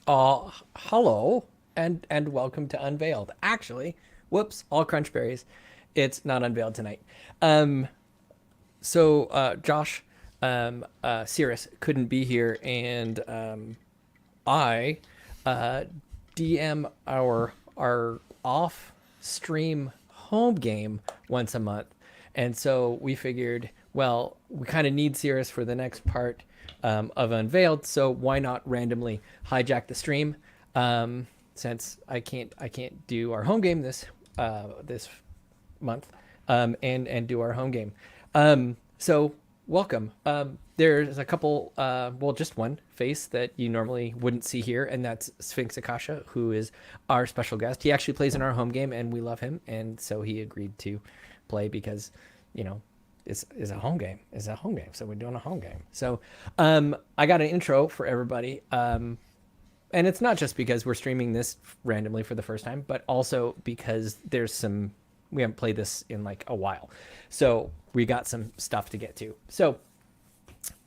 Hello and welcome to Unveiled. Actually, whoops, all crunchberries. It's not unveiled tonight. Um, Josh, Cirrus couldn't be here, and I DM our off stream home game once a month, and so we figured, well, we kind of need Cirrus for the next part of Unveiled, so why not randomly hijack the stream? Since I can't do our home game this month, and do our home game. So welcome. There's a couple, well, just one face that you normally wouldn't see here, and that's Sphinx Akasha, who is our special guest. He actually plays in our home game, and we love him, and so he agreed to play because, you know, it's a home game. It's a home game, so we're doing a home game. So I got an intro for everybody. And it's not just because we're streaming this randomly for the first time, but also because we haven't played this in like a while. So we got some stuff to get to.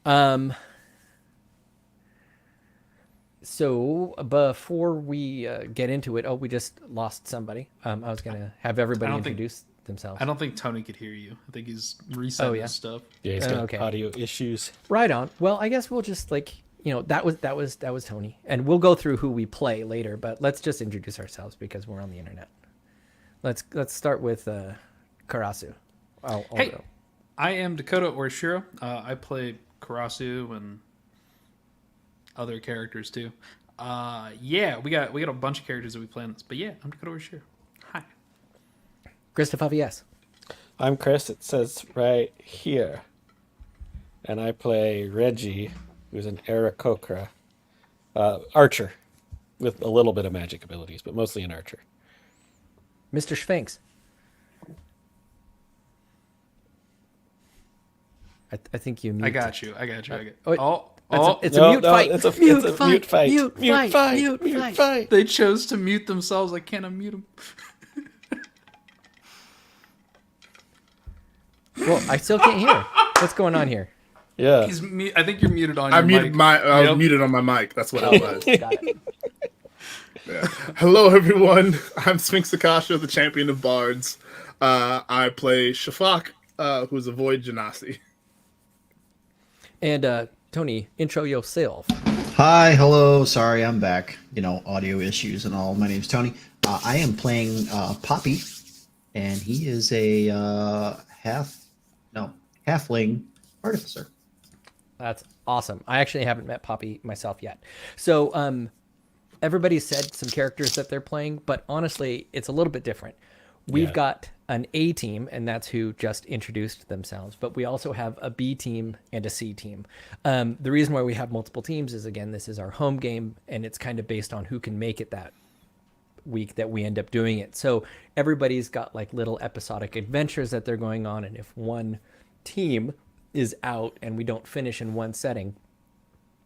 Um, so before we get into it, we just lost somebody. I was going to have I everybody don't think introduce themselves. I don't think Tony could hear you. I think he's Oh, resetting yeah. his stuff. Yeah, he's got Okay. audio issues. Right on. Well, I guess we'll just that was Tony, and we'll go through who we play later. But let's just introduce ourselves because we're on the internet. Let's start with Karasu. I'll Hey, go. I am Dakota Orishiro. I play Karasu and other characters too. Yeah, we got a bunch of characters that we play in this. But yeah, I'm Dakota Orishiro. Hi. Christopher yes. I'm Chris. It says right here. And I play Reggie, who's an Aarakocra archer with a little bit of magic abilities, but mostly an archer. Mr. Sphinx. I think you I muted. got you. Wait, Oh, it's a mute fight. It's a Mute mute fight. Mute Mute fight. fight. Mute fight. they chose to mute themselves. I can't unmute them. Well, I still can't hear. What's going on here? Yeah. I think you're muted on I your muted mic. I was Yep. muted on my mic. That's what it was. Got it. Hello, everyone. I'm Sphinx Akasha, the champion of bards. I play Shafak, who's a void genasi. And Tony, intro yourself. Hi, hello. Sorry, I'm back. Audio issues and all. My name's Tony. I am playing Poppy, and he is a halfling artificer. That's awesome. I actually haven't met Poppy myself yet. So everybody said some characters that they're playing, but honestly, it's a little bit different. We've Yeah. got an A team, and that's who just introduced themselves. But we also have a B team and a C team. The reason why we have multiple teams is, again, this is our home game, and it's kind of based on who can make it that week that we end up doing it. So everybody's got like little episodic adventures that they're going on, and if one team is out and we don't finish in one setting,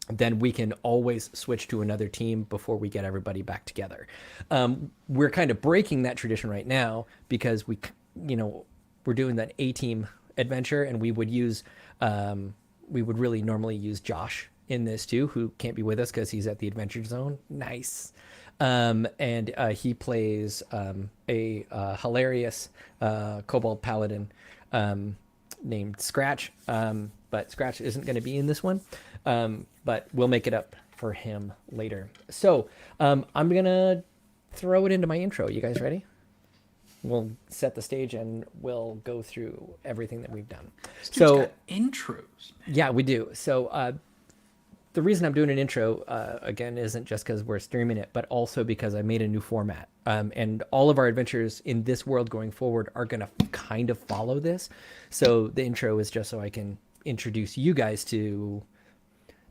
then we can always switch to another team before we get everybody back together. We're kind of breaking that tradition right now because we're doing that A team adventure, and we would really normally use Josh in this too, who can't be with us because he's at the Adventure Zone. Nice. And he plays a hilarious kobold paladin named Scratch, but Scratch isn't going to be in this one, but we'll make it up for him later. So I'm going to throw it into my intro. You guys ready? We'll set the stage and we'll go through everything that we've done. This dude's So got intros. yeah, we do. So the reason I'm doing an intro, again, isn't just because we're streaming it, but also because I made a new format. And all of our adventures in this world going forward are going to kind of follow this. So the intro is just so I can introduce you guys to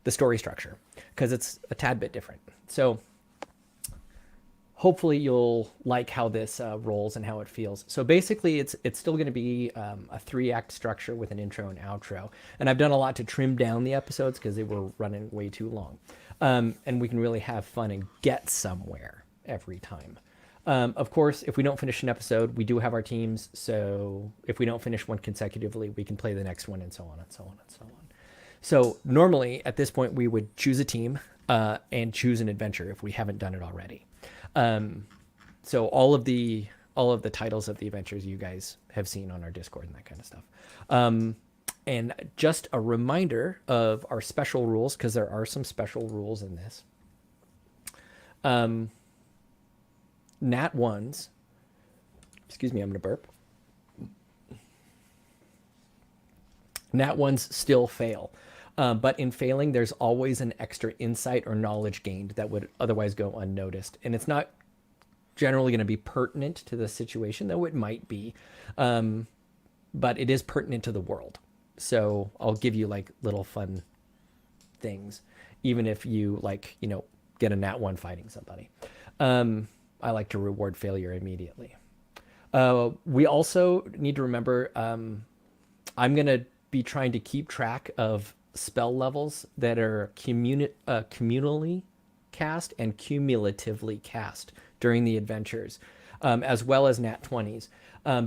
the story structure, because it's a tad bit different. So hopefully you'll like how this rolls and how it feels. So basically it's still going to be a 3-act structure with an intro and outro. And I've done a lot to trim down the episodes because they were running way too long. And we can really have fun and get somewhere every time. Of course, if we don't finish an episode, we do have our teams. So if we don't finish one consecutively, we can play the next one, and so on and so on and so on. So normally at this point we would choose a team. and choose an adventure if we haven't done it already. So all of the titles of the adventures you guys have seen on our Discord and that kind of stuff. And just a reminder of our special rules, because there are some special rules in this. Nat ones. Excuse me, I'm going to burp. Nat ones still fail. But in failing, there's always an extra insight or knowledge gained that would otherwise go unnoticed. And it's not generally going to be pertinent to the situation, though it might be. But it is pertinent to the world. So I'll give you like little fun things, even if you like, get a nat 1 fighting somebody. I like to reward failure immediately. We also need to remember, I'm going to be trying to keep track of spell levels that are communally cast and cumulatively cast during the adventures, as well as nat 20s,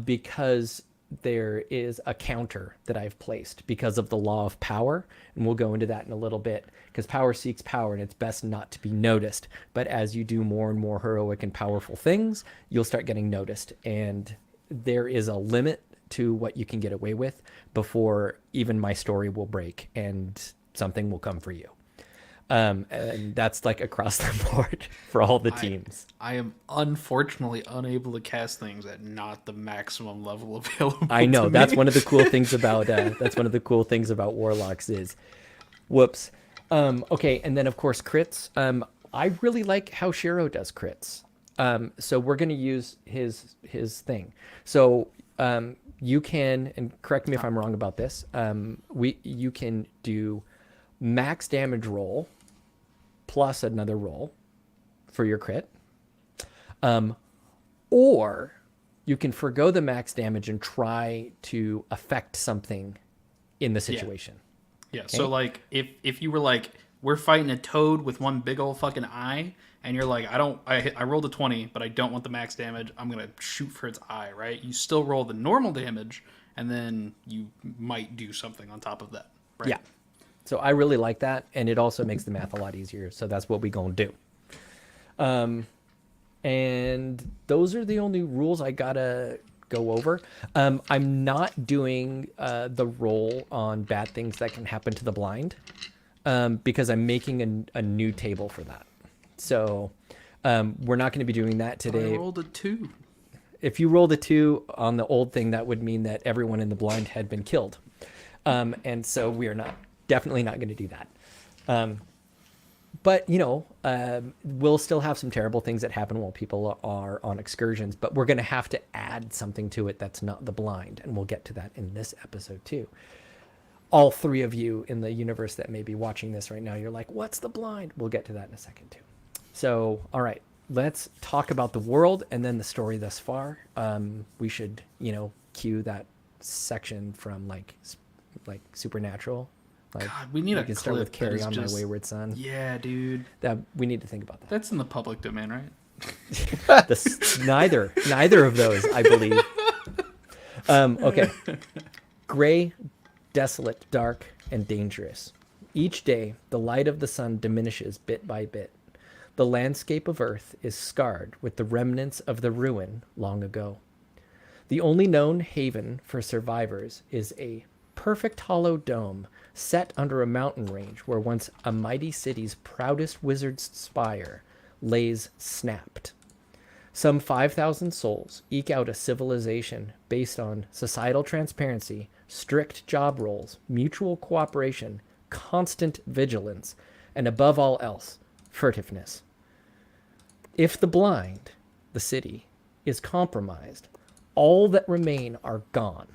because there is a counter that I've placed because of the law of power, and we'll go into that in a little bit, because power seeks power and it's best not to be noticed. But as you do more and more heroic and powerful things, you'll start getting noticed, and there is a limit to what you can get away with before even my story will break and something will come for you. And that's like across the board for all the teams. I am unfortunately unable to cast things at not the maximum level available. I know to that's me. one of the cool things about warlocks is, whoops. Okay, and then of course crits. I really like how Shiro does crits. So we're gonna use his thing. So you can, and correct me if I'm wrong about this. You can do max damage roll plus another roll for your crit, or you can forgo the max damage and try to affect something in the situation. Yeah. So like if you were like, we're fighting a toad with one big old fucking eye, and you're like, I rolled a 20, but I don't want the max damage, I'm gonna shoot for its eye, right? You still roll the normal damage, and then you might do something on top of that, right? Yeah. So I really like that, and it also makes the math a lot easier. So that's what we gonna do. And those are the only rules I gotta go over. I'm not doing the roll on bad things that can happen to the blind, because I'm making a new table for that. So we're not going to be doing that today. I rolled a 2. If you rolled a 2 on the old thing, that would mean that everyone in the blind had been killed. And so we are definitely not going to do that. But, we'll still have some terrible things that happen while people are on excursions, but we're going to have to add something to it that's not the blind. And we'll get to that in this episode too. All 3 of you in the universe that may be watching this right now, you're like, what's the blind? We'll get to that in a second too. So, all right, let's talk about the world and then the story thus far. We should, cue that section from like Supernatural. Like, God, we need a can start clip with "Carry that On is My just- Wayward Son." Yeah, dude. That we need to think about that. That's in the public domain, right? Neither of those, I believe. Okay. Gray, desolate, dark, and dangerous. Each day, the light of the sun diminishes bit by bit. The landscape of Earth is scarred with the remnants of the ruin long ago. The only known haven for survivors is a perfect hollow dome set under a mountain range where once a mighty city's proudest wizard's spire lays snapped. Some 5,000 souls eke out a civilization based on societal transparency, strict job roles, mutual cooperation, constant vigilance, and above all else, furtiveness. If the blind, the city, is compromised, all that remain are gone.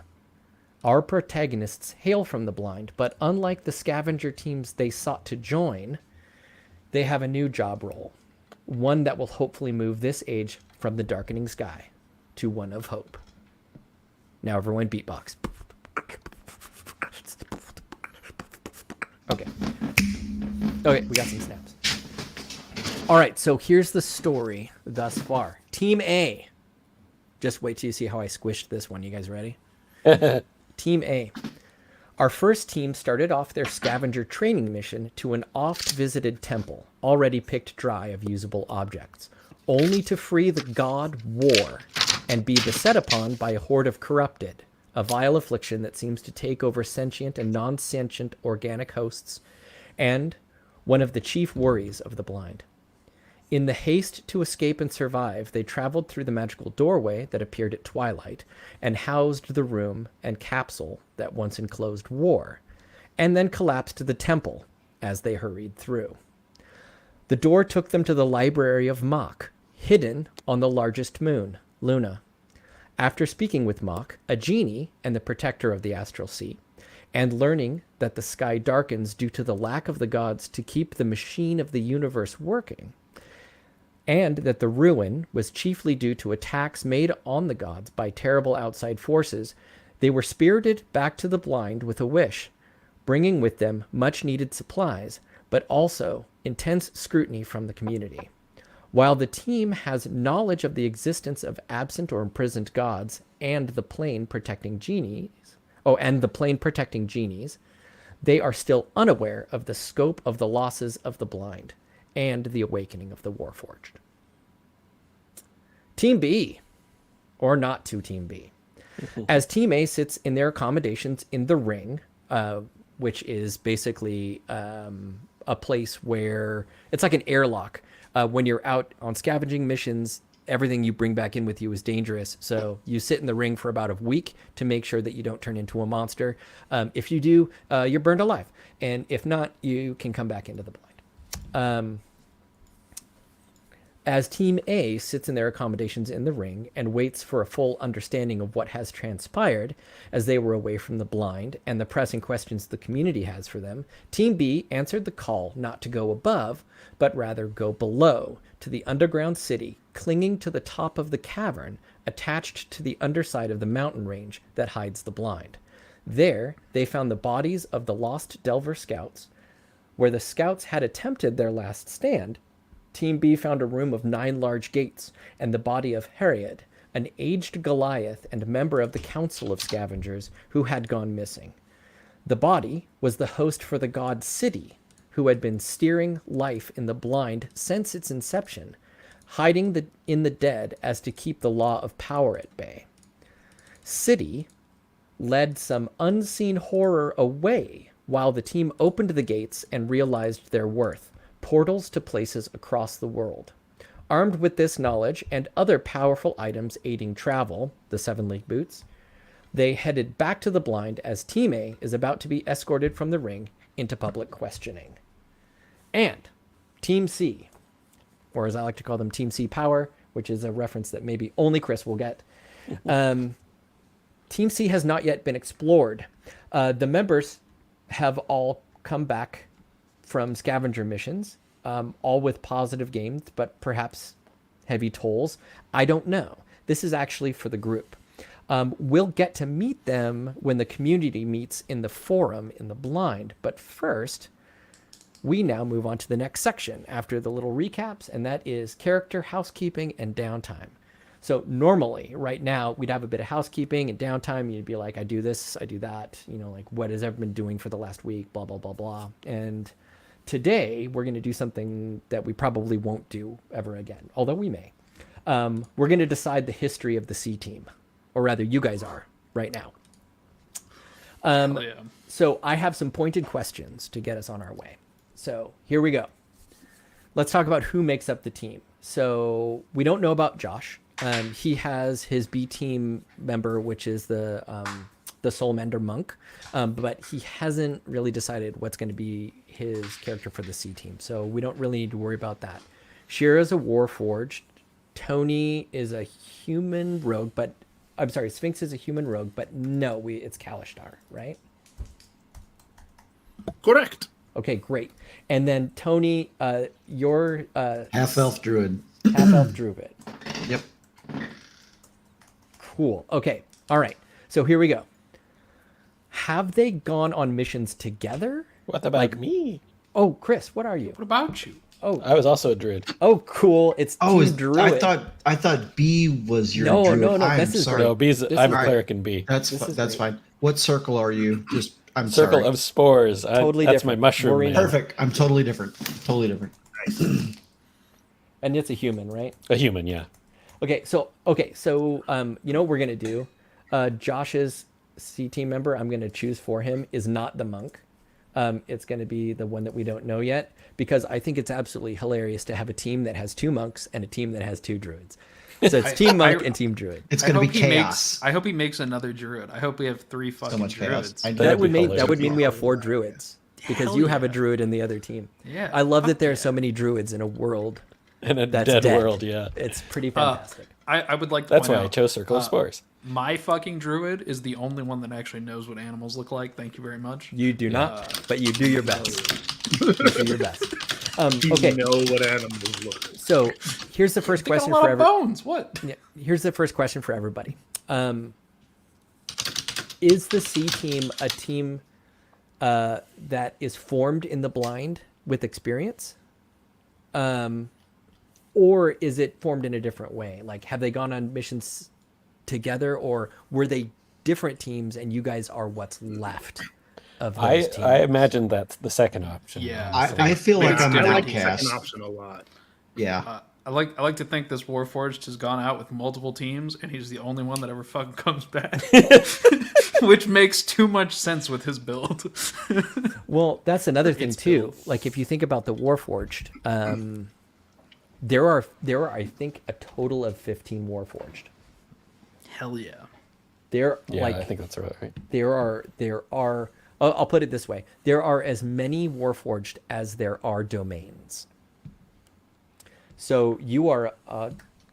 Our protagonists hail from the blind, but unlike the scavenger teams they sought to join, they have a new job role, one that will hopefully move this age from the darkening sky to one of hope. Now everyone beatbox. Okay, we got some snaps. All right, so here's the story thus far. Team A. Just wait till you see how I squished this one. You guys ready? Team A. Our first team started off their scavenger training mission to an oft-visited temple, already picked dry of usable objects, only to free the god War and be beset upon by a horde of corrupted, a vile affliction that seems to take over sentient and non-sentient organic hosts, and one of the chief worries of the blind. In the haste to escape and survive, they traveled through the magical doorway that appeared at twilight and housed the room and capsule that once enclosed War, and then collapsed the temple as they hurried through. The door took them to the library of Mach, hidden on the largest moon, Luna. After speaking with Mach, a genie and the protector of the astral sea, and learning that the sky darkens due to the lack of the gods to keep the machine of the universe working, and that the ruin was chiefly due to attacks made on the gods by terrible outside forces, they were spirited back to the blind with a wish, bringing with them much-needed supplies, but also intense scrutiny from the community. While the team has knowledge of the existence of absent or imprisoned gods and the plane protecting genies, they are still unaware of the scope of the losses of the blind and the awakening of the Warforged. Team B, or not to Team B. As Team A sits in their accommodations in the ring, which is basically a place where it's like an airlock. When you're out on scavenging missions, everything you bring back in with you is dangerous. So you sit in the ring for about a week to make sure that you don't turn into a monster. If you do, you're burned alive. And if not, you can come back into the blind. As Team A sits in their accommodations in the ring and waits for a full understanding of what has transpired as they were away from the blind and the pressing questions the community has for them, Team B answered the call not to go above, but rather go below to the underground city, clinging to the top of the cavern attached to the underside of the mountain range that hides the blind. There, they found the bodies of the lost Delver scouts. Where the scouts had attempted their last stand, Team B found a room of 9 large gates and the body of Heriad, an aged Goliath and member of the Council of Scavengers who had gone missing. The body was the host for the god City, who had been steering life in the blind since its inception, hiding in the dead as to keep the law of power at bay. City led some unseen horror away while the team opened the gates and realized their worth. Portals to places across the world. Armed with this knowledge and other powerful items aiding travel, the 7 League Boots, they headed back to the blind as Team A is about to be escorted from the ring into public questioning. And Team C, or as I like to call them, Team C Power, which is a reference that maybe only Chris will get. Team C has not yet been explored. The members have all come back from scavenger missions, all with positive gains, but perhaps heavy tolls. I don't know. This is actually for the group. We'll get to meet them when the community meets in the forum in the blind. But first, we now move on to the next section after the little recaps, and that is character, housekeeping, and downtime. So normally, right now, we'd have a bit of housekeeping and downtime. You'd be like, I do this, I do that. Like what has everyone been doing for the last week, blah, blah, blah, blah. And today, we're going to do something that we probably won't do ever again, although we may. We're going to decide the history of the C team, or rather, you guys are right now. Yeah. So I have some pointed questions to get us on our way. So here we go. Let's talk about who makes up the team. So we don't know about Josh. He has his B team member, which is the Soulmender Monk, but he hasn't really decided what's going to be his character for the C team, so we don't really need to worry about that. Shira's a Warforged. Tony is a human rogue, but I'm sorry, Sphinx is a human rogue, but no, it's Kalishtar, right? Correct. Okay, great. And then Tony, you're Half-elf druid. half-elf druid. Yep. Cool. Okay. All right. So here we go. Have they gone on missions together? What about me? Oh, Chris, what are you? What about you? I was also a druid. Oh, cool. It's Team Druid. I thought B was your No, druid. no, I'm this is sorry. No, I'm a Alright. cleric in B. That's fine. What circle are you? Just I'm Circle sorry. of spores. Totally That's my different. mushroom. Maureen. man. Perfect. I'm totally different. Totally different. And it's a human, right? A human, yeah. Okay, so you know what we're gonna do? Josh's C team member, I'm gonna choose for him is not the monk. It's gonna be the one that we don't know yet because I think it's absolutely hilarious to have a team that has 2 monks and a team that has 2 druids. So it's team monk and team druid. It's I gonna be hope he chaos. I hope he makes another druid. I hope we have 3 fucking much chaos. druids. I That That'd would be mean hilarious. we have 4 druids because Hell you have a yeah. druid in the other team. Yeah, I love fuck that there are yeah. so many druids in a world In a that's dead, dead. world, yeah. It's pretty fantastic. I would like to That's point why I out, chose Circle of Spores. my fucking druid is the only one that actually knows what animals look like. Thank you very much. You do not, but you do your best. You do your best. You Okay, know what animals look. so here's the first They got question a lot for of everyone. bones. What? Yeah, here's the first question for everybody. Is the C team a team that is formed in the blind with experience? Or is it formed in a different way? Like, have they gone on missions together, or were they different teams and you guys are what's left of those teams? I imagine that's the second option. Yeah. I feel like I'm I an like the outcast. second option a lot. Yeah. I like to think this Warforged has gone out with multiple teams, and he's the only one that ever fucking comes back, which makes too much sense with his build. Well, that's another thing It's too. built. Like if you think about the Warforged, there are I think a total of 15 Warforged. Hell yeah. There Yeah, like I think that's right. there are I'll put it this way. There are as many Warforged as there are domains. So you are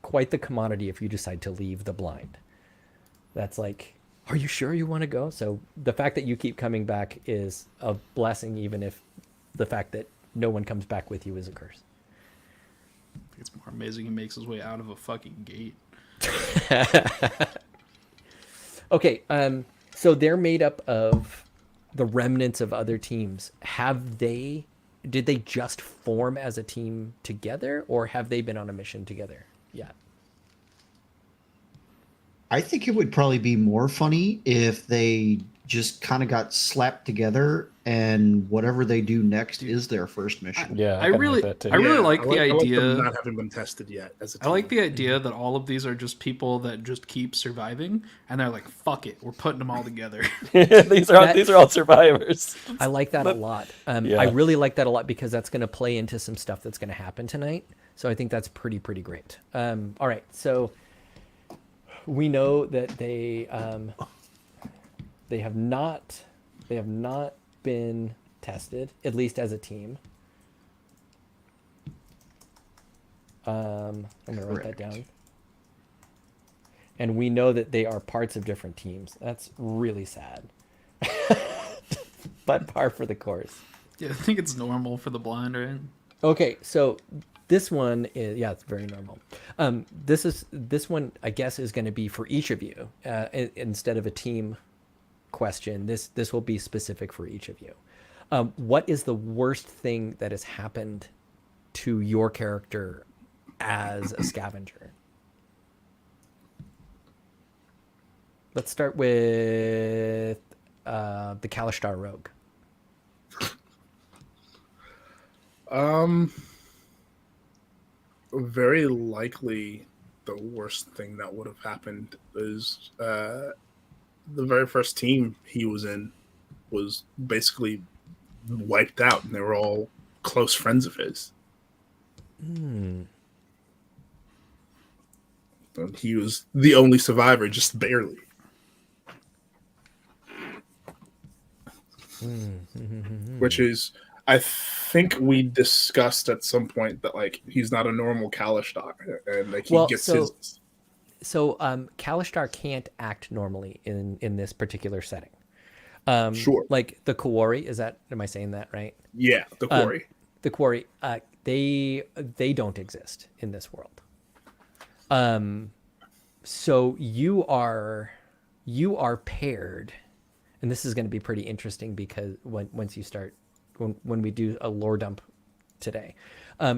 quite the commodity if you decide to leave the blind. That's like, are you sure you want to go? So the fact that you keep coming back is a blessing, even if the fact that no one comes back with you is a curse. It's more amazing he makes his way out of a fucking gate. Okay, so they're made up of the remnants of other teams. Did they just form as a team together, or have they been on a mission together? Yeah. I think it would probably be more funny if they just kind of got slapped together and whatever they do next is their first mission. Yeah, I kinda really- like that too. I really like the I like idea- them not having been tested yet as a team. I like the idea that all of these are just people that just keep surviving, and they're like, "Fuck it, we're putting them all together." these are all survivors. I like that a lot. Yeah. I really like that a lot because that's going to play into some stuff that's going to happen tonight. So I think that's pretty great. All right, so we know that they have not been tested, at least as a team. I'm going to write that Correct. down. And we know that they are parts of different teams. That's really sad. But par for the course. Yeah, I think it's normal for the blind, right? Okay, so this one is it's very normal. This one I guess is going to be for each of you instead of a team question. This will be specific for each of you. What is the worst thing that has happened to your character as a scavenger? Let's start with the Kalishtar Rogue. Very likely the worst thing that would have happened is the very first team he was in was basically wiped out, and they were all close friends of his. And he was the only survivor, just barely. Which is, I think we discussed at some point that like he's not a normal Kalishtar, and like he gets his. So Kalishtar can't act normally in this particular setting. Sure. Like the Kuori, am I saying that right? Yeah, the quarry. The Kuori, they don't exist in this world. So you are paired, and this is going to be pretty interesting because once you start when we do a lore dump today,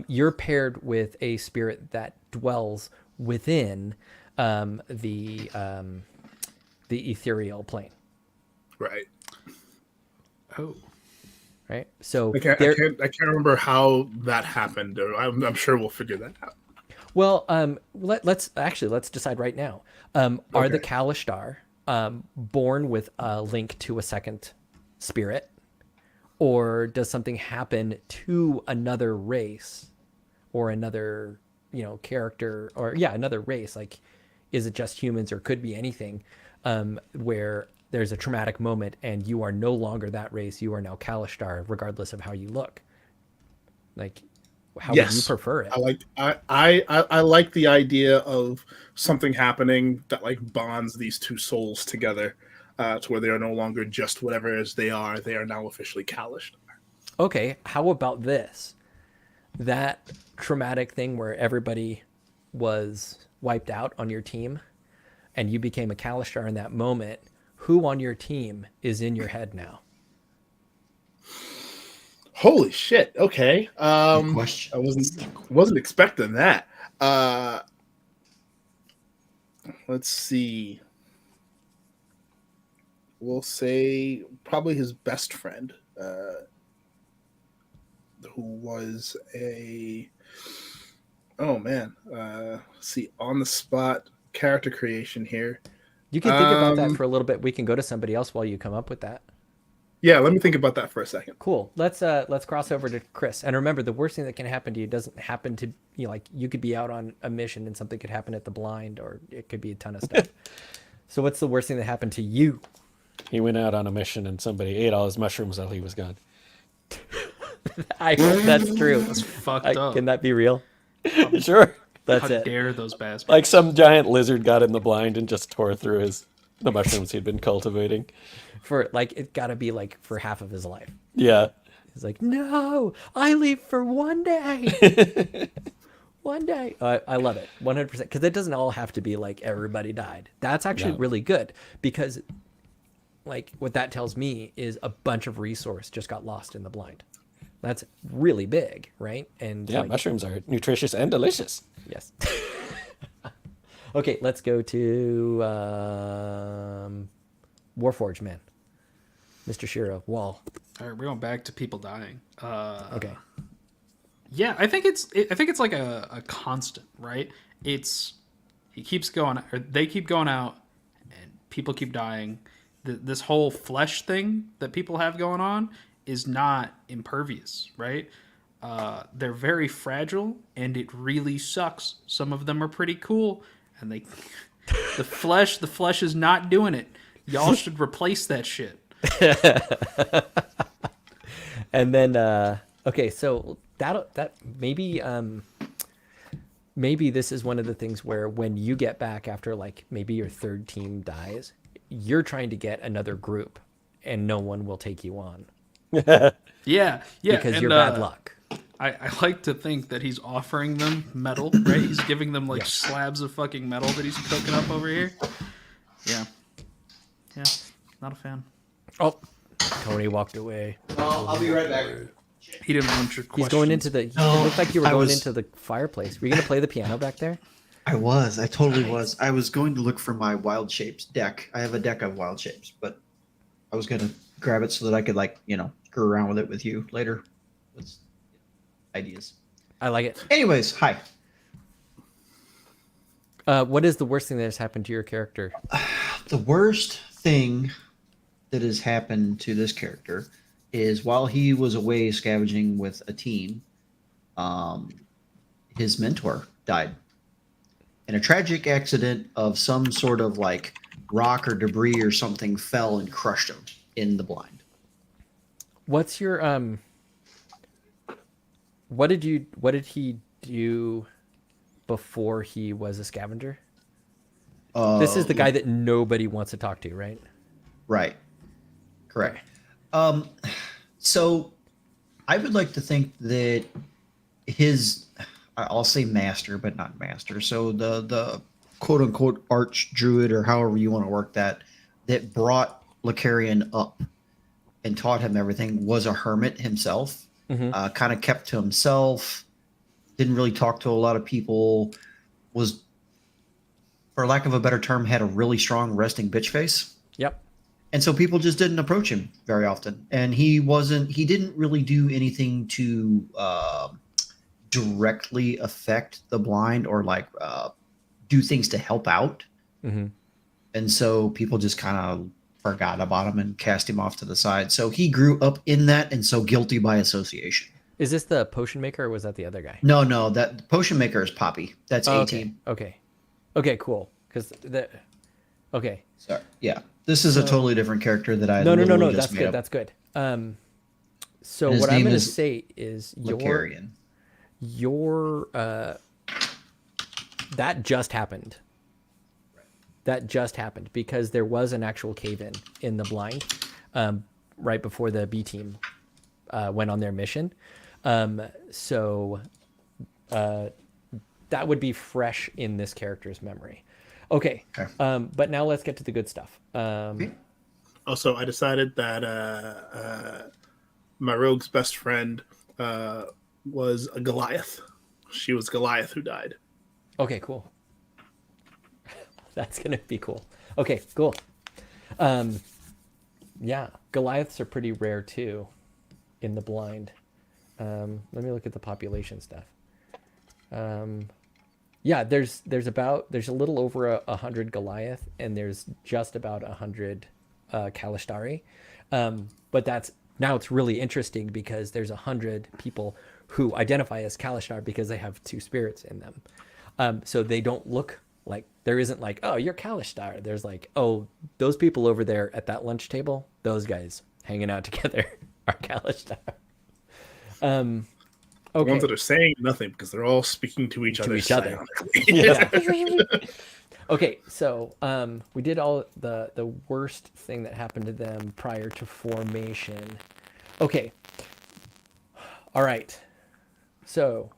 you're paired with a spirit that dwells within the ethereal plane. Right. Oh. right? So I can't remember how that happened. I'm sure we'll figure that out. well, let's decide right now. Are the Okay. Kalishtar born with a link to a second spirit, or does something happen to another race or another, character, or another race? Like, is it just humans, or could be anything, where there's a traumatic moment and you are no longer that race, you are now Kalishtar, regardless of how you look. Like, how would you Yes, prefer it? I like the idea of something happening that like bonds these two souls together, to where they are no longer just whatever as they are. They are now officially calloused. Okay, how about this? That traumatic thing where everybody was wiped out on your team and you became a Kalishtar in that moment, who on your team is in your head now? Holy shit! Okay, Good question. I wasn't expecting that. Uh, let's see. We'll say probably his best friend, who was a oh man. See, on the spot character creation here. You can think about that for a little bit. We can go to somebody else while you come up with that. Yeah, let me think about that for a second. Cool. Let's cross over to Chris. And remember, the worst thing that can happen to you doesn't happen to like you could be out on a mission and something could happen at the blind, or it could be a ton of stuff. So what's the worst thing that happened to you? He went out on a mission and somebody ate all his mushrooms while he was gone. That's true. That's fucked up. Can that be real? Sure. That's How it. dare those bastards? Like some giant lizard got in the blind and just tore through the mushrooms he'd been cultivating. For like, it gotta be like for half of his life. Yeah. He's like, no, I leave for one day. One day. I love it. 100%. Because it doesn't all have to be like everybody died. That's actually No. really good, because like what that tells me is a bunch of resource just got lost in the blind. That's really big, right? And Yeah, like, mushrooms are nutritious and delicious. yes. Okay, let's go to Warforged man. Mr. Shiro, Wall. All right, we're going back to people dying. Okay. Yeah, I think it's like a constant, right? He keeps going, or they keep going out, and people keep dying. This whole flesh thing that people have going on is not impervious, right? They're very fragile, and it really sucks. Some of them are pretty cool, and the flesh is not doing it. Y'all should replace that shit. And then okay, so that maybe maybe this is one of the things where when you get back after like maybe your third team dies, you're trying to get another group and no one will take you on Yeah, because and, you're bad luck. I like to think that he's offering them metal, right? He's giving them like slabs of fucking metal that he's cooking up over here. Yeah, not a fan. Oh, Tony walked away. Well, I'll be right back. He didn't want your question. He's going into the. No, It looked like you were I going was- into the fireplace. Were you gonna play the piano back there? I was. I totally was. I was going to look for my wild shapes deck. I have a deck of wild shapes, but I was going to grab it so that I could screw around with it with you later. That's ideas. I like it. Anyways, hi. What is the worst thing that has happened to your character? The worst thing that has happened to this character is while he was away scavenging with a team, his mentor died in a tragic accident of some sort of like rock or debris or something fell and crushed him in the blind. What's your What did he do before he was a scavenger? This is the guy that nobody wants to talk to, right? Right. Correct. So I would like to think that his, I'll say master, but not master. So the quote unquote arch druid, or however you want to work that brought Lacarian up and taught him everything, was a hermit himself. Kind of kept to himself, didn't really talk to a lot of people, was, for lack of a better term, had a really strong resting bitch face. Yep. And so people just didn't approach him very often. And he didn't really do anything to directly affect the blind or like do things to help out. Mm-hmm. And so people just kind of forgot about him and cast him off to the side. So he grew up in that, and so guilty by association. Is this the potion maker, or was that the other guy? No, that potion maker is Poppy. That's Oh, A okay. team. Okay, cool. Because okay. Sorry, yeah, this is a totally different character that I No. literally That's just made good. up. That's good. So And his what I'm name going to is say is Lucarian. your that just happened. That just happened because there was an actual cave in the blind right before the B team went on their mission. So that would be fresh in this character's memory. Okay. But now let's get to the good stuff. Also, I decided that my rogue's best friend was a Goliath. She was Goliath who died. Okay, cool. That's gonna be cool. Okay, cool. Yeah, Goliaths are pretty rare too in the blind. Let me look at the population stuff. Yeah, there's a little over 100 Goliath, and there's just about 100 Kalistari. But now it's really interesting because there's 100 people who identify as Kalishtar because they have two spirits in them. So they don't look like, there isn't like, oh, you're Kalishtar. There's like, oh, those people over there at that lunch table, those guys hanging out together are Kalishtar. The Okay. ones that are saying nothing because they're all speaking to each other. psionically. Yeah. Okay, so we did all the worst thing that happened to them prior to formation. Okay. All right. So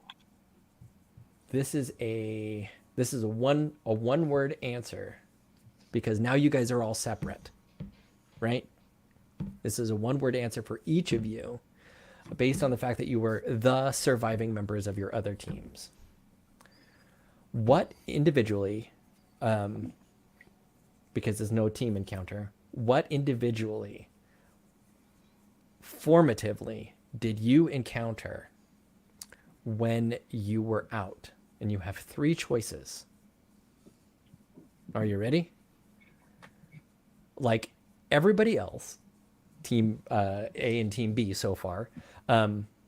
this is a one word answer because now you guys are all separate, right? This is a one word answer for each of you based on the fact that you were the surviving members of your other teams. What individually, because there's no team encounter, what individually, formatively, did you encounter when you were out? And you have 3 choices. Are you ready? Like everybody else, Team A and Team B so far,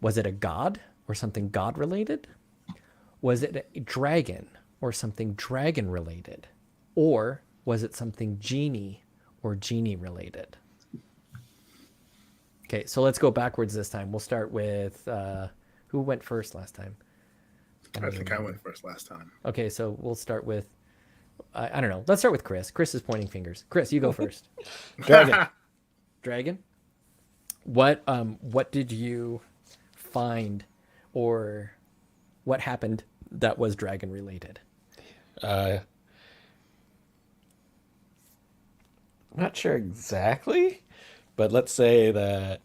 was it a god or something god related? Was it a dragon or something dragon related? Or was it something genie or genie related? Okay, so let's go backwards this time. We'll start with who went first last time? I think I went first last time. Okay, so we'll start with I don't know. Let's start with Chris. Chris is pointing fingers. Chris, you go first. Dragon. Dragon. What did you find, or what happened that was dragon related? I'm not sure exactly, but let's say that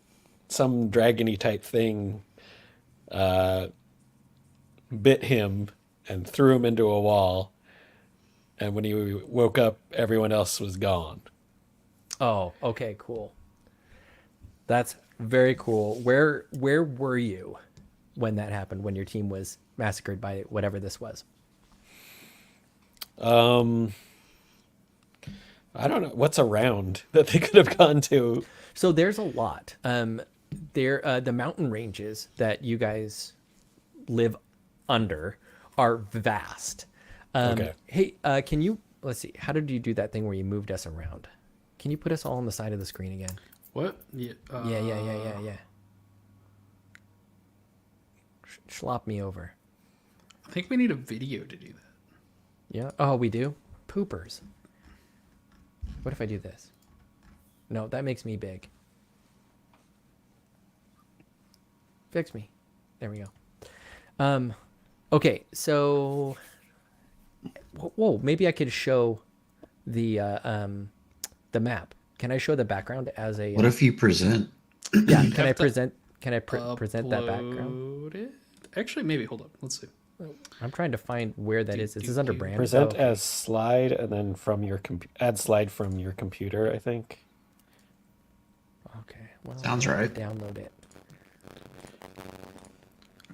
some dragony type thing bit him and threw him into a wall, and when he woke up, everyone else was gone. Oh, okay, cool. That's very cool. Where were you when that happened? When your team was massacred by whatever this was? I don't know what's around that they could have gone to. So there's a lot. The mountain ranges that you guys live under are vast. Okay. Hey, can you, let's see, how did you do that thing where you moved us around? Can you put us all on the side of the screen again? What? Yeah. Yeah. Schlop me over. I think we need a video to do that. Yeah. Oh, we do? Poopers. What if I do this? No, that makes me big. Fix me. There we go. Okay, so whoa, maybe I could show the map. Can I show the background as a What if you present? yeah, can I have to present present that background? Upload it? Actually, maybe. Hold up. Let's see. I'm trying to find where that is. This is under brand. Present Oh, as slide, and then from your add slide from your computer, I think. Okay. Well, Sounds I have right. to download it.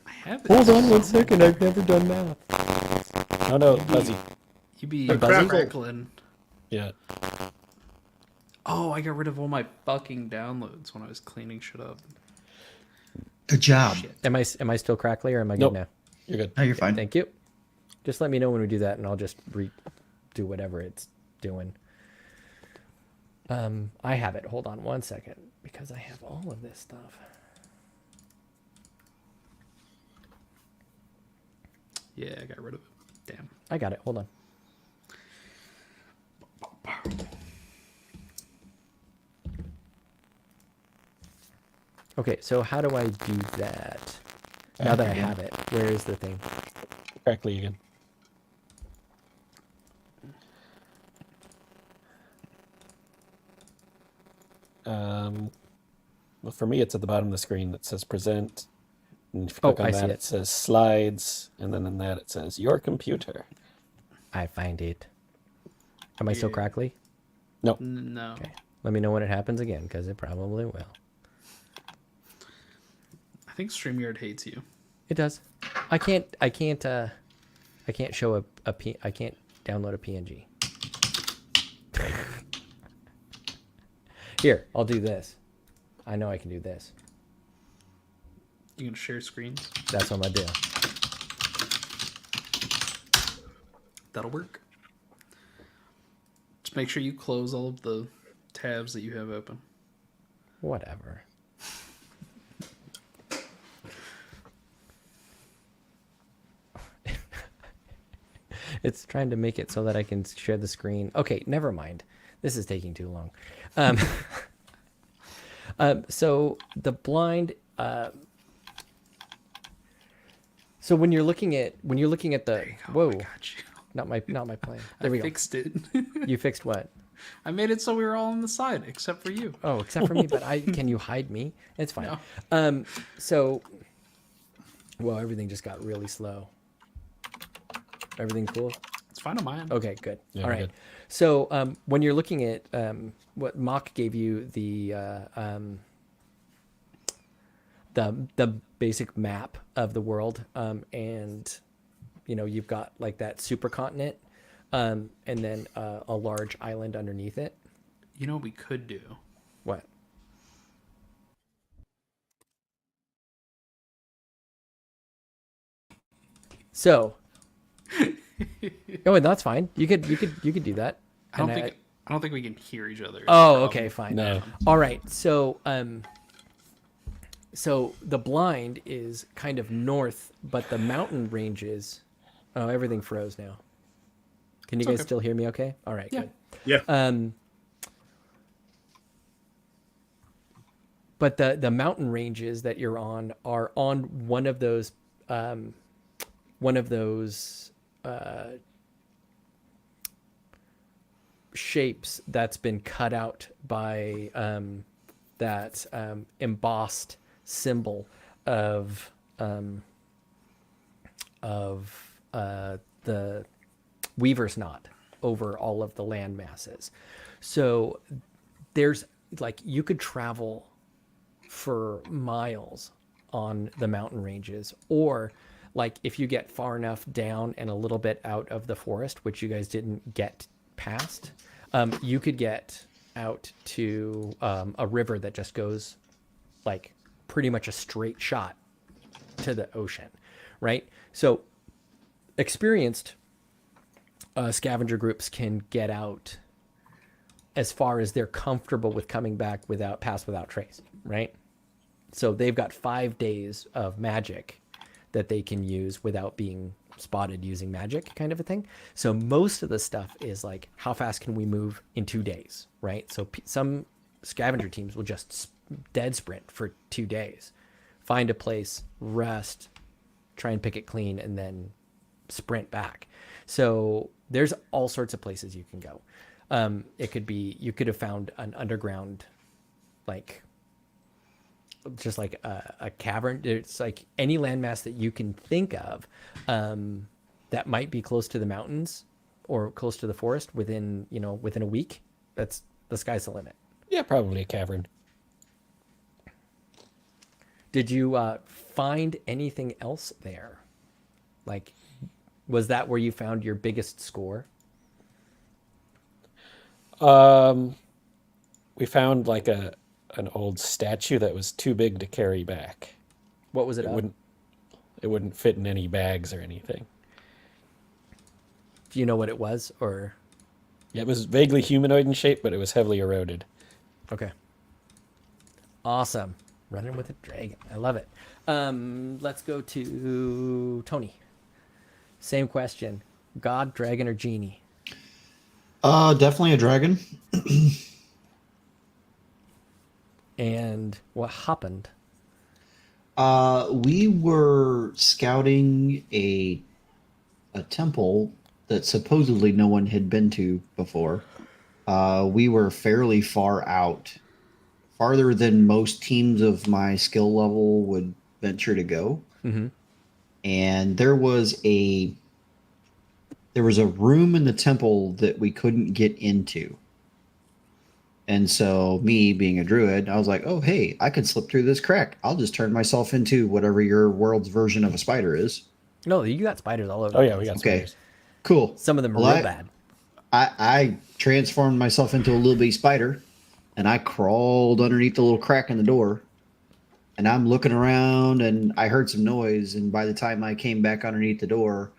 I have it. Hold on 1 second. I've never done math. Oh no, Buzzy. You be The crap- crackling. Yeah. Oh, I got rid of all my fucking downloads when I was cleaning shit up. Good job. Shit. Am I still crackly or am I Nope. good now? You're good. No, you're fine. Thank you. Just let me know when we do that, and I'll just do whatever it's doing. I have it. Hold on 1 second, because I have all of this stuff. Yeah, I got rid of it. Damn. I got it. Hold on. Okay, so how do I do that? Now that I have it, where is the thing? Crackly again. Well, for me, it's at the bottom of the screen that says present. And if you Oh, click on I that, see it it. says slides. And then in that, it says your computer. I find it. Am I still Yeah. crackly? No. No. Okay. Let me know when it happens again, because it probably will. I think StreamYard hates you. It does. I can't show I can't download a PNG. Here, I'll do this. I know I can do this. You can share screens. That's what I'm gonna do. That'll work. Just make sure you close all of the tabs that you have open. Whatever. It's trying to make it so that I can share the screen. Okay, never mind. This is taking too long. So the blind. So when you're looking at the whoa, I got you. not my plan. I There we go. fixed it. You fixed what? I made it so we were all on the side, except for you. Oh, except for me. But can you hide me? It's fine. No. So, well, everything just got really slow. Everything cool? It's fine on mine. Okay, good. Yeah, All we're right. good. So when you're looking at what Mock gave you the basic map of the world, and you've got like that supercontinent, and then a large island underneath it. You know what we could do? What? So. Oh, and that's fine. You could do that. I don't And think we can hear each other. Oh, okay, fine. No. All right. So so the blind is kind of north, but the mountain ranges. Oh, everything froze now. Can you guys okay. still hear me? Okay. All right. Yeah. Good. Yeah. But the mountain ranges that you're on are on one of those shapes that's been cut out by that embossed symbol of the weaver's knot over all of the land masses. So there's like you could travel for miles on the mountain ranges, or like if you get far enough down and a little bit out of the forest, which you guys didn't get past, you could get out to a river that just goes like pretty much a straight shot to the ocean, right? So experienced scavenger groups can get out as far as they're comfortable with coming back without trace, right? So they've got 5 days of magic that they can use without being spotted using magic, kind of a thing. So most of the stuff is like, how fast can we move in 2 days, right? So some scavenger teams will just dead sprint for 2 days, find a place, rest, try and pick it clean, and then sprint back. So there's all sorts of places you can go. It could be, you could have found an underground, like, just like a cavern. It's like any landmass that you can think of that might be close to the mountains or close to the forest within a week. That's the sky's the limit. Yeah, probably a cavern. Did you find anything else there? Like, was that where you found your biggest score? We found like an old statue that was too big to carry back. What was it It of? wouldn't fit in any bags or anything. Do you know what it was? Or Yeah, it was vaguely humanoid in shape, but it was heavily eroded. okay, awesome. Running with a dragon. I love it. Let's go to Tony. Same question: God, dragon, or genie? Definitely a dragon. And what happened? We were scouting a temple that supposedly no one had been to before. We were fairly far out, farther than most teams of my skill level would venture to go. Mm-hmm. And there was a room in the temple that we couldn't get into. And so, me being a druid, I was like, oh, hey, I could slip through this crack. I'll just turn myself into whatever your world's version of a spider is. No, you got spiders all over. Oh the yeah, place. we got Okay, spiders. cool. Some of them are Well, real bad. I transformed myself into a little bitty spider, and I crawled underneath the little crack in the door. And I'm looking around, and I heard some noise. And by the time I came back underneath the door,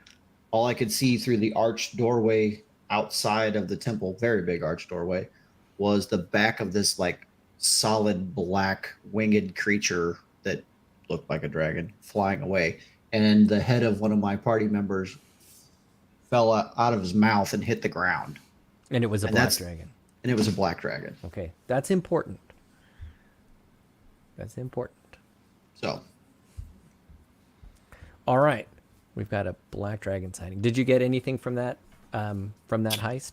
all I could see through the arched doorway outside of the temple, very big arched doorway, was the back of this like solid black winged creature that looked like a dragon flying away. And the head of one of my party members fell out of his mouth and hit the ground. And it was a And black that's- dragon. And it was a black dragon. Okay, that's important. That's important. So All right, we've got a black dragon sighting. Did you get anything from that heist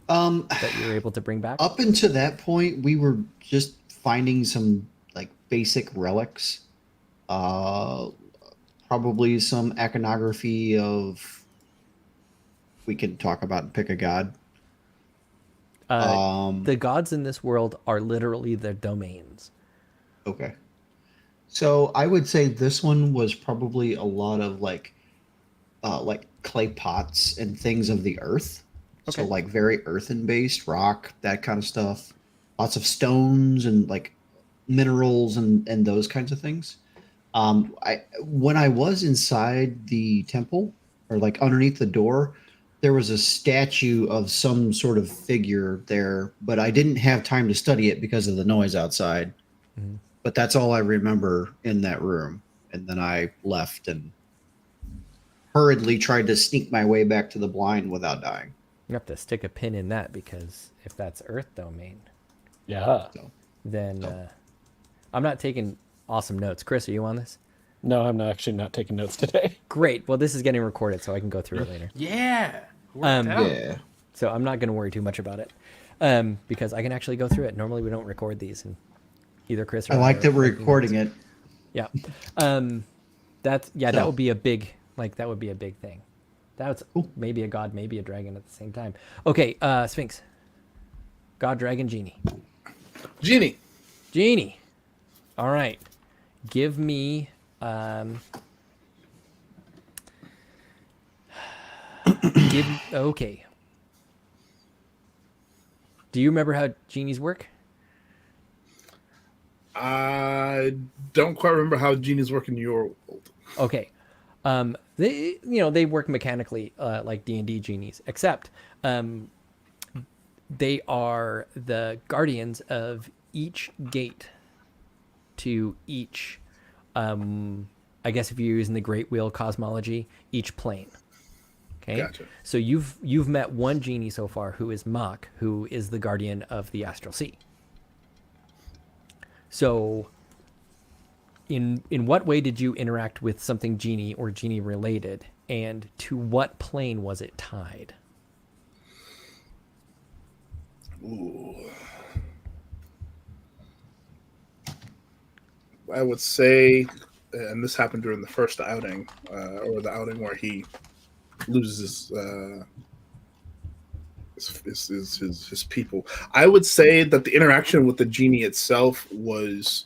that you were able to bring back? up until that point, we were just finding some like basic relics. Probably some iconography of. We can talk about and pick a god. The gods in this world are literally their domains. Okay. So I would say this one was probably a lot of like clay pots and things of the earth. So Okay. like very earthen based rock, that kind of stuff. Lots of stones and like minerals and those kinds of things. When I was inside the temple or like underneath the door, there was a statue of some sort of figure there, but I didn't have time to study it because of the noise outside. Mhm. But that's all I remember in that room. And then I left and hurriedly tried to sneak my way back to the blind without dying. You have to stick a pin in that because if that's Earth domain, Yeah. So then I'm not taking awesome notes. Chris, are you on this? No, I'm actually not taking notes today. Great. Well, this is getting recorded, so I can go through it later. Yeah. Worked out. yeah. So I'm not going to worry too much about it because I can actually go through it. Normally, we don't record these, and either Chris or I like are that we're making recording notes. it. Yeah. That So- would be a big that would be a big thing. That's Cool. maybe a god, maybe a dragon at the same time. Okay, Sphinx. God, dragon, genie. Genie. Genie. All right. Give me okay. Do you remember how genies work? I don't quite remember how genies work in your world. Okay. They work mechanically like D&D genies, except they are the guardians of each gate to each I guess if you're using the Great Wheel cosmology, each plane. Okay. Gotcha. So you've met one genie so far who is Mach, who is the guardian of the astral sea. So in what way did you interact with something genie or genie related, and to what plane was it tied? Ooh. I would say, and this happened during the first outing, or the outing where he loses his people. I would say that the interaction with the genie itself was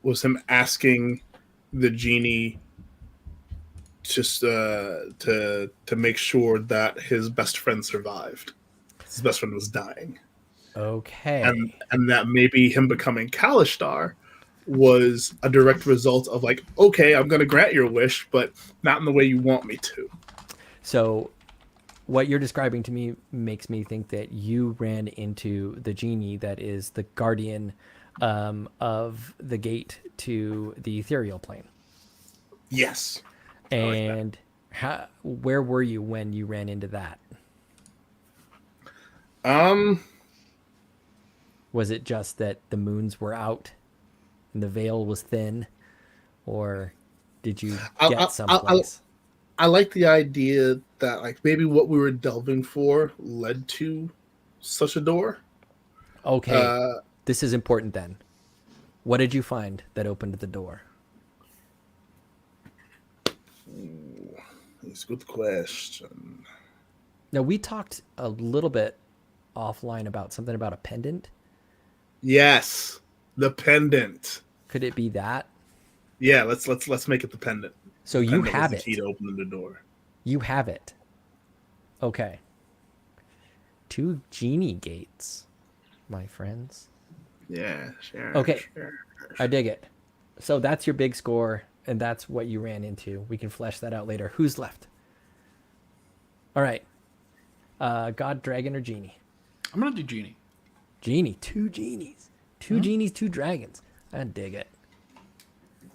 was him asking the genie just to make sure that his best friend survived. His best friend was dying, Okay. and that maybe him becoming Kalishtar was a direct result of like, okay, I'm going to grant your wish, but not in the way you want me to. So what you're describing to me makes me think that you ran into the genie that is the guardian of the gate to the ethereal plane. Yes. And where were you when you ran into that? Was it just that the moons were out and the veil was thin, or did you get someplace? I like the idea that like maybe what we were delving for led to such a door. Okay, this is important then. What did you find that opened the door? It's a good question. Now, we talked a little bit offline about something about a pendant. Yes, the pendant. Could it be that? Yeah, let's make it the pendant. So The you pendant was have the it. key to opening the door. You have it. Okay. 2 genie gates, my friends. Yeah, sure. Okay. Sure. I dig it. So that's your big score, and that's what you ran into. We can flesh that out later. Who's left? All right. God, dragon, or genie? I'm gonna do genie. Genie. 2 genies. 2 genies, 2 dragons. I dig it.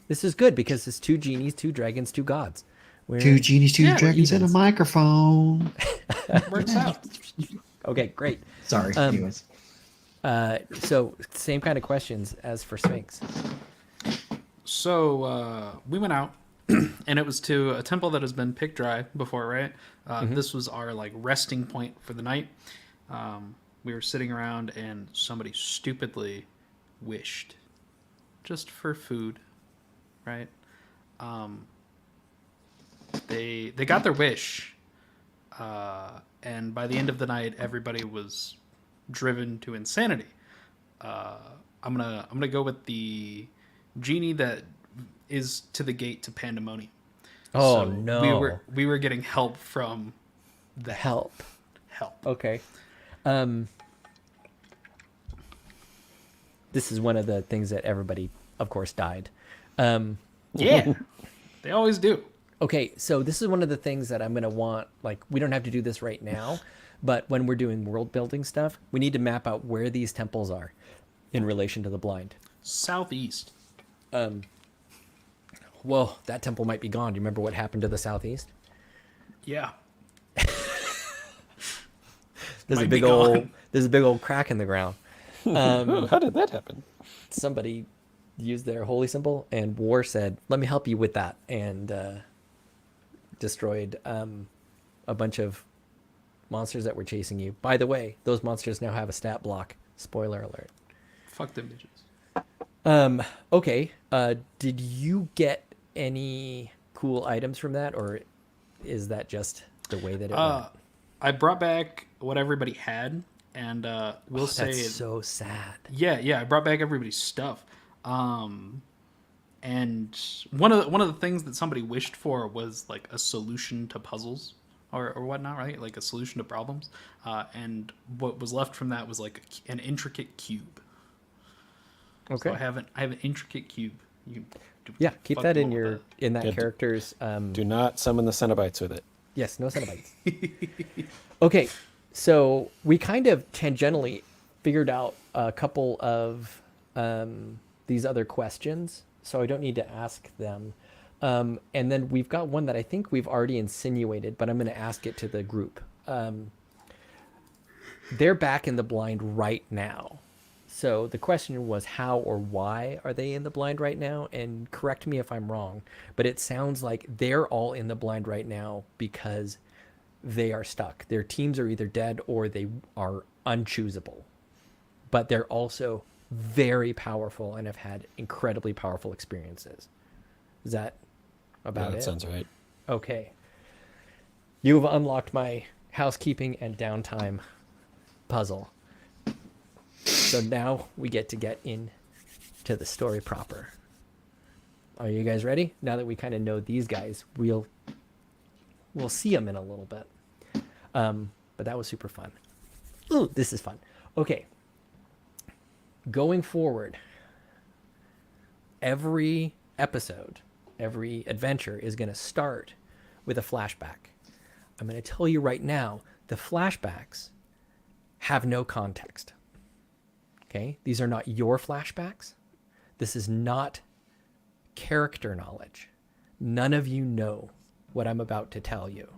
This is good because it's 2 genies, 2 dragons, 2 gods. We're, 2 genies, 2 Yeah, we're dragons, and a evens. microphone. Works out. Okay, great. Sorry. Anyways. So same kind of questions as for Sphinx. So we went out, and it was to a temple that has been picked dry before, right? This was our like resting point for the night. We were sitting around, and somebody stupidly wished, just for food, right? They got their wish, and by the end of the night, everybody was driven to insanity. I'm gonna go with the genie that is to the gate to pandemonium. Oh, So no. we were getting help from the Help. help. Okay. This is one of the things that everybody, of course, died. Yeah, they always do. Okay, so this is one of the things that I'm going to want, like, we don't have to do this right now, but when we're doing world building stuff, we need to map out where these temples are in relation to the blind. Southeast. Well, that temple might be gone. Do you remember what happened to the southeast? Yeah. There's Might be gone. there's a big old crack in the ground. Ooh, how did that happen? Somebody used their holy symbol, and War said, "Let me help you with that," and destroyed a bunch of monsters that were chasing you. By the way, those monsters now have a stat block. Spoiler alert. Fuck them bitches. Okay. Did you get any cool items from that, or is that just the way that it went? I brought back what everybody had, and we'll say That's so sad. yeah. I brought back everybody's stuff. And one of the things that somebody wished for was like a solution to puzzles or whatnot, right? Like a solution to problems. And what was left from that was like an intricate cube. Okay. So I have an intricate cube. You can Yeah, keep fuck that in with your that. in that Yeah, character's. Do not summon the Cenobites with it. Yes, no Cenobites. Okay, so we kind of tangentially figured out a couple of these other questions, so I don't need to ask them. And then we've got one that I think we've already insinuated, but I'm going to ask it to the group. They're back in the blind right now. So the question was how or why are they in the blind right now? And correct me if I'm wrong, but it sounds like they're all in the blind right now because they are stuck. Their teams are either dead or they are unchoosable. But they're also very powerful and have had incredibly powerful experiences. Is that about That it? sounds right. Okay. You have unlocked my housekeeping and downtime puzzle. So now we get in to the story proper. Are you guys ready? Now that we kind of know these guys, we'll see them in a little bit. But that was super fun. Ooh, this is fun. Okay. Going forward, every episode, every adventure is going to start with a flashback. I'm going to tell you right now, the flashbacks have no context. Okay? These are not your flashbacks. This is not character knowledge. None of you know what I'm about to tell you.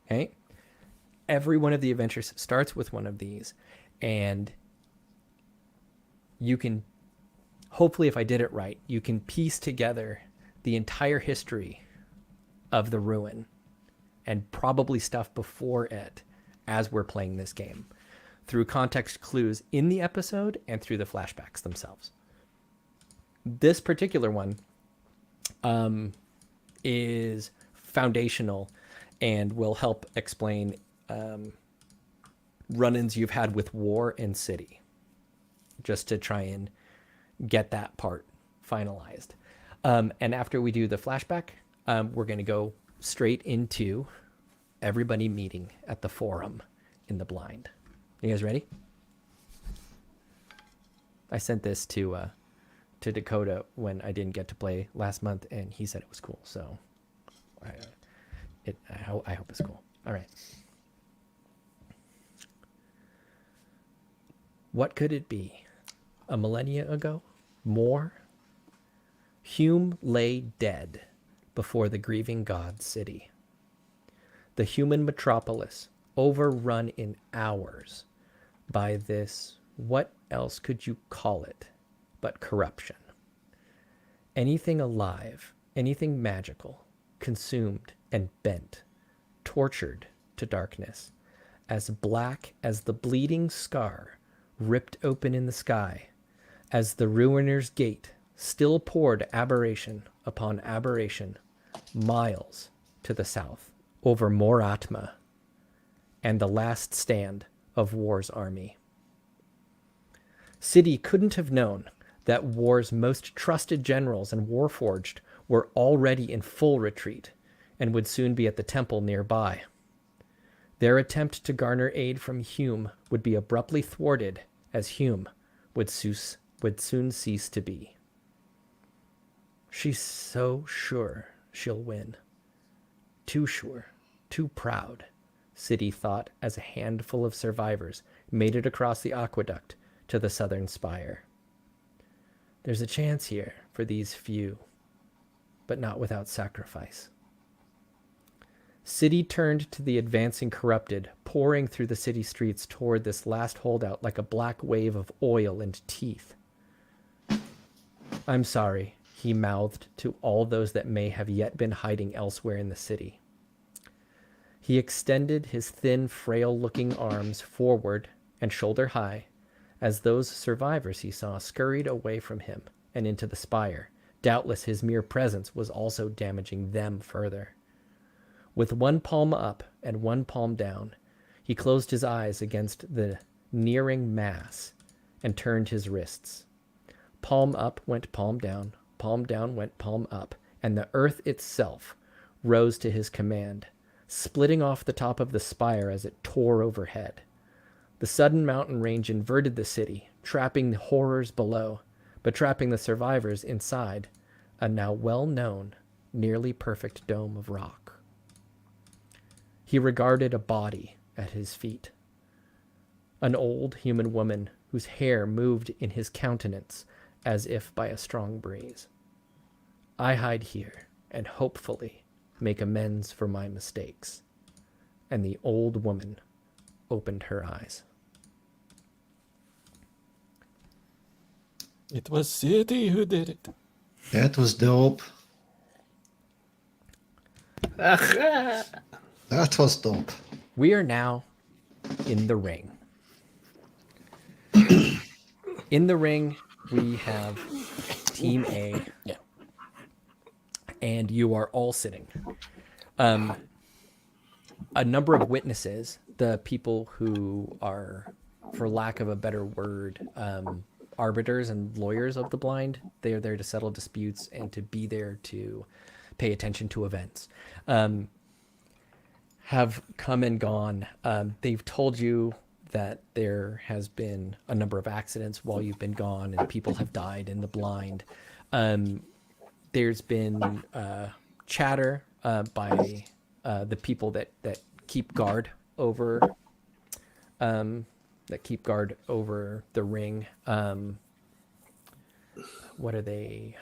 Okay? Every one of the adventures starts with one of these, and you can, hopefully if I did it right, you can piece together the entire history of the ruin and probably stuff before it as we're playing this game through context clues in the episode and through the flashbacks themselves. This particular one is foundational and will help explain run-ins you've had with war and city, just to try and get that part finalized. And after we do the flashback, we're going to go straight into everybody meeting at the forum in the blind. You guys ready? I sent this to Dakota when I didn't get to play last month, and he said it was cool. So I hope it's cool. All right. What could it be? A millennia ago? More? Hume lay dead before the grieving god's city. The human metropolis, overrun in hours by this, what else could you call it but corruption? Anything alive, anything magical, consumed and bent, tortured to darkness, as black as the bleeding scar ripped open in the sky, as the ruiner's gate still poured aberration upon aberration miles to the south over Moratma and the last stand of war's army. City couldn't have known that war's most trusted generals and warforged were already in full retreat and would soon be at the temple nearby. Their attempt to garner aid from Hume would be abruptly thwarted, as Hume would soon cease to be. She's so sure she'll win. Too sure, too proud, City thought as a handful of survivors made it across the aqueduct to the southern spire. There's a chance here for these few, but not without sacrifice. City turned to the advancing corrupted, pouring through the city streets toward this last holdout like a black wave of oil and teeth. I'm sorry, he mouthed to all those that may have yet been hiding elsewhere in the city. He extended his thin, frail-looking arms forward and shoulder high as those survivors he saw scurried away from him and into the spire. Doubtless his mere presence was also damaging them further. With one palm up and one palm down, he closed his eyes against the nearing mass and turned his wrists. Palm up went palm down went palm up, and the earth itself rose to his command, splitting off the top of the spire as it tore overhead. The sudden mountain range inverted the city, trapping the horrors below, but trapping the survivors inside a now well-known, nearly perfect dome of rock. He regarded a body at his feet, an old human woman whose hair moved in his countenance as if by a strong breeze. I hide here and hopefully make amends for my mistakes. And the old woman opened her eyes. It was City who did it. That was dope. That was dope. We are now in the ring. In the ring, we have Team A. Yeah. And you are all sitting. A number of witnesses, the people who are, for lack of a better word, arbiters and lawyers of the blind. They are there to settle disputes and to be there to pay attention to events. Have come and gone. They've told you that there has been a number of accidents while you've been gone, and people have died in the blind. There's been chatter by the people that keep guard over the ring. What are they?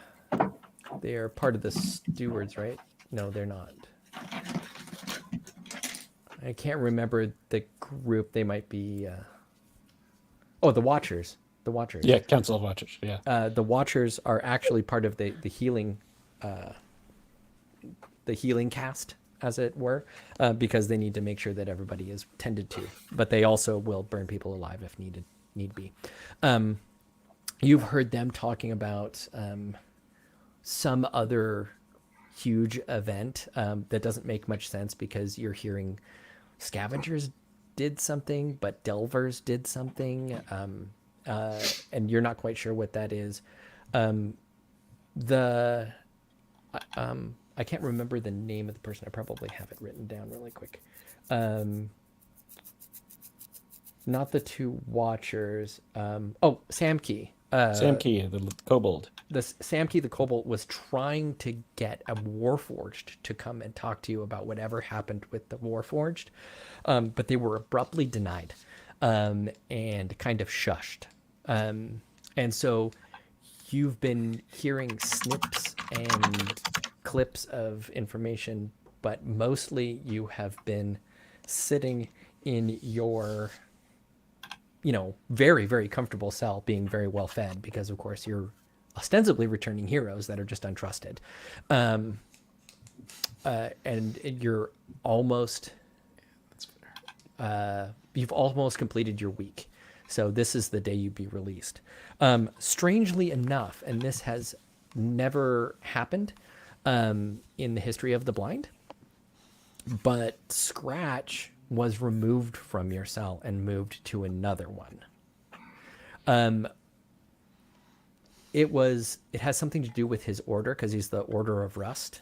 They are part of the stewards, right? No, they're not. I can't remember the group. They might be. The Watchers. The Watchers. Yeah, Council of Watchers. Yeah. The Watchers are actually part of the healing cast, as it were, because they need to make sure that everybody is tended to. But they also will burn people alive if need be. You've heard them talking about some other huge event that doesn't make much sense, because you're hearing Scavengers did something, but Delvers did something, and you're not quite sure what that is. I can't remember the name of the person. I probably have it written down really quick. Not the two Watchers. Samkey. Samkey, the kobold. Samkey the Kobold was trying to get a Warforged to come and talk to you about whatever happened with the Warforged, but they were abruptly denied and kind of shushed. And so you've been hearing snips and clips of information, but mostly you have been sitting in your very, very comfortable cell, being very well fed, because of course you're ostensibly returning heroes that are just untrusted. And you're almost, you've almost completed your week. So this is the day you'd be released. Strangely enough, and this has never happened in the history of the blind, but Scratch was removed from your cell and moved to another one. It has something to do with his order, because he's the Order of Rust.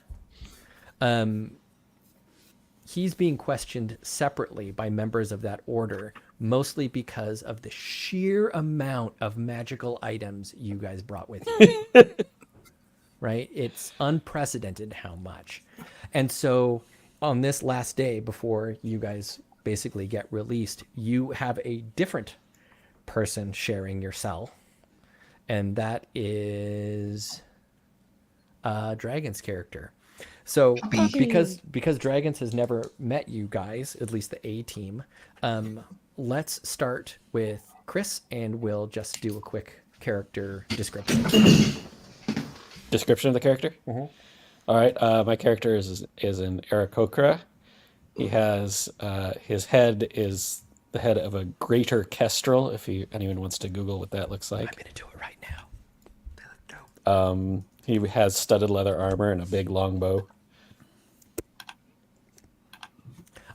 He's being questioned separately by members of that order, mostly because of the sheer amount of magical items you guys brought with you. Right? It's unprecedented how much. And so on this last day before you guys basically get released, you have a different person sharing your cell, and that is Dragon's character. So because Dragons has never met you guys, at least the A team, let's start with Chris, and we'll just do a quick character description. Description of the character? Mm-hmm. All right. My character is an Aarakocra. He has his head is the head of a greater kestrel, if anyone wants to Google what that looks like. I'm going to do it right now. They look dope. He has studded leather armor and a big long bow.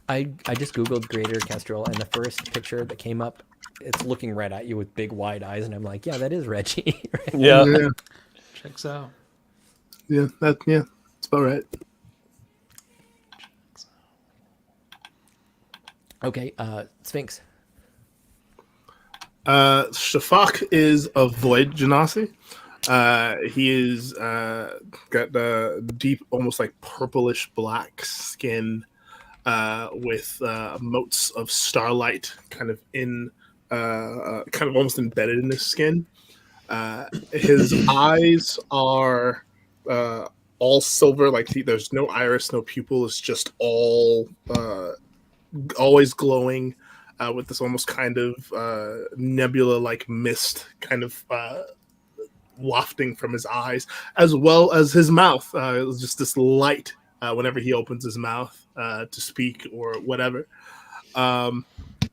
I just Googled Greater Kestrel, and the first picture that came up, it's looking right at you with big wide eyes, and I'm like, yeah, that is Reggie. Right? Yeah. Yeah, Checks out. it's about right. Okay, Sphinx. Shafak is a void genasi. He is got the deep, almost like purplish black skin, with motes of starlight kind of almost embedded in his skin. His eyes are all silver, like there's no iris, no pupil. It's just all always glowing, with this almost kind of nebula-like mist kind of wafting from his eyes, as well as his mouth. It was just this light whenever he opens his mouth to speak or whatever.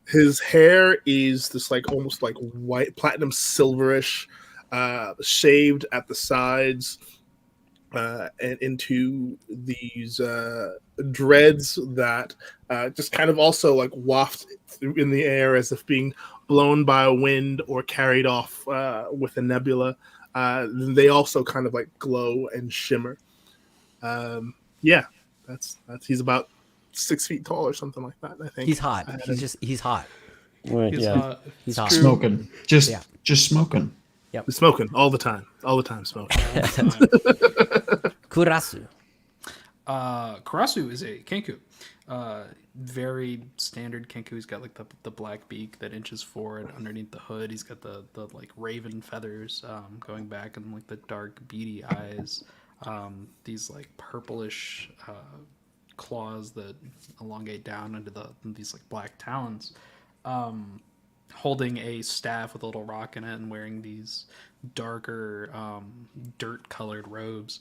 His hair is this almost like white, platinum silverish, shaved at the sides, and into these dreads that just kind of also like waft in the air as if being blown by a wind or carried off with a nebula. They also kind of like glow and shimmer. Yeah, that's he's about 6 feet tall or something like that. I think He's hot. He's hot. Well, He's yeah. hot. He's It's hot. true. Smoking. Just Yeah. just smoking. smoking all the time smoking. Kurasu. Karasu is a kenku. Very standard kenku. He's got like the black beak that inches forward underneath the hood. He's got the like raven feathers going back and like the dark beady eyes. These like purplish claws that elongate down into these like black talons. Holding a staff with a little rock in it and wearing these darker dirt colored robes.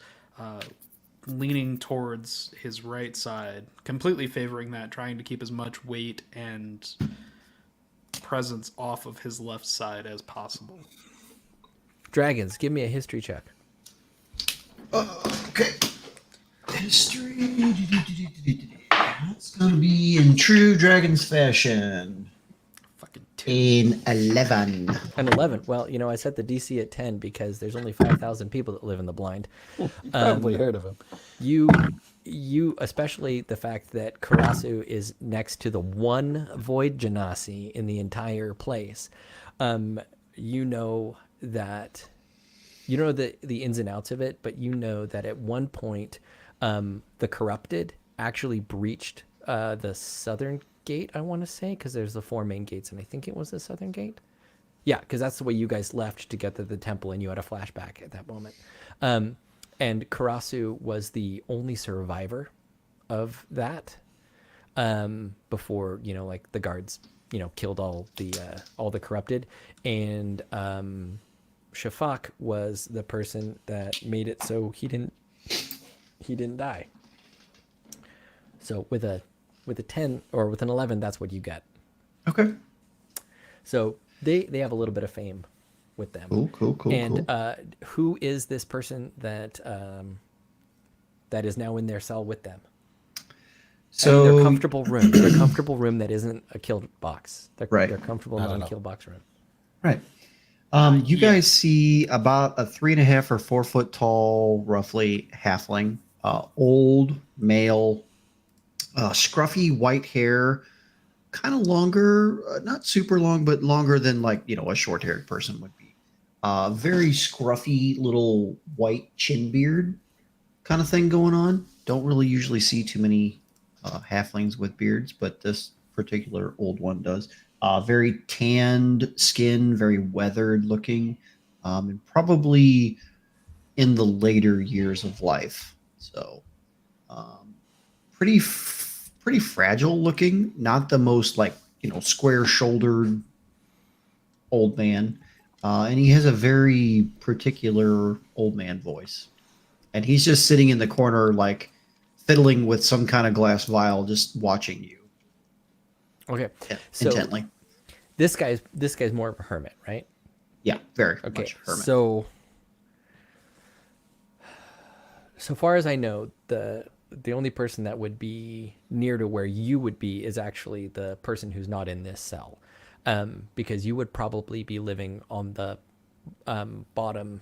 Leaning towards his right side, completely favoring that, trying to keep as much weight and presence off of his left side as possible. Dragons, give me a history check. Okay. History. That's gonna be in true dragons fashion. Fucking two. An 11. An 11. Well, I set the DC at 10 because there's only 5,000 people that live in the blind. Probably heard of him. You, especially the fact that Karasu is next to the one void genasi in the entire place. You know that, the ins and outs of it, but you know that at one point, the corrupted actually breached the southern gate, I want to say, because there's the 4 main gates, and I think it was the southern gate. Yeah, because that's the way you guys left to get to the temple, and you had a flashback at that moment. And Karasu was the only survivor of that before, like the guards, killed all the corrupted. And Shafak was the person that made it so he didn't die. So with a 10 or with an 11, that's what you get. Okay. So they have a little bit of fame with them. Cool. And who is this person that is now in their cell with them? So Their comfortable room. Their comfortable room that isn't a killed box. Right. Their comfortable non-killed box room. right. You guys see about a 3.5 or 4 foot tall, roughly halfling, old male, scruffy white hair, kind of longer, not super long, but longer than like a short haired person would be. Very scruffy little white chin beard kind of thing going on. Don't really usually see too many halflings with beards, but this particular old one does. Very tanned skin, very weathered looking, and probably in the later years of life. So, pretty fragile looking. Not the most like square shouldered old man, and he has a very particular old man voice. And he's just sitting in the corner, like fiddling with some kind of glass vial, just watching you. Okay. So Intently. this guy's more of a hermit, right? Yeah, very Okay. much hermit. So far as I know, the only person that would be near to where you would be is actually the person who's not in this cell, because you would probably be living on the bottom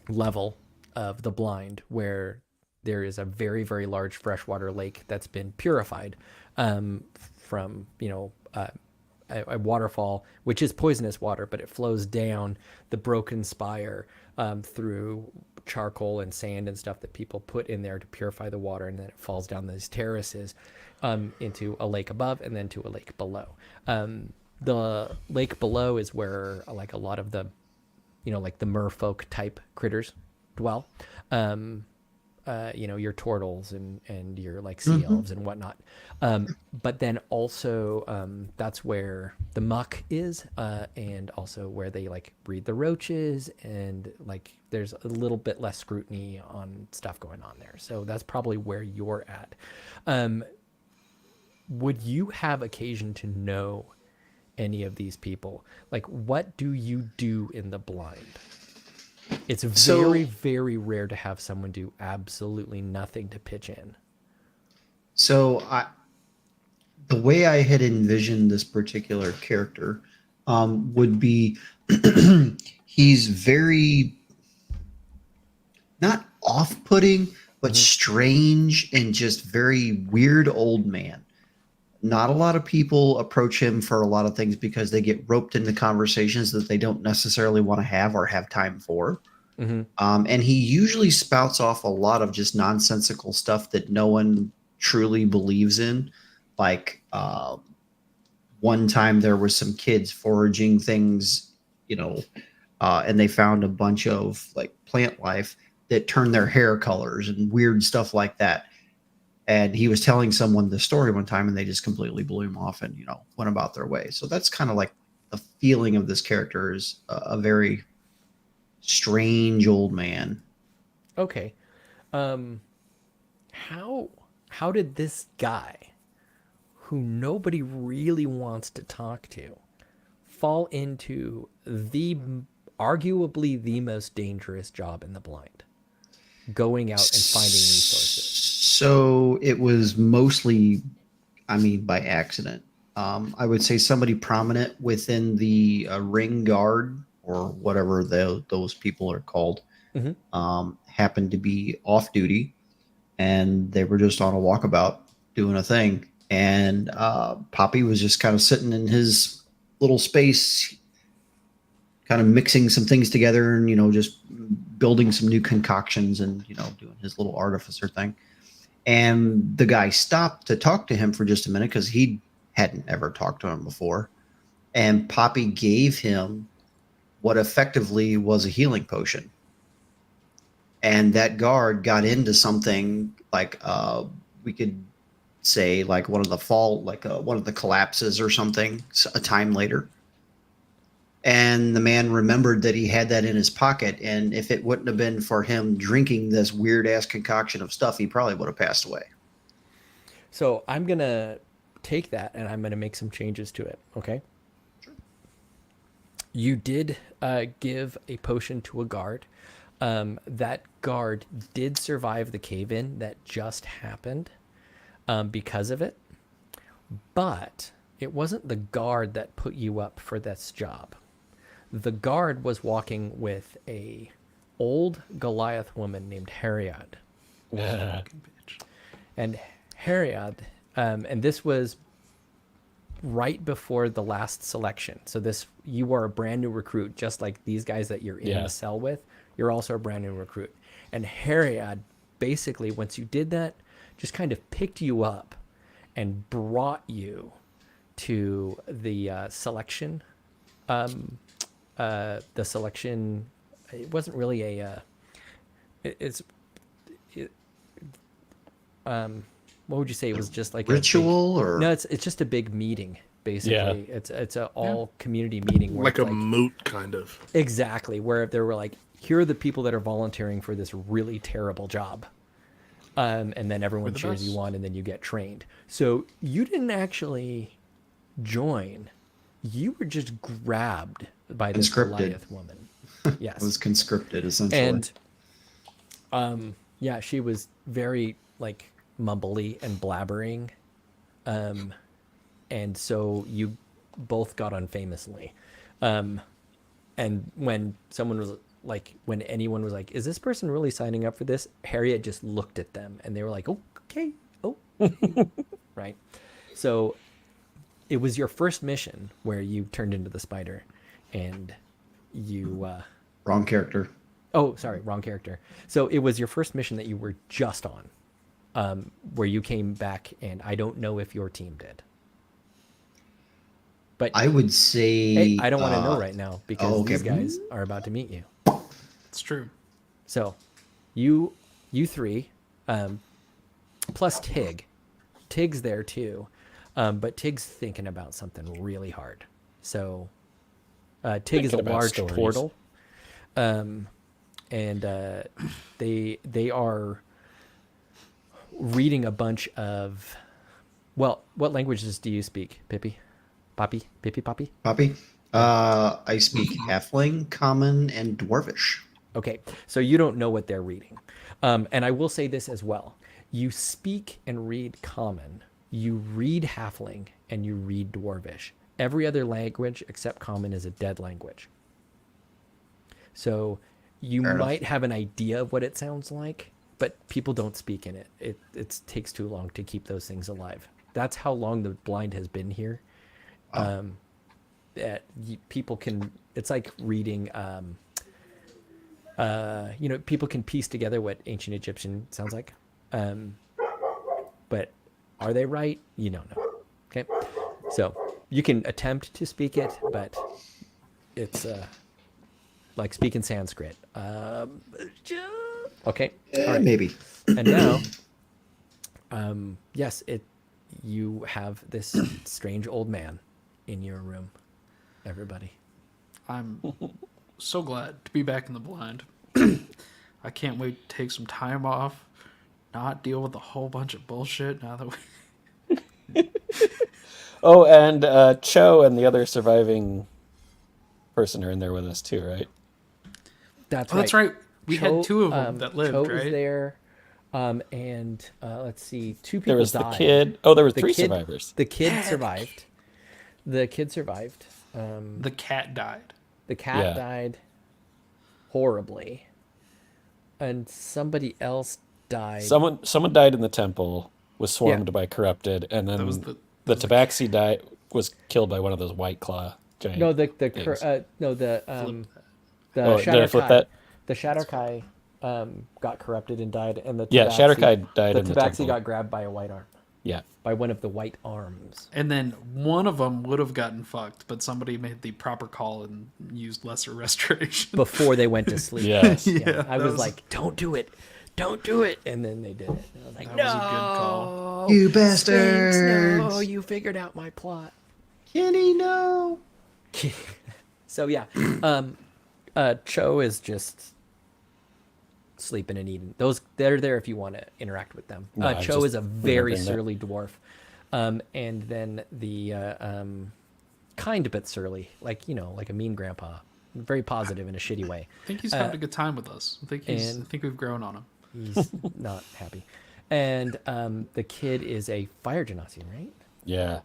level of the blind, where there is a very, very large freshwater lake that's been purified from a waterfall, which is poisonous water, but it flows down the broken spire through charcoal and sand and stuff that people put in there to purify the water, and then it falls down these terraces into a lake above and then to a lake below. The lake below is where like a lot of the like the merfolk type critters dwell. Your turtles and your like sea elves and whatnot. But then also that's where the muck is, and also where they like breed the roaches, and like there's a little bit less scrutiny on stuff going on there. So that's probably where you're at. Would you have occasion to know any of these people? Like, what do you do in the blind? It's So- very, very rare to have someone do absolutely nothing to pitch in. So the way I had envisioned this particular character would be he's very not off-putting, but strange and just very weird old man. Not a lot of people approach him for a lot of things because they get roped into conversations that they don't necessarily want to have or have time for. And he usually spouts off a lot of just nonsensical stuff that no one truly believes in. Like one time there were some kids foraging things, and they found a bunch of like plant life that turned their hair colors and weird stuff like that. And he was telling someone the story one time and they just completely blew him off and, went about their way. So that's kind of like the feeling of this character is a very strange old man. Okay. How did this guy, who nobody really wants to talk to, fall into arguably the most dangerous job in the blind, going out and finding resources? So it was mostly, by accident. I would say somebody prominent within the ring guard or whatever those people are called happened to be off duty, and they were just on a walkabout doing a thing. And Poppy was just kind of sitting in his little space, kind of mixing some things together and, just building some new concoctions and, doing his little artificer thing. And the guy stopped to talk to him for just a minute because he hadn't ever talked to him before. And Poppy gave him what effectively was a healing potion. And that guard got into something like we could say like one of the collapses or something a time later. And the man remembered that he had that in his pocket. And if it wouldn't have been for him drinking this weird ass concoction of stuff, he probably would have passed away. So I'm going to take that and I'm going to make some changes to it. Okay. Sure. You did give a potion to a guard. That guard did survive the cave-in that just happened because of it. But it wasn't the guard that put you up for this job. The guard was walking with a old Goliath woman named Heriad. And Heriad, and this was right before the last selection. So you are a brand new recruit, just like these guys that you're in the cell with. You're also a brand new recruit. And Heriad, basically, once you did that, just kind of picked you up and brought you to the selection. The selection, it wasn't really what would you say? It was just like ritual or no, it's just a big meeting. Basically, it's a all community meeting where Like it's a moot kind of. exactly where there were like, here are the people that are volunteering for this really terrible job. And then everyone cheers you on and then you get trained. So you didn't actually join. You were just grabbed by this Goliath woman. Yes. It was conscripted essentially. And yeah, she was very like mumbly and blabbering. And so you both got on famously. And when someone was like, when anyone was like, is this person really signing up for this? Harriet just looked at them and they were like, oh, okay. Oh, right. So it was your first mission where you turned into the spider and you, wrong character. Oh, sorry. Wrong character. So it was your first mission that you were just on, where you came back and I don't know if your team did. But I would say hey, I don't want to know right now because okay. these guys are about to meet you. It's true. So you three, plus Tig. Tig's there too. But Tig's thinking about something really hard. So Tig is a large portal. And they are reading a bunch of, well, what languages do you speak, Pippi? Poppy? Poppy? I speak Halfling, Common, and Dwarvish. Okay, so you don't know what they're reading. And I will say this as well. You speak and read Common. You read Halfling and you read Dwarvish. Every other language except Common is a dead language. So you Fair enough. might have an idea of what it sounds like, but people don't speak in it. It takes too long to keep those things alive. That's how long the blind has been here. That people can, it's like reading, people can piece together what ancient Egyptian sounds like. But are they right? You don't know. Okay. So you can attempt to speak it, but it's like speaking Sanskrit. Okay. All right. Maybe. And now, yes, you have this strange old man in your room. Everybody. I'm so glad to be back in the blind. I can't wait to take some time off, not deal with a whole bunch of bullshit now that we... Oh, and Cho and the other surviving person are in there with us too, right? That's Oh, right. that's right. We had two of them that lived, Cho was right? there. And let's see, two people There was died. the kid. Oh, there were The three kid- survivors. The kid survived. The kid survived. The cat died. The cat Yeah. died horribly. And somebody else died. Someone died in the temple, was swarmed Yeah. by corrupted, and then That was the the tabaxi was killed by one of those white claw giant. No, the things. the Oh, did I flip Shadowkai. that? The Shadowkai got corrupted and died, and the Yeah, Tabaxi, Shadowkai died The in the Tabaxi temple. got grabbed by a white arm, Yeah. by one of the white arms. And then one of them would have gotten fucked, but somebody made the proper call and used lesser restoration. Before they went to sleep. Yes. Yeah, I that was was- like, "Don't do it, don't do it," and then they did it. And I was like, That "No, was a good call. You Sphinx, bastards. no, you figured out my plot." Kenny, no. So yeah, Cho is just sleeping and eating. They're there if you want to interact with them. No, I was Cho just is a very remembering that. surly dwarf, and then the kind but surly, like like a mean grandpa, very positive in a shitty way. I think he's having a good time with us. I think we've grown on him. He's not happy, and the kid is a fire genasi, right? Yeah.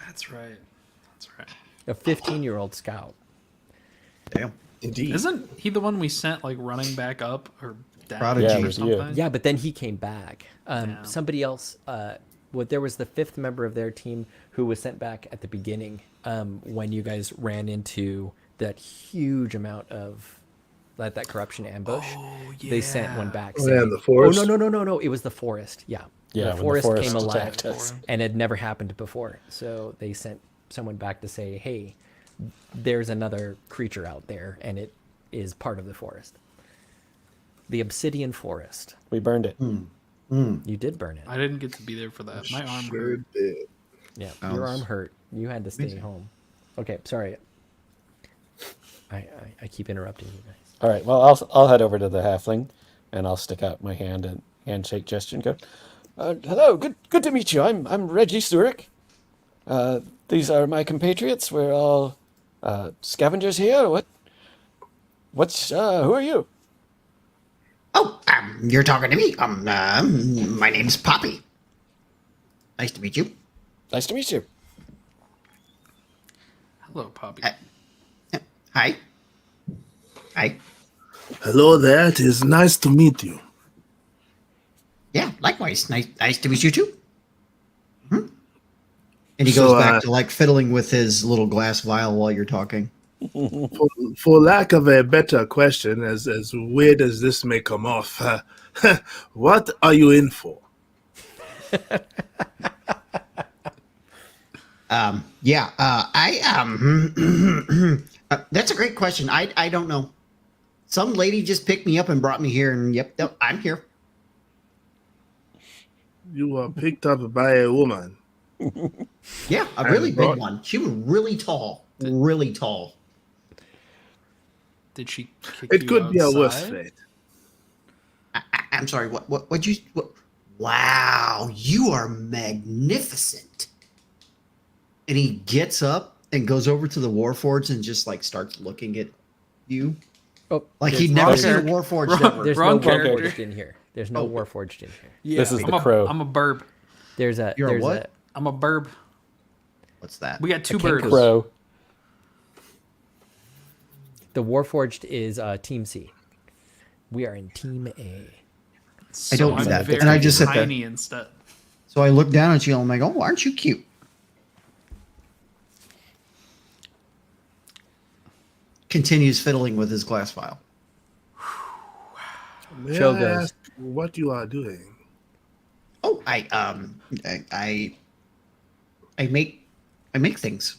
That's right. That's right. A 15-year-old scout. Damn. Indeed. Isn't he the one we sent like running back up or down Prodigy. Yeah, it or was you. something? Yeah, but then he came back. Yeah. Somebody else. There was the fifth member of their team who was sent back at the beginning when you guys ran into that huge amount of that corruption ambush. Oh, They sent one yeah. back. Oh, yeah, saying, the forest. Oh no! It was the forest. Yeah, Yeah, the when the forest forest came alive attacked us. and had never happened before. So they sent someone back to say, "Hey, there's another creature out there, and it is part of the forest. The obsidian forest. We burned it. You did burn it. I didn't get to be there for that. My arm Sure hurt. did. Yeah, Sounds your arm hurt. You had to stay amazing. home. Okay, sorry. I keep interrupting you guys. All right. Well, I'll head over to the halfling, and I'll stick out my hand and handshake gesture and go, "Hello, good to meet you. I'm Reggie Sturick. These are my compatriots. We're all scavengers here. Who are you?" Oh, you're talking to me. My name's Poppy. Nice to meet you. Nice to meet you. Hello, Poppy. Hi. Hi. Hello there. It is nice to meet you. Yeah, likewise. Nice to meet you too. And he So, goes back to like fiddling with his little glass vial while you're talking. For lack of a better question, as weird as this may come off, what are you in for? That's a great question. I don't know. Some lady just picked me up and brought me here, and yep, I'm here. You were picked up by a woman. Yeah, a And really big brought- one. She was really tall. Really tall. Did she kick It you could be a worse outside? fate. I'm sorry. What you? Wow, you are magnificent. And he gets up and goes over to the Warforged and just like starts looking at you. Oh, Like there's he'd never no- seen a character. Warforged Wrong- ever. There's Wrong no character. Warforged in here. There's no Warforged in here. Yeah, This is I'm the crow. I'm a burb. There's a. You're a there's what? I'm a burb. What's that? We got two Kenku. birds. Crow. The Warforged is Team C. We are in Team A. So don't do I'm that. very And I just sit there. tiny instead. So I look down at you and I'm like, oh, aren't you cute? Continues fiddling with his glass vial. May Show I goes. ask what you are doing? Oh, I make things.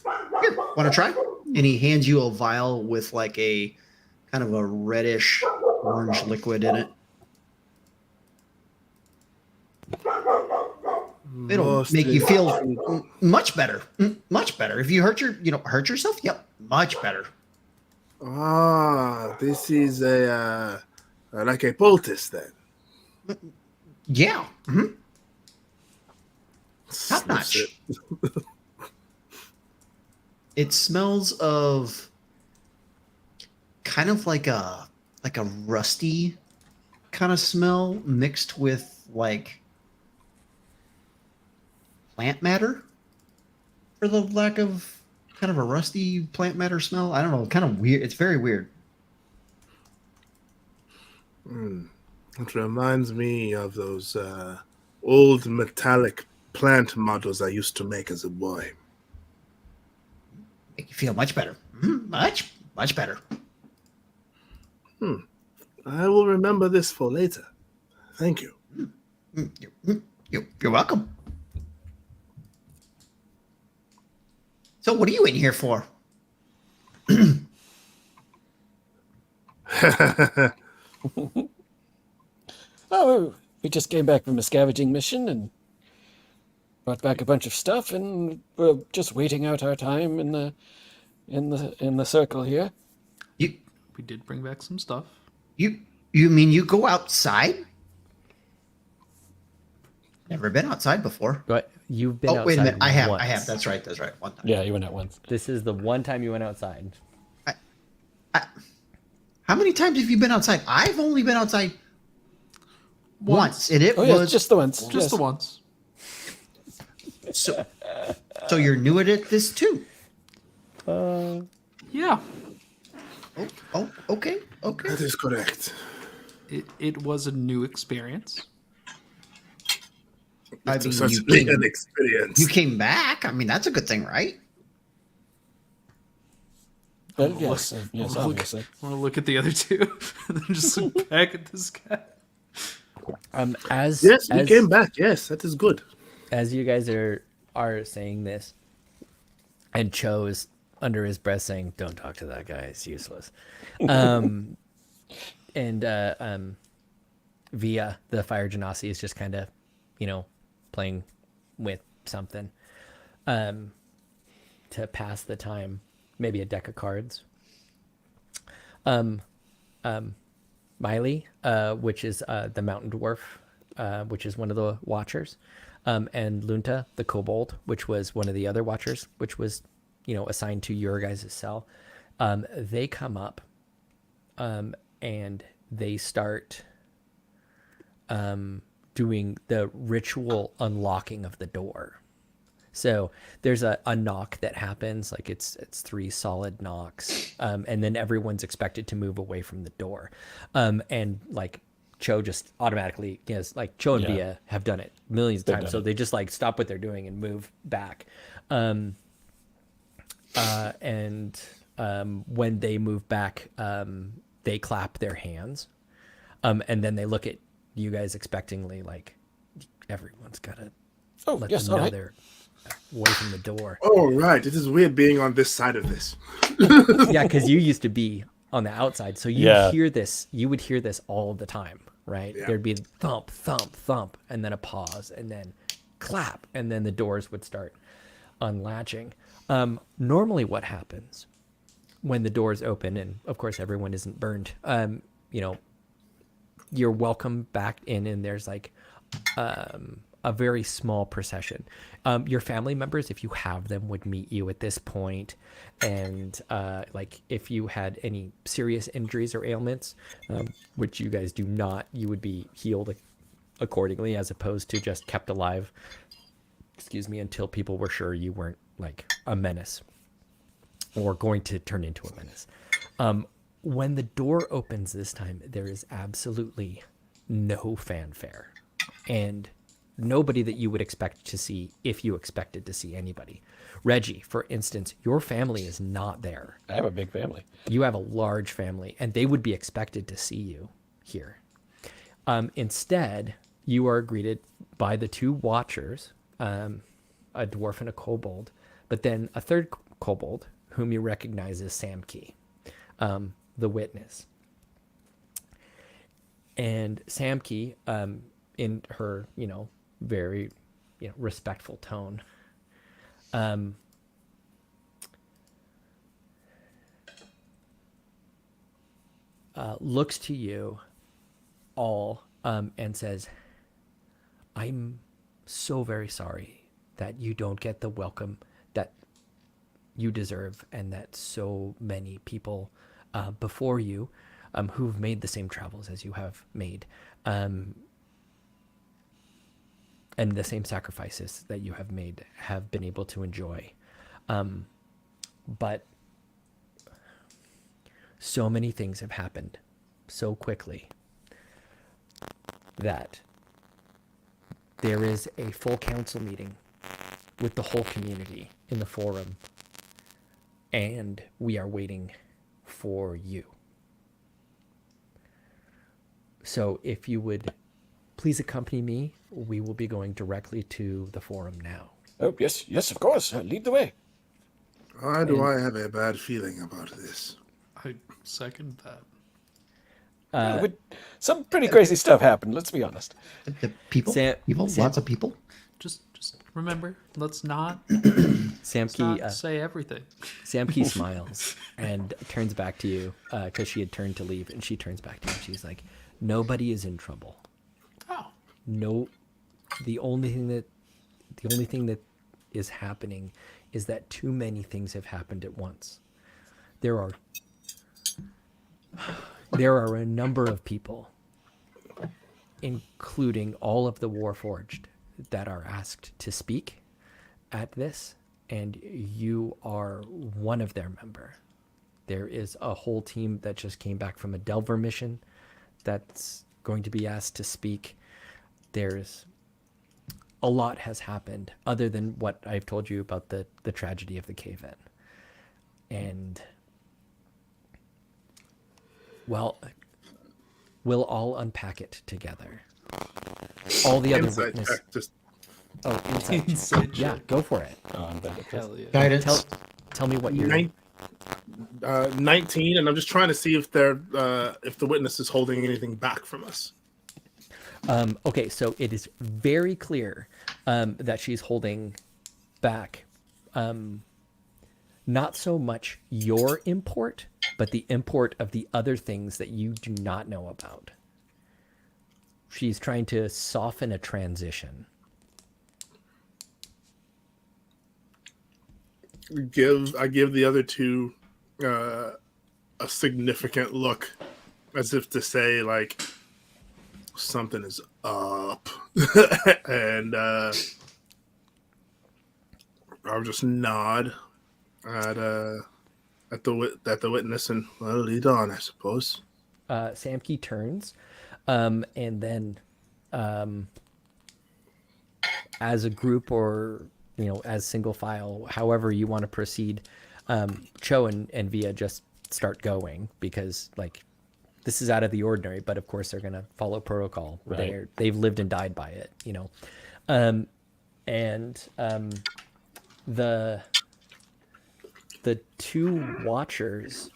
Here, want to try? And he hands you a vial with like a kind of a reddish orange liquid in it. It'll Most make you feel intriguing. much better. Much better. If you hurt yourself, yep, much better. Ah, this is a like a poultice then. Yeah. Mhm. Top Sniffs notch. it. It smells of kind of like a rusty kind of smell mixed with like plant matter, for the lack of kind of a rusty plant matter smell. I don't know, kind of weird. It's very weird. It reminds me of those old metallic plant models I used to make as a boy. Make you feel much better. Much better. I will remember this for later. Thank you. You're welcome. So what are you in here for? Oh, we just came back from a scavenging mission and brought back a bunch of stuff, and we're just waiting out our time in the circle here. You We did bring back some stuff. you mean you go outside? Never been outside before. But you've been Oh, outside wait a minute. I have. once. That's right. One time. Yeah, you went out once. This is the one time you went outside. How many times have you been outside? I've only been outside once, and it Oh yeah, was just the once. Just yes. the once. so. So you're new at it this too. Yeah. Oh, okay. That is correct. It was a new experience. I It's mean, such you an experience. you came back. I mean, that's a good thing, right? Yes, yes, obviously. I want to look at the other two and then just look back at this guy. As Yes, we as, came back. Yes, that is good. as you guys are saying this, and Cho is under his breath saying, "Don't talk to that guy; it's useless." And Via the fire genasi is just kind of, playing with something, to pass the time. Maybe a deck of cards. Miley, which is the mountain dwarf, which is one of the watchers, and Lunta, the kobold, which was one of the other watchers, which was, assigned to your guys' cell. They come up, and they start doing the ritual unlocking of the door. So there's a knock that happens, like it's 3 solid knocks, and then everyone's expected to move away from the door, and like Cho just automatically, like Cho and Yeah. Via have done it millions of They've times, done so it. they just like stop what they're doing and move back, and when they move back, they clap their hands, and then they look at you guys expectingly, like everyone's gotta Oh let yes, them all know right. they're away from the door. Oh, right. It is weird being on this side of this. Yeah, because you used to be on the outside, so you Yeah. hear this. You would hear this all the time, right? Yeah. There'd be thump, thump, thump, and then a pause, and then clap, and then the doors would start unlatching. Normally, what happens when the doors open, and of course everyone isn't burned, you're welcome back in, and there's like a a very small procession. Your family members, if you have them, would meet you at this point, and like if you had any serious injuries or ailments, which you guys do not, you would be healed accordingly, as opposed to just kept alive. Excuse me, until people were sure you weren't like a menace or going to turn into a menace. When the door opens this time, there is absolutely no fanfare and nobody that you would expect to see if you expected to see anybody. Reggie, for instance, your family is not there. I have a big family. You have a large family and they would be expected to see you here. Instead, you are greeted by the two watchers, a dwarf and a kobold, but then a third kobold whom you recognize as Samki, the witness. And Samki, in her, very, respectful tone, looks to you all and says, I'm so very sorry that you don't get the welcome that you deserve, and that so many people before you who've made the same travels as you have made, and the same sacrifices that you have made, have been able to enjoy. But so many things have happened so quickly that there is a full council meeting with the whole community in the forum, and we are waiting for you. So if you would please accompany me, we will be going directly to the forum now. Oh, yes, of course. Lead the way. Why do I have a bad feeling about this? I second that. Some pretty crazy stuff happened, let's be honest. The people, lots of people. Just remember, let's not Samki, say everything. Samki smiles and turns back to you because she had turned to leave, and she turns back to you and she's like, nobody is in trouble. Oh, No, the only thing that is happening is that too many things have happened at once. There are a number of people, including all of the Warforged, that are asked to speak at this, and you are one of their member. There is a whole team that just came back from a Delver mission that's going to be asked to speak. There's a lot has happened other than what I've told you about the tragedy of the cave-in. And, well, we'll all unpack it together. All the other Insight witnesses. check, just Oh, insight. Inside Yeah, check. go for it. Oh, I'm bad at this. Hell yeah. Guidance. Tell me what you're. 19, and I'm just trying to see if if the witness is holding anything back from us. Okay, so it is very clear that she's holding back not so much your import, but the import of the other things that you do not know about. She's trying to soften a transition. I give the other two a significant look, as if to say, like, something is up. And I'll just nod at the witness and, well, lead on, I suppose. Samki turns, and then as a group, or as single file, however you want to proceed, Cho and Via just start going, because this is out of the ordinary, but of course they're going to follow protocol. Right. They've lived and died by it, and the two watchers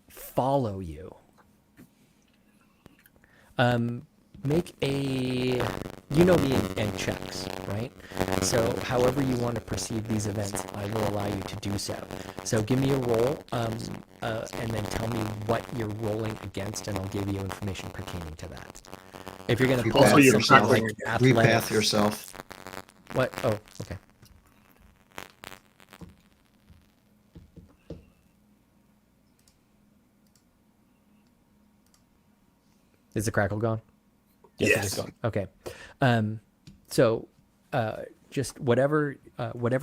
follow you. Make a, me and checks, right? So however you want to perceive these events, I will allow you to do so. So give me a roll, and then tell me what you're rolling against, and I'll give you information pertaining to that. If you're gonna pull Also, out you're something like tackling Repath athletics, yourself. what? Oh, okay. Is the crackle gone? Yes, it Yes. is gone. Okay. So just whatever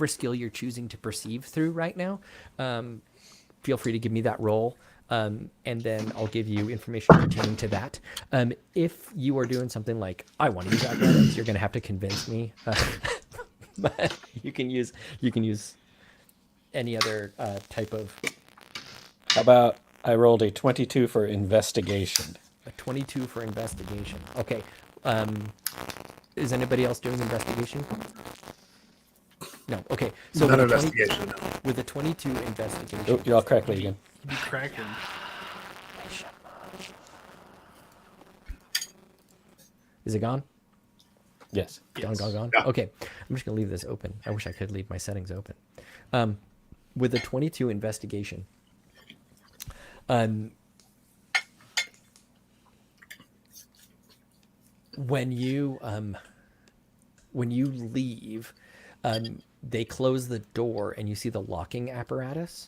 skill you're choosing to perceive through right now, feel free to give me that roll. And then I'll give you information pertaining to that. If you are doing something like I want to use athletics, you're going to have to convince me. But you can use any other type of How about I rolled a 22 for investigation? a 22 for investigation. Okay. Is anybody else doing investigation? No. Okay. So Not with the 20, investigation. No. with the 22 investigation, Oh, you're all crackly again. You Kraken. is it gone? Yes. Gone, gone, gone. Yeah. Okay, I'm just gonna leave this open. I wish I could leave my settings open. With the 22 investigation, when you leave, they close the door and you see the locking apparatus.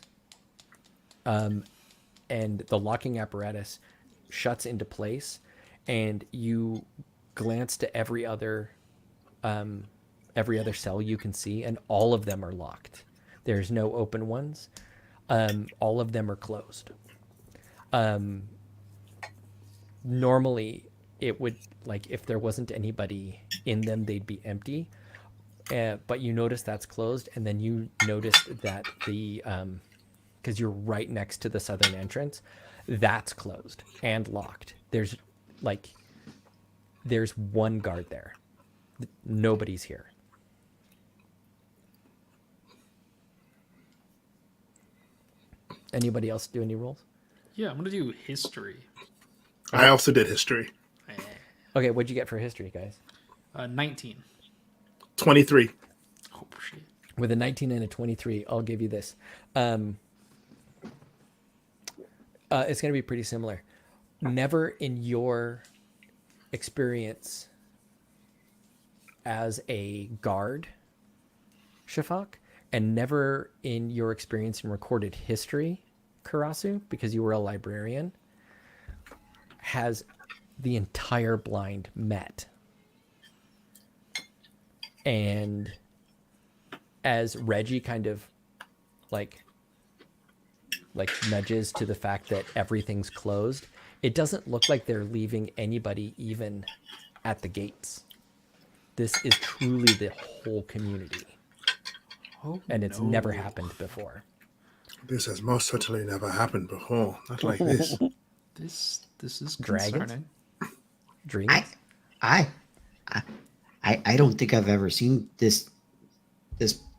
And the locking apparatus shuts into place, and you glance to every other cell you can see, and all of them are locked. There's no open ones. All of them are closed. Normally, it would, like, if there wasn't anybody in them, they'd be empty. But you notice that's closed, and then you notice that because you're right next to the southern entrance, that's closed and locked. There's one guard there. Nobody's here. Anybody else do any rolls? Yeah, I'm gonna do history. I also did history. Okay, what'd you get for history, guys? 19. 23. Oh shit. With a 19 and a 23, I'll give you this. It's going to be pretty similar. Never in your experience as a guard, Shafak, and never in your experience in recorded history, Karasu, because you were a librarian, has the entire blind met. And as Reggie kind of like nudges to the fact that everything's closed, it doesn't look like they're leaving anybody even at the gates. This is truly the whole community, Oh, and it's never happened before. This has most certainly never happened before. Not like this. This is Dragons? concerning. Dreams? I don't think I've ever seen this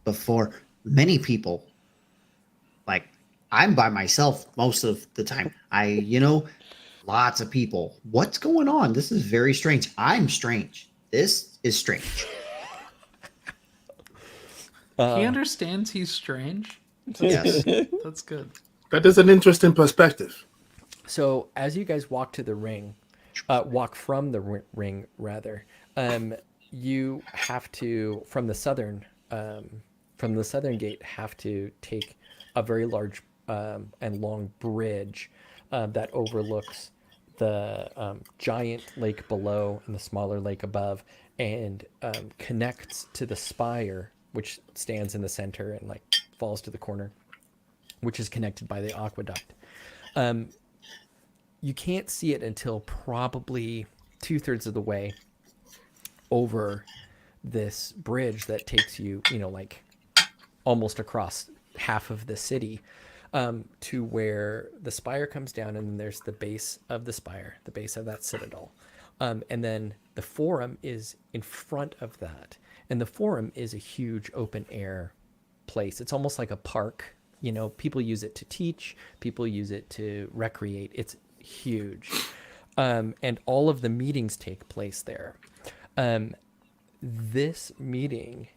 before. Many people, like, I'm by myself most of the time. Lots of people. What's going on? This is very strange. I'm strange. This is strange. He understands he's strange. Yes. That's good. That is an interesting perspective. So as you guys walk to the ring, walk from the ring rather, you have to from the southern gate have to take a very large and long bridge that overlooks the giant lake below and the smaller lake above, and connects to the spire, which stands in the center and like falls to the corner, which is connected by the aqueduct. You can't see it until probably 2/3 of the way over this bridge that takes you, like almost across half of the city, to where the spire comes down, and then there's the base of the spire, the base of that citadel. And then the forum is in front of that. And the forum is a huge open air place. It's almost like a park. People use it to teach, people use it to recreate. It's huge. And all of the meetings take place there. This meeting,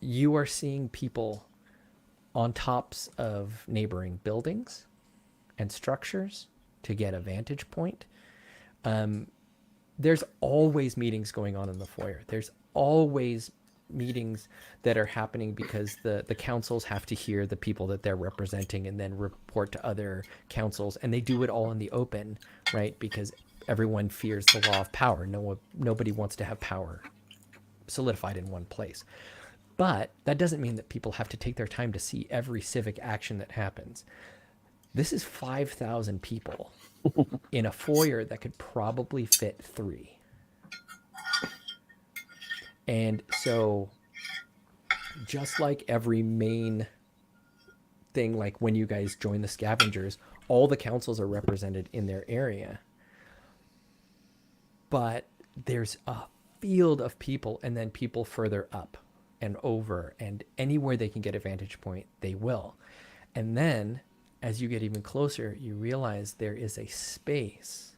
you are seeing people on tops of neighboring buildings and structures to get a vantage point. there's always meetings going on in the foyer. There's always meetings that are happening because the councils have to hear the people that they're representing and then report to other councils, and they do it all in the open, right? Because everyone fears the law of power. Nobody wants to have power solidified in one place. But that doesn't mean that people have to take their time to see every civic action that happens. This is 5,000 people in a foyer that could probably fit 3. And so just like every main thing, like when you guys join the Scavengers, all the councils are represented in their area. But there's a field of people, and then people further up and over, and anywhere they can get a vantage point, they will. And then as you get even closer, you realize there is a space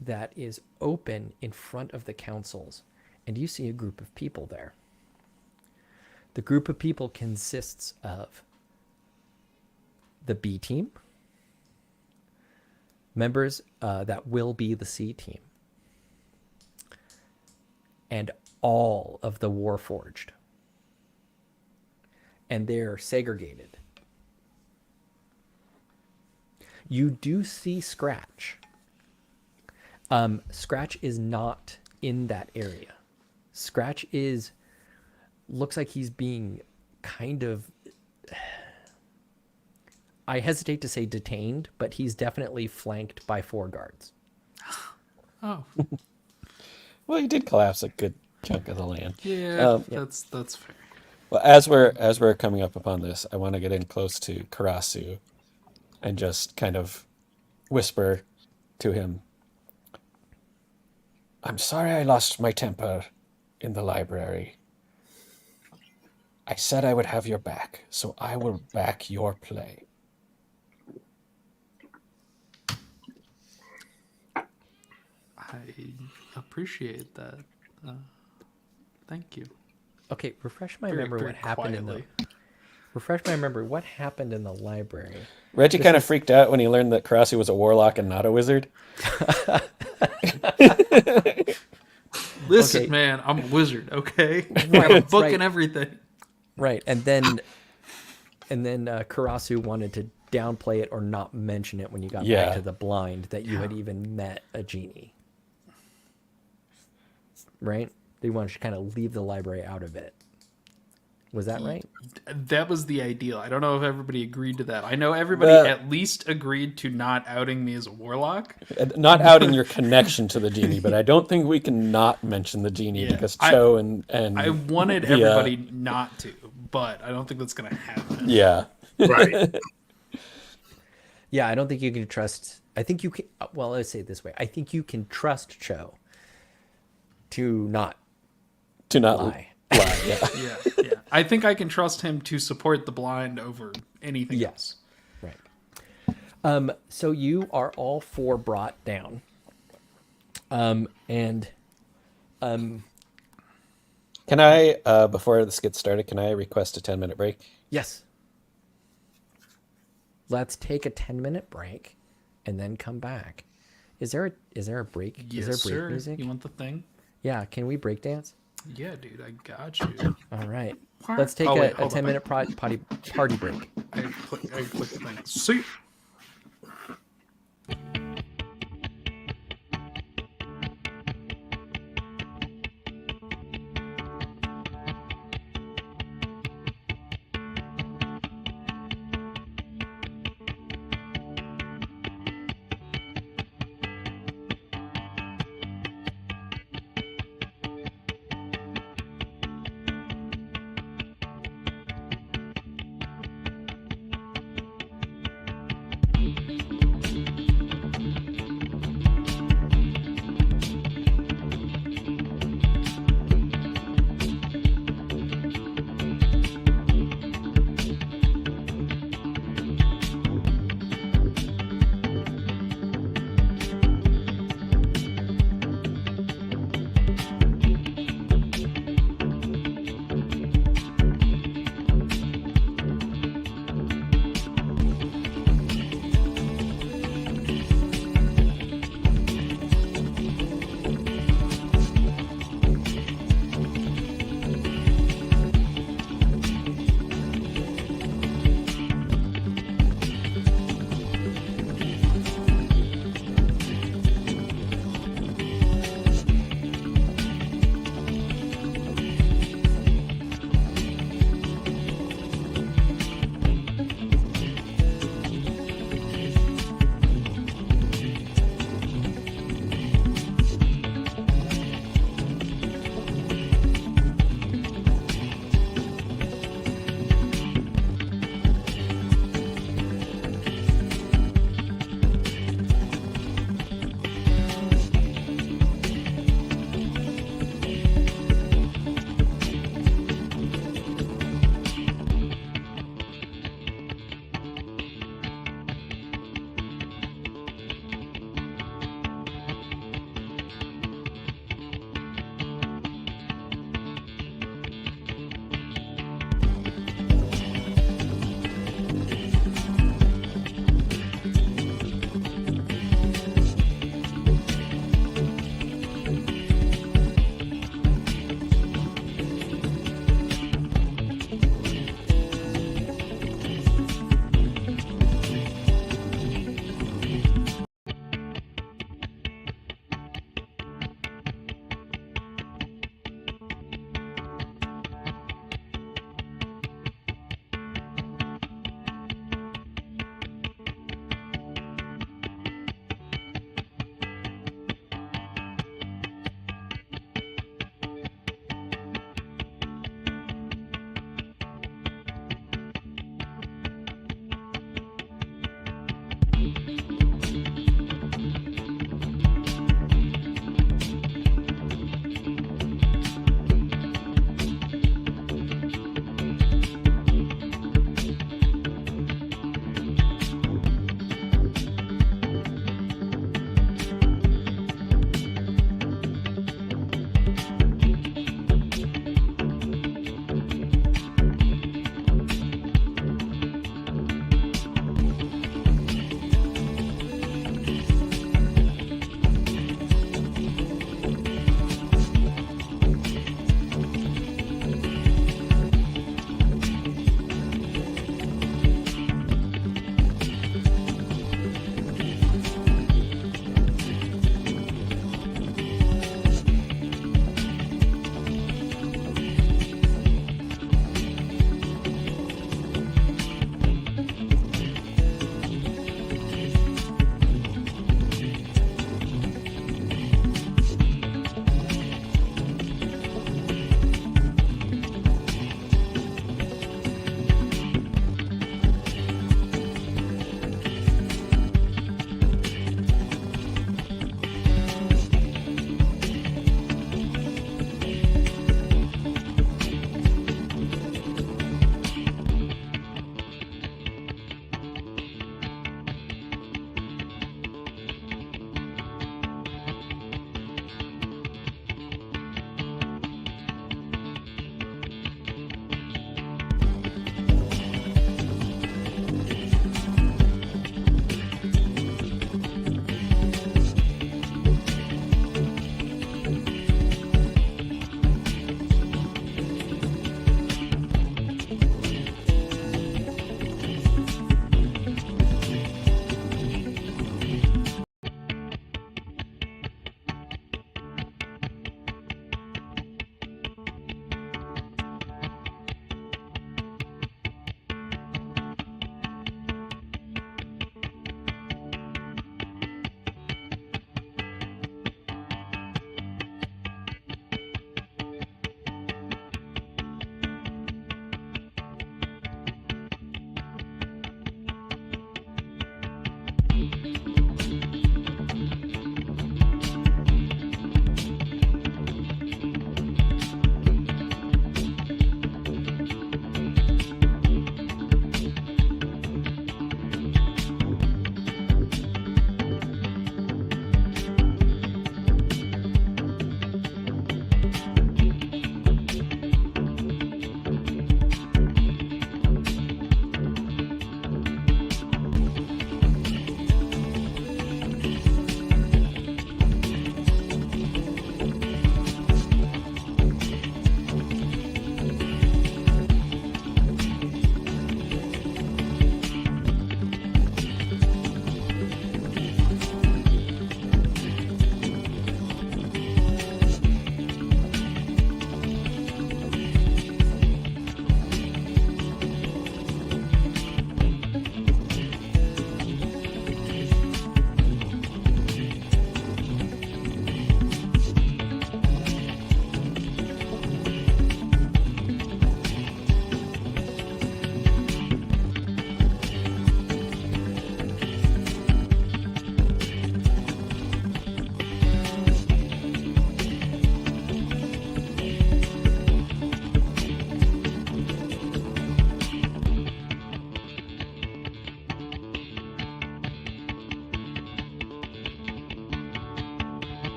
that is open in front of the councils, and you see a group of people there. The group of people consists of the B team, members that will be the C team, and all of the Warforged. And they're segregated. You do see Scratch. Scratch is not in that area. Scratch looks like he's being kind of, I hesitate to say detained, but he's definitely flanked by 4 guards. Oh, Well, he did collapse a good chunk of the land. yeah, that's fair. Well, as we're coming up upon this, I want to get in close to Karasu and just kind of whisper to him, "I'm sorry I lost my temper in the library. I said I would have your back, so I will back your play." I appreciate that. Thank you. Okay, refresh my Very, memory very what happened quietly. what happened in the library. Reggie kind of freaked out when he learned that Karasu was a warlock and not a wizard. Listen, Okay. man, I'm a wizard, okay? I have a book right. and everything. Right, and then Karasu wanted to downplay it or not mention it when you got Yeah. back to the blind that you had even met a genie. Right? They wanted to kind of leave the library out of it. Was that right? That was the ideal. I don't know if everybody agreed to that. I know everybody Well- at least agreed to not outing me as a warlock. Not outing your connection to the genie, but I don't think we can not mention the genie Yeah, because I- Cho and I wanted the, everybody not to, but I don't think that's going to happen. yeah. Right. Yeah, I don't think you can trust. I think you can. Well, let's say it this way. I think you can trust Cho to not To not lie. lie, yeah. Yeah. I think I can trust him to support the blind over anything Yes. else. Right. So you are all 4 brought down. And Can I, before this gets started, can I request a 10-minute break? yes. Let's take a 10-minute break and then come back. Is there a break? Yes, Is there break sir. music? You want the thing? Yeah, can we break dance? Yeah, dude, I got you. All right. Let's take Oh, wait, a hold on. 10-minute party break. I click the thing. See.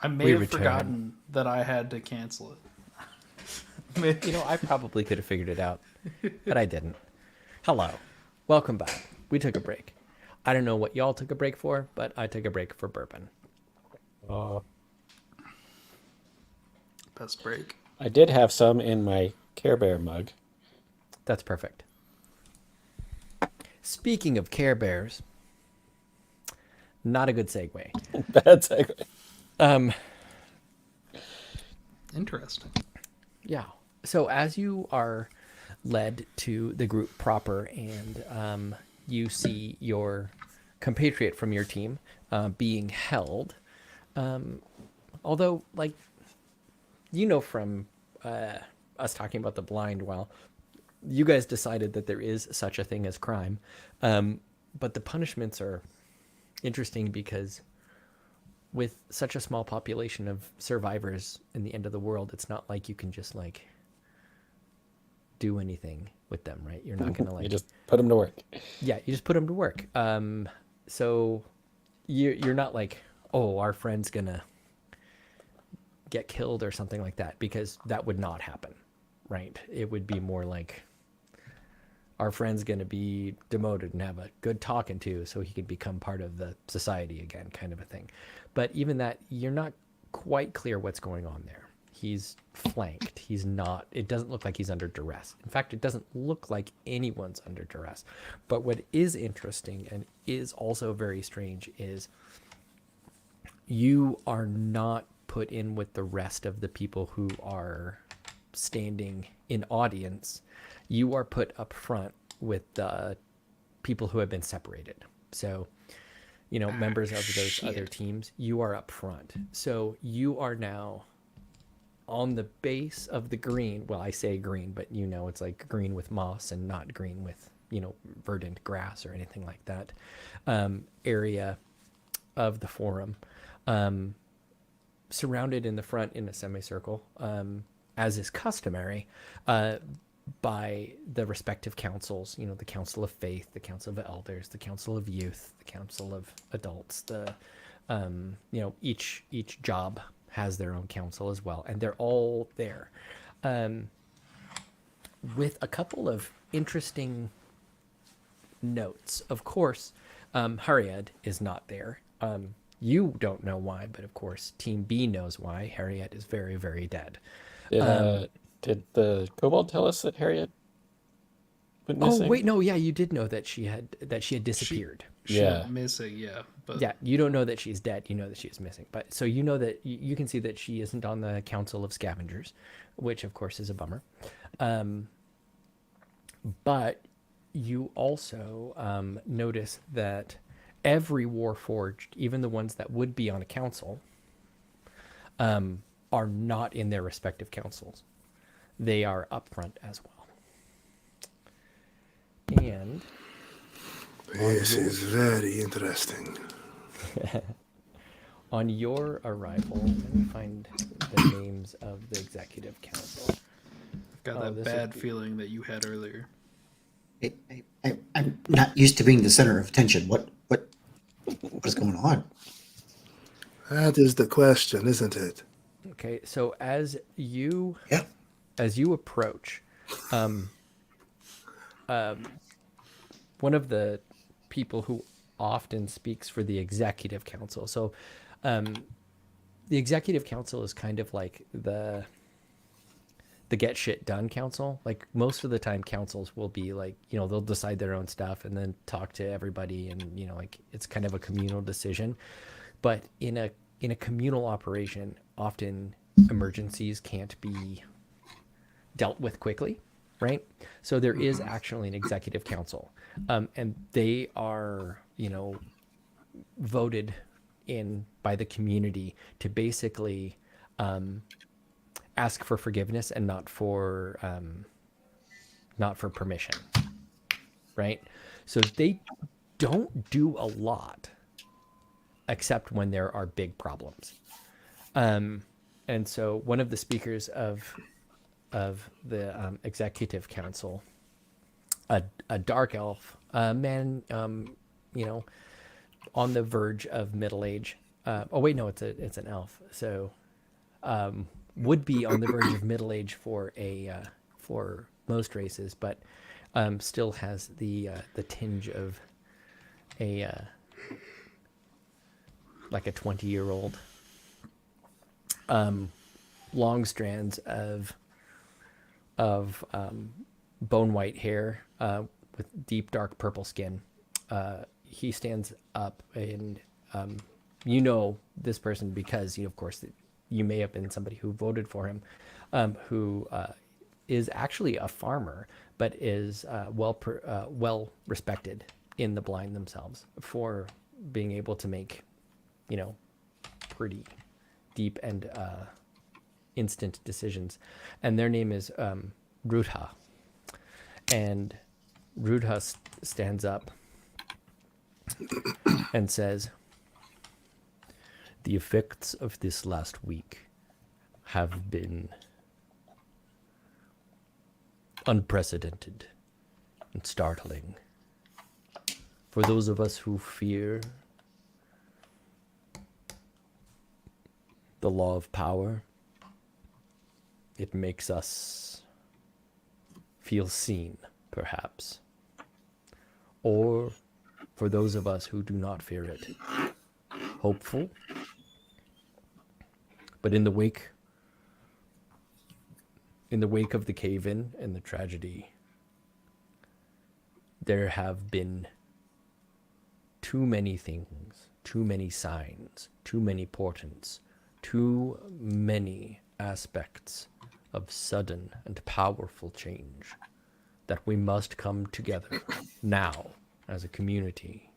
I may We have return. forgotten that I had to cancel it. You know, I probably could have figured it out, but I didn't. Hello. Welcome back. We took a break. I don't know what y'all took a break for, but I took a break for bourbon. Best break. I did have some in my Care Bear mug. That's perfect. Speaking of Care Bears, not a good segue. Bad segue. Interesting. Yeah. So as you are led to the group proper and you see your compatriot from your team being held, although, like, you know from us talking about the blind, well, you guys decided that there is such a thing as crime. But the punishments are interesting because with such a small population of survivors in the end of the world, it's not like you can just like do anything with them, right? You're not gonna like You just put them to work. yeah, you just put them to work. So you're not like, oh, our friend's gonna get killed or something like that, because that would not happen, right? It would be more like our friend's gonna be demoted and have a good talking to so he can become part of the society again, kind of a thing. But even that, you're not quite clear what's going on there. He's flanked. He's not, it doesn't look like he's under duress. In fact, it doesn't look like anyone's under duress. But what is interesting and is also very strange is you are not put in with the rest of the people who are standing in audience. You are put up front with the people who have been separated. So, you know, members of those other teams, you are up front. So you are now on the base of the green. Well, I say green, but you know, it's like green with moss and not green with, you know, verdant grass or anything like that, area of the forum, surrounded in the front in a semicircle, as is customary, by the respective councils, you know, the Council of Faith, the Council of Elders, the Council of Youth, the Council of Adults, the, you know, each job has their own council as well, and they're all there, with a couple of interesting notes. Of course, Harriet is not there. You don't know why, but of course, Team B knows why. Harriet is very, very dead. Did the kobold tell us that Harriet went Oh missing? wait, no, yeah, you did know that she had disappeared. She Yeah. went missing, yeah. But Yeah, you don't know that she's dead. You know that she is missing. But so you know that you can see that she isn't on the Council of Scavengers, which of course is a bummer. But you also notice that every Warforged, even the ones that would be on a council, are not in their respective councils. They are up front as well. And This is very interesting. on your arrival, let me find the names of the executive council. I've got Oh, that this bad would be- feeling that you had earlier. I'm not used to being the center of attention. What is going on? That is the question, isn't it? Okay, so as you Yeah. approach, one of the people who often speaks for the executive council. So, the executive council is kind of like the get shit done council. Like most of the time, councils will be like, you know, they'll decide their own stuff and then talk to everybody, and you know, like it's kind of a communal decision. But in a communal operation, often emergencies can't be dealt with quickly, right? So there is actually an executive council, and they are, you know, voted in by the community to basically ask for forgiveness and not for permission, right? So they don't do a lot except when there are big problems. And so one of the speakers of the executive council, a dark elf, man, you know, on the verge of middle age, Oh wait, no, it's an elf. So would be on the verge of middle age for for most races, but still has the tinge of a like a 20-year-old. Long strands of bone white hair with deep dark purple skin. He stands up, and you know this person because of course you may have been somebody who voted for him, who is actually a farmer, but is well respected in the blind themselves for being able to make pretty deep and instant decisions. And their name is Rudha. And Rudha stands up and says, "The effects of this last week have been unprecedented and startling. For those of us who fear the law of power, it makes us feel seen, perhaps. Or for those of us who do not fear it, hopeful. But in the wake of the cave-in and the tragedy, there have been too many things, too many signs, too many portents, too many aspects of sudden and powerful change that we must come together now as a community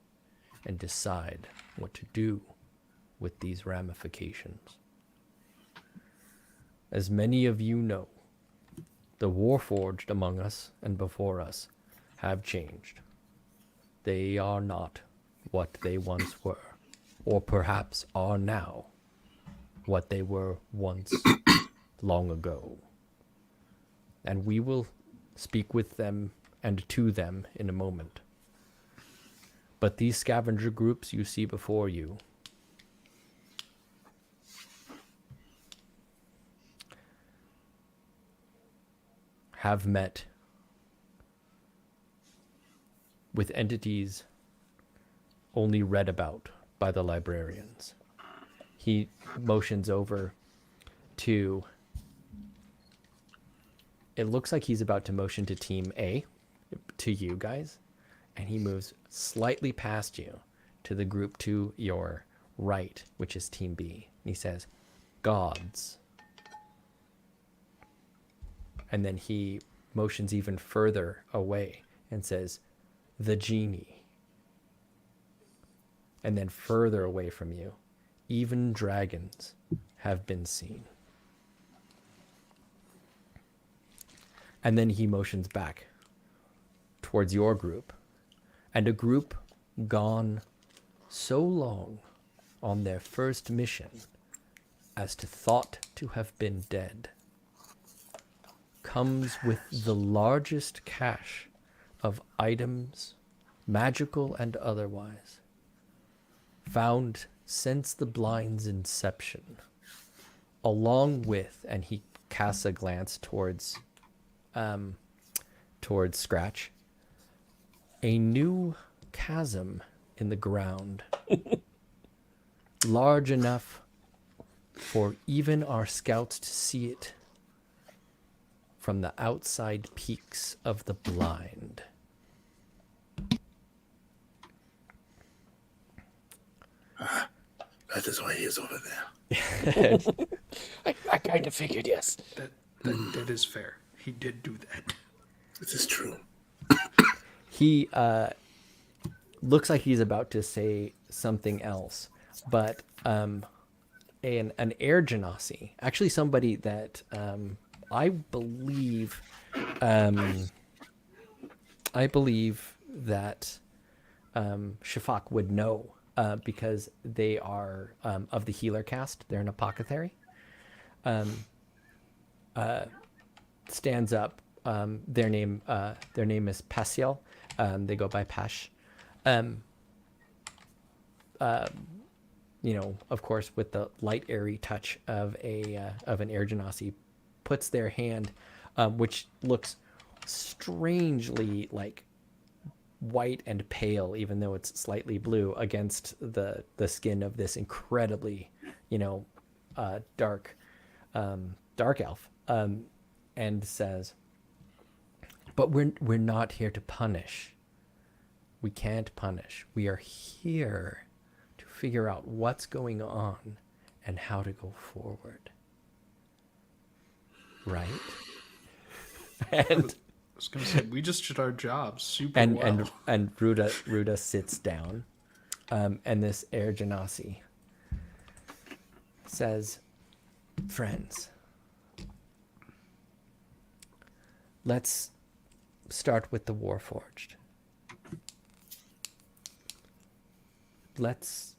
and decide what to do with these ramifications. As many of you know, the Warforged among us and before us have changed. They are not what they once were, or perhaps are now what they were once long ago. And we will speak with them and to them in a moment. But these scavenger groups you see before you have met with entities only read about by the librarians. He motions over to... It looks like he's about to motion to Team A, to you guys, and he moves slightly past you to the group to your right, which is Team B. And he says, "Gods." And then he motions even further away and says, "The genie." And then further away from you, "Even dragons have been seen." And then he motions back towards your group, and a group gone so long on their first mission as to thought to have been dead comes with the largest cache of items, magical and otherwise, found since the blind's inception, along with, and he casts a glance towards Scratch, a new chasm in the ground, large enough for even our scouts to see it from the outside peaks of the blind. That is why he is over there. I kind of figured, yes. That is fair. He did do that. This is true. He looks like he's about to say something else, but an air genasi, actually somebody that I believe that Shafak would know because they are of the healer caste. They're an apothecary. Stands up. Their name is Pasiel. They go by Pash. of course, with the light, airy touch of an air genasi, puts their hand, which looks strangely like white and pale, even though it's slightly blue, against the skin of this incredibly, dark elf, and says, "But we're not here to punish. We can't punish. We are here to figure out what's going on and how to go forward." Right? And I was gonna say we just did our job super and well. and Ruda sits down, and this air genasi says, "Friends, let's start with the Warforged. Let's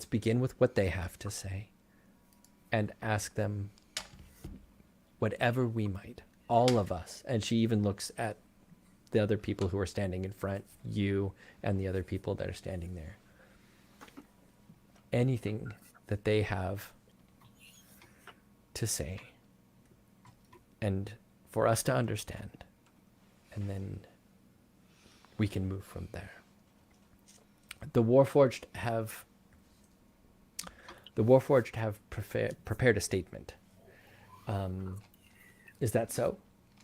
begin with what they have to say, and ask them whatever we might, all of us." And she even looks at the other people who are standing in front, you and the other people that are standing there. Anything that they have to say, and for us to understand, and then we can move from there. The Warforged have prepared a statement. Is that so?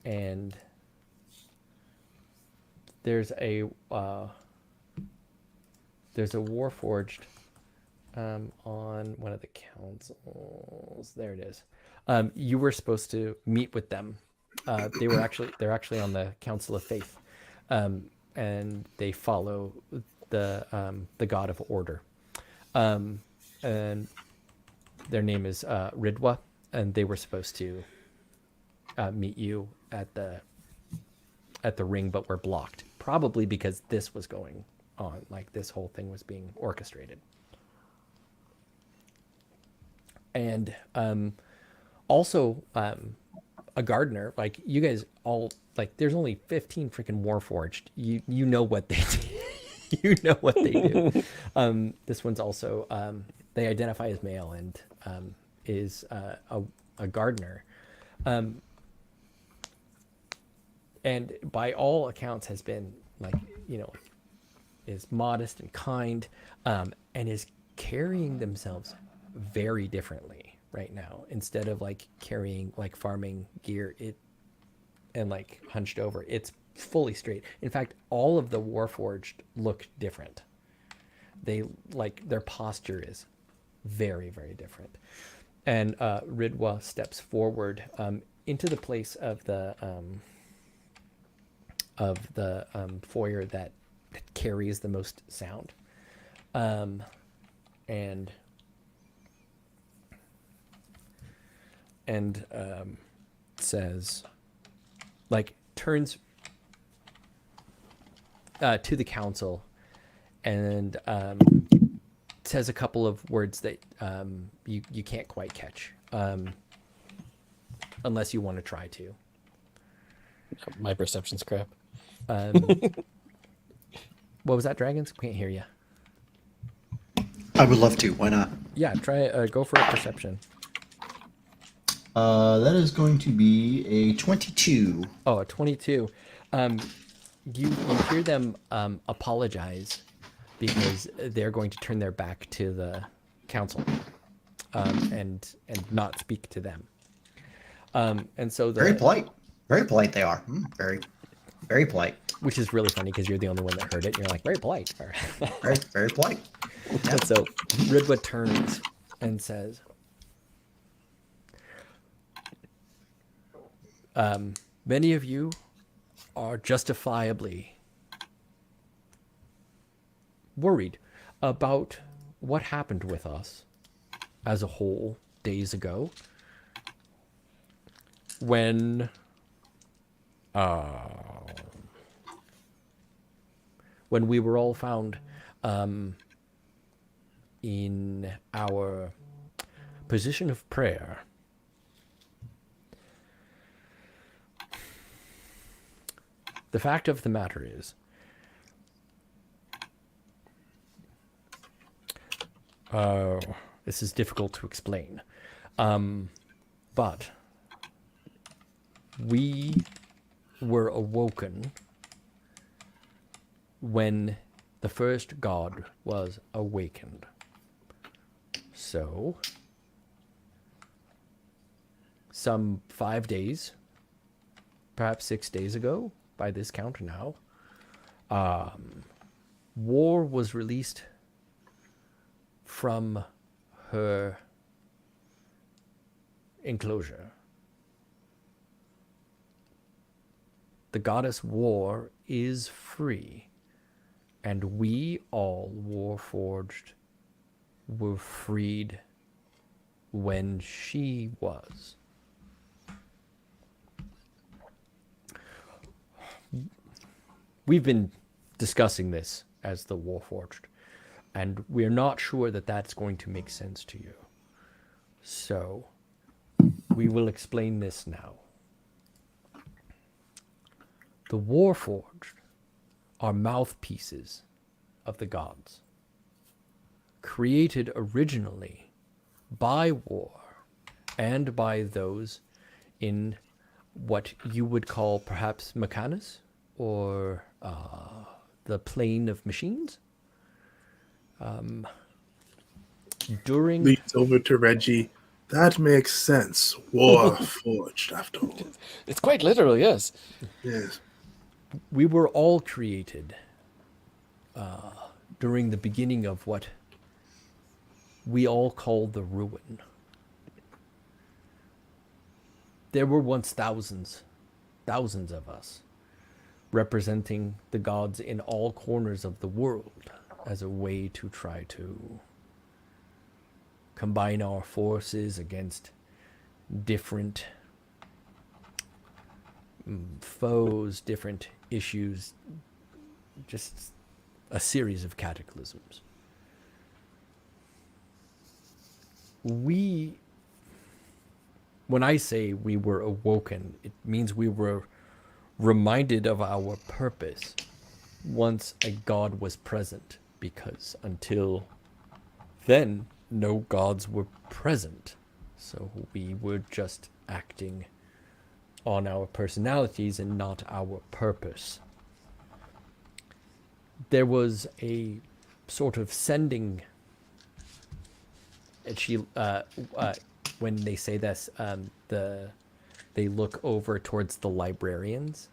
And there's a Warforged on one of the councils. There it is. You were supposed to meet with them. They're actually on the Council of Faith, and they follow the God of Order, and their name is Ridwa, and they were supposed to meet you at the ring, but were blocked, probably because this was going on, like this whole thing was being orchestrated. And also a gardener, like you guys all, like there's only 15 freaking Warforged. You know what they do. You know what they do. This one's also they identify as male and is a gardener, and by all accounts has been like, is modest and kind, and is carrying themselves very differently right now. Instead of like carrying like farming gear, and like hunched over, it's fully straight. In fact, all of the Warforged look different. They like their posture is very, very different. And Ridwa steps forward into the place of the foyer that carries the most sound, and says, like, turns to the council and says a couple of words that you can't quite catch, unless you want to try to. My perception's crap. What was that, Dragons? Can't hear you. I would love to. Why not? Yeah, try go for a perception. That is going to be a 22. Oh, a 22. You hear them apologize because they're going to turn their back to the council, and not speak to them. And so Very polite. Very polite they are. Very, very polite. which is really funny because you're the only one that heard it. And you're like, very polite. Very, very polite. And so Ridwa turns and says, many of you are justifiably worried about what happened with us as a whole days ago when we were all found in our position of prayer. The fact of the matter is, Oh, this is difficult to explain. But we were awoken when the first god was awakened. So, some 5 days, perhaps 6 days ago, by this count now, War was released from her enclosure. The goddess War is free, and we all, Warforged, were freed when she was. We've been discussing this as the Warforged, and we're not sure that that's going to make sense to you. So, we will explain this now. The Warforged are mouthpieces of the gods, created originally by War and by those in what you would call perhaps Mechanus, or the plane of machines. During Leads over to Reggie. That makes sense. War forged, after all. It's quite literal, yes. Yes. we were all created during the beginning of what we all call the ruin. There were once thousands of us, representing the gods in all corners of the world as a way to try to combine our forces against different foes, different issues, just a series of cataclysms. When I say we were awoken, it means we were reminded of our purpose once a god was present, because until then, no gods were present. So we were just acting on our personalities and not our purpose. There was a sort of sending, and she, when they say this, they look over towards the librarians,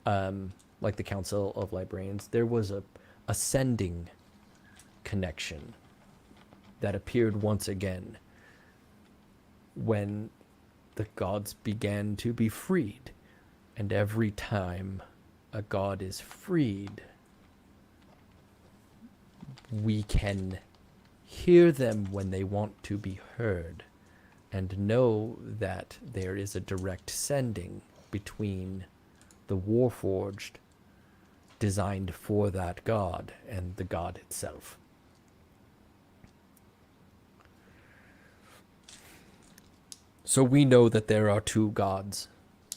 like the Council of Librarians. There was a sending connection that appeared once again when the gods began to be freed. And every time a god is freed, we can hear them when they want to be heard, and know that there is a direct sending between the Warforged designed for that god and the god itself. So we know that there are two gods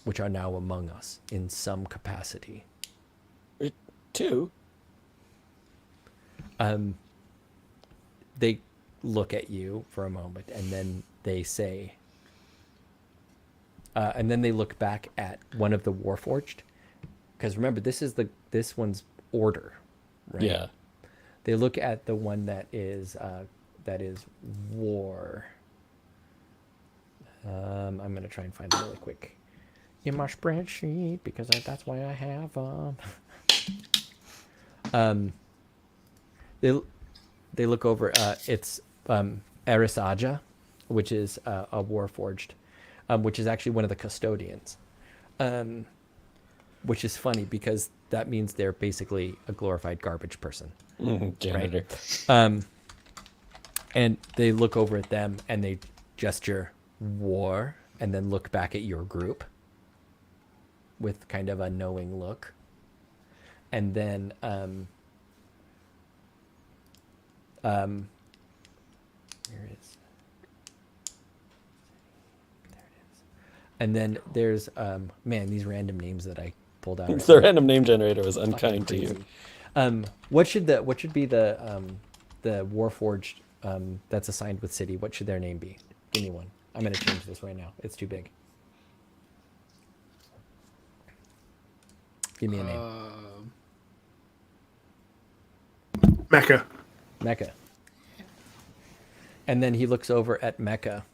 which are now among us in some capacity. Two? They look at you for a moment, and then they say, and then they look back at one of the Warforged, because remember, this one's order, right? Yeah. They look at the one that is War. I'm gonna try and find it really quick in my spreadsheet, because that's why I have they look over. It's Arisaja, which is a Warforged, which is actually one of the custodians, which is funny because that means they're basically a glorified garbage person. Janitor. And they look over at them and they gesture War, and then look back at your group with kind of a knowing look. And then here it is. There it is. And then there's man, these random names that I pulled out. The random name generator was unkind to you. What should be the Warforged that's assigned with city? What should their name be? Give me one. I'm gonna change this right now. It's too big. Give me a name. Mecca. Mecca. And then he looks over at Mecca,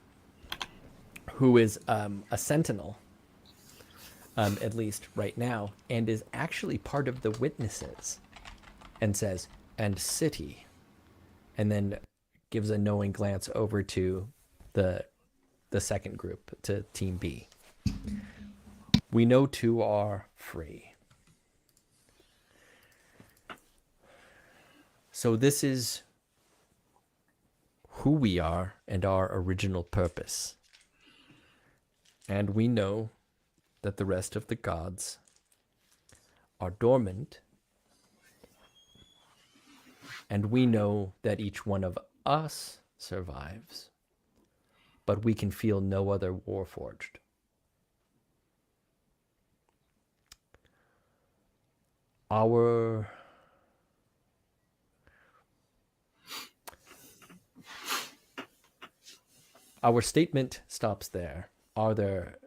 who is a sentinel, at least right now, and is actually part of the witnesses, and says, "And city," and then gives a knowing glance over to the second group, to Team B. "We know two are free. So this is who we are and our original purpose. And we know that the rest of the gods are dormant. And we know that each one of us survives. But we can feel no other Warforged. Our statement stops there. Are there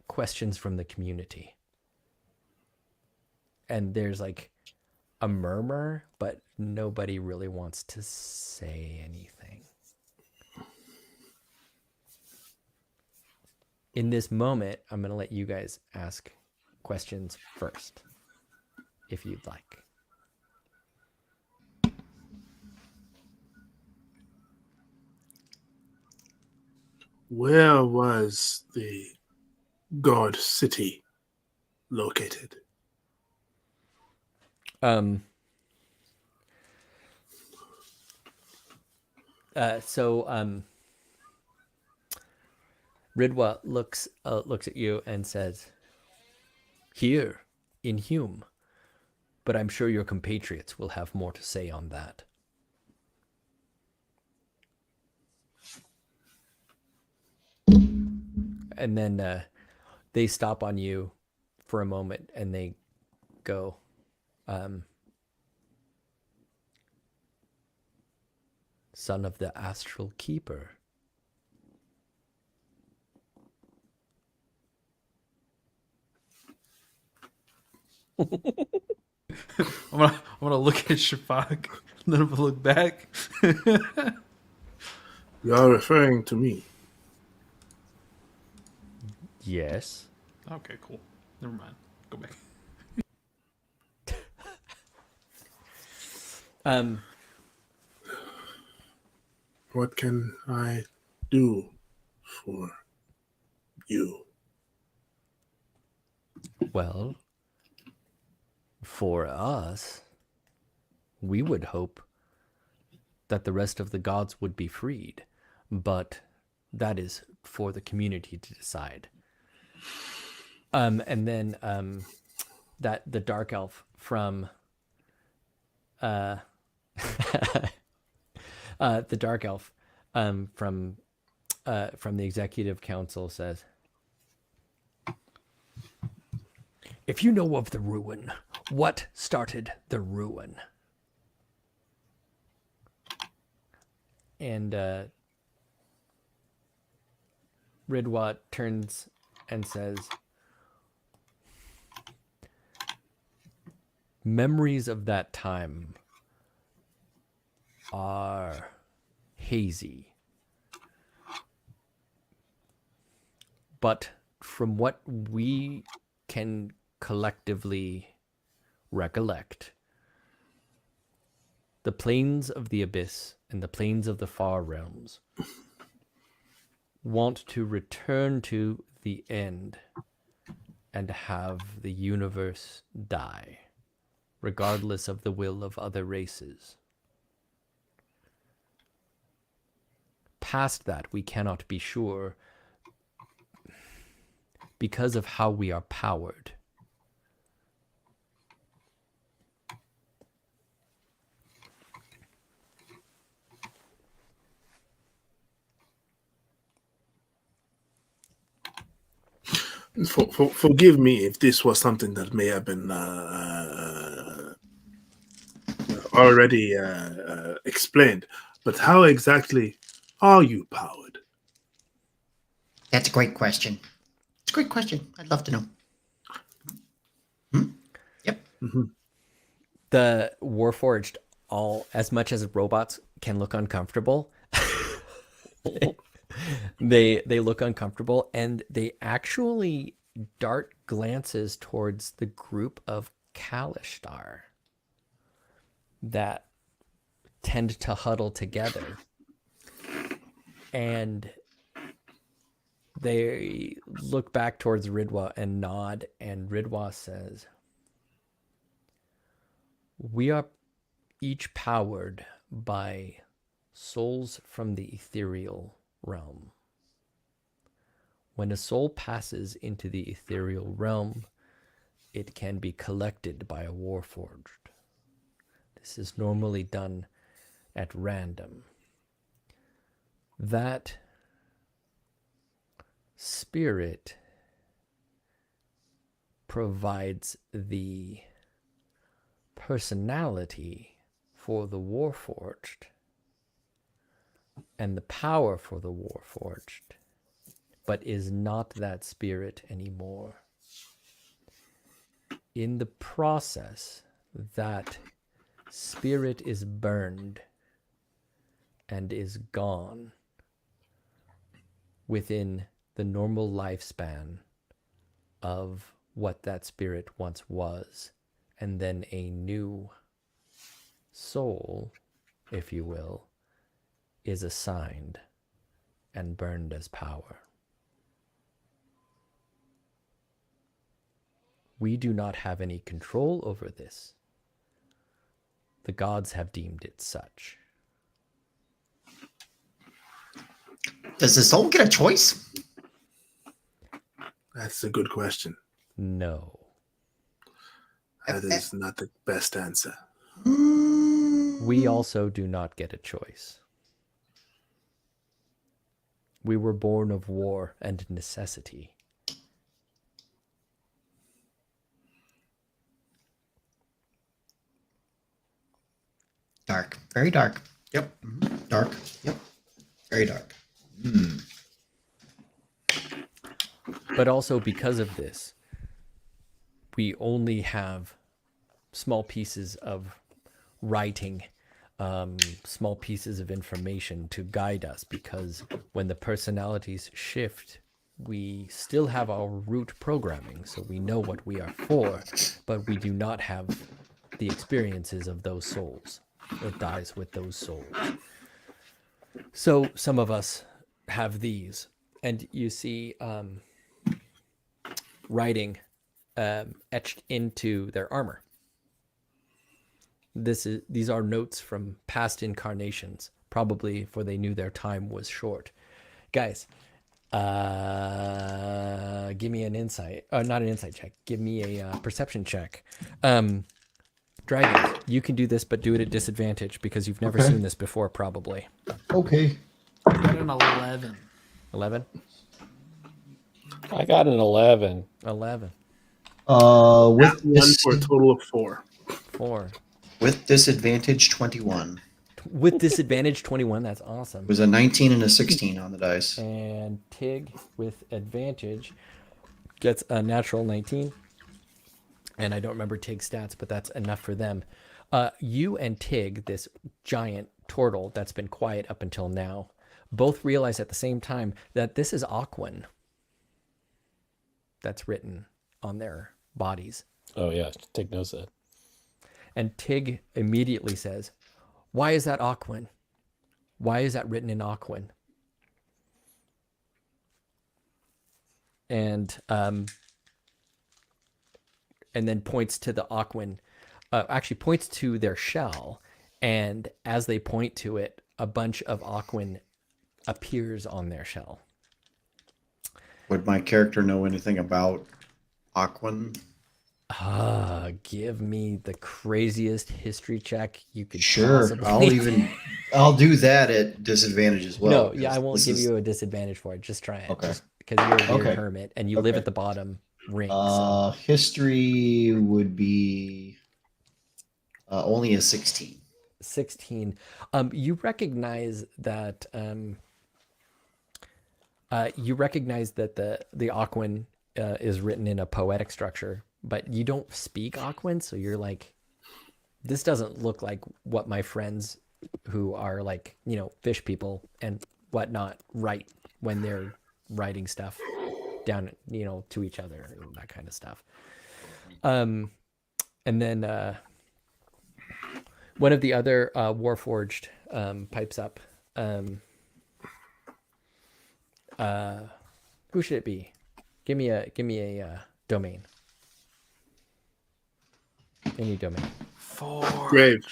questions from the community?" And there's like a murmur, but nobody really wants to say anything. In this moment, I'm going to let you guys ask questions first, if you'd like. Where was the god city located? Ridwa looks at you and says, "Here in Hume, but I'm sure your compatriots will have more to say on that." And then they stop on you for a moment and they go, "Son of the Astral Keeper." I'm gonna look at Shafak, and then I'm gonna look back. You are referring to me. Yes. Okay, cool. Never mind. Go back. What can I do for you? Well, for us, we would hope that the rest of the gods would be freed, but that is for the community to decide. And then that the dark elf from the dark elf from the executive council says, "If you know of the ruin, what started the ruin?" And Ridwa turns and says, "Memories of that time are hazy. But from what we can collectively recollect, the plains of the abyss and the plains of the far realms want to return to the end and have the universe die, regardless of the will of other races. Past that, we cannot be sure because of how we are powered. Forgive me if this was something that may have been already explained, but how exactly are you powered? That's a great question. It's a great question. I'd love to know. Yep. The Warforged, all as much as robots can look uncomfortable, they look uncomfortable, and they actually dart glances towards the group of Kalishtar that tend to huddle together, and they look back towards Ridwa and nod, and Ridwa says, "We are each powered by souls from the ethereal realm. When a soul passes into the ethereal realm, it can be collected by a Warforged. This is normally done at random. That spirit provides the personality for the Warforged and the power for the Warforged, but is not that spirit anymore. In the process, that spirit is burned and is gone within the normal lifespan of what that spirit once was, and then a new soul, if you will, is assigned and burned as power. We do not have any control over this. The gods have deemed it such." Does the soul get a choice? That's a good question. No. That is not the best answer. We also do not get a choice. We were born of war and necessity. Dark. Very dark. Yep. Dark. Yep. Very dark. But also because of this, we only have small pieces of writing, small pieces of information to guide us, because when the personalities shift, we still have our root programming, so we know what we are for, but we do not have the experiences of those souls. It dies with those souls. So some of us have these, and you see writing etched into their armor. These are notes from past incarnations, probably for they knew their time was short. Guys, give me an insight. Not an insight check. Give me a perception check. Dragon, you can do this, but do it at disadvantage because you've never seen this before, probably. Okay. I got an 11. 11? I got an 11. 11. With One for a total of 4. 4. With disadvantage, 21. With disadvantage, 21. That's awesome. It was a 19 and a 16 on the dice. And Tig with advantage gets a natural 19. And I don't remember Tig's stats, but that's enough for them. You and Tig, this giant turtle that's been quiet up until now, both realize at the same time that this is Aquan that's written on their bodies. Oh, yeah. Take notes of that. And Tig immediately says, "Why is that Aquan? Why is that written in Aquan?" And then points to the Aquan, actually points to their shell. And as they point to it, a bunch of Aquan appears on their shell. Would my character know anything about Aquan? Give me the craziest history check you could Sure. possibly. I'll do that at disadvantage as well. No, yeah, I won't this give is- you a disadvantage for it. Just try it. Okay. Just because you're a weird Okay. hermit and you live Okay. at the bottom ring. So. History would be only a 16. 16. You recognize that the Aquan is written in a poetic structure, but you don't speak Aquan, so you're like, this doesn't look like what my friends who are like, fish people and whatnot write when they're writing stuff down, to each other and that kind of stuff. And then one of the other Warforged pipes up. Who should it be? Give me a domain. Any domain. Grave.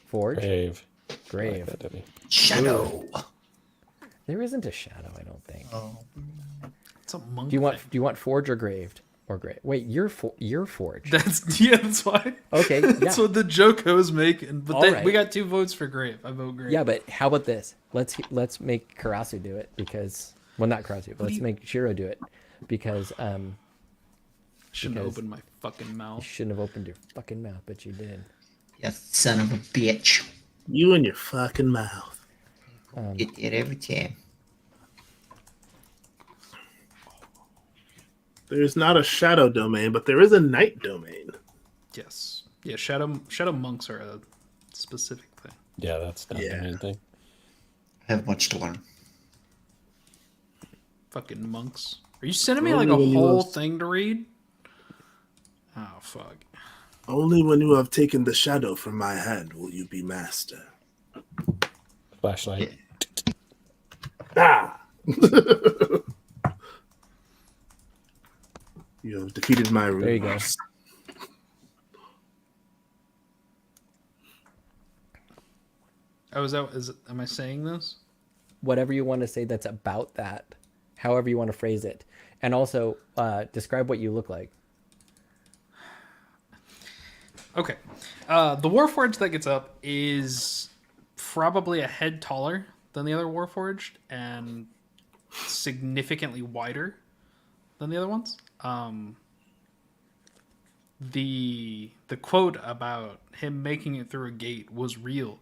Forge. Grave. Grave. Like that, didn't Shadow. There isn't a shadow, I don't think. Oh. It's a monk. Do you want thing. forge or graved or grave? Wait, you're forged. That's why. Okay, That's yeah. what the Jokos make. But All then right. we got 2 votes for Grave. I vote Grave. Yeah, but how about this? Let's make Karasu do it because, well, not Karasu, but let's make Shiro do it because Shouldn't have because- opened my fucking you mouth. shouldn't have opened your fucking mouth, but you did. You son of a bitch. You and your fucking mouth. Get it every time. There's not a shadow domain, but there is a night domain. Yes. Yeah, shadow monks are a specific thing. Yeah, that's not Yeah. the main thing. I have much to learn. Fucking monks. Are you sending me Only like a when you whole lost- thing to read? Oh, fuck. Only when you have taken the shadow from my hand will you be master. Flashlight. Ah! You have defeated my rulers. There you go. Oh, am I saying this? Whatever you want to say that's about that, however you want to phrase it, and also describe what you look like. Okay. The Warforged that gets up is probably a head taller than the other Warforged and significantly wider than the other ones. The quote about him making it through a gate was real.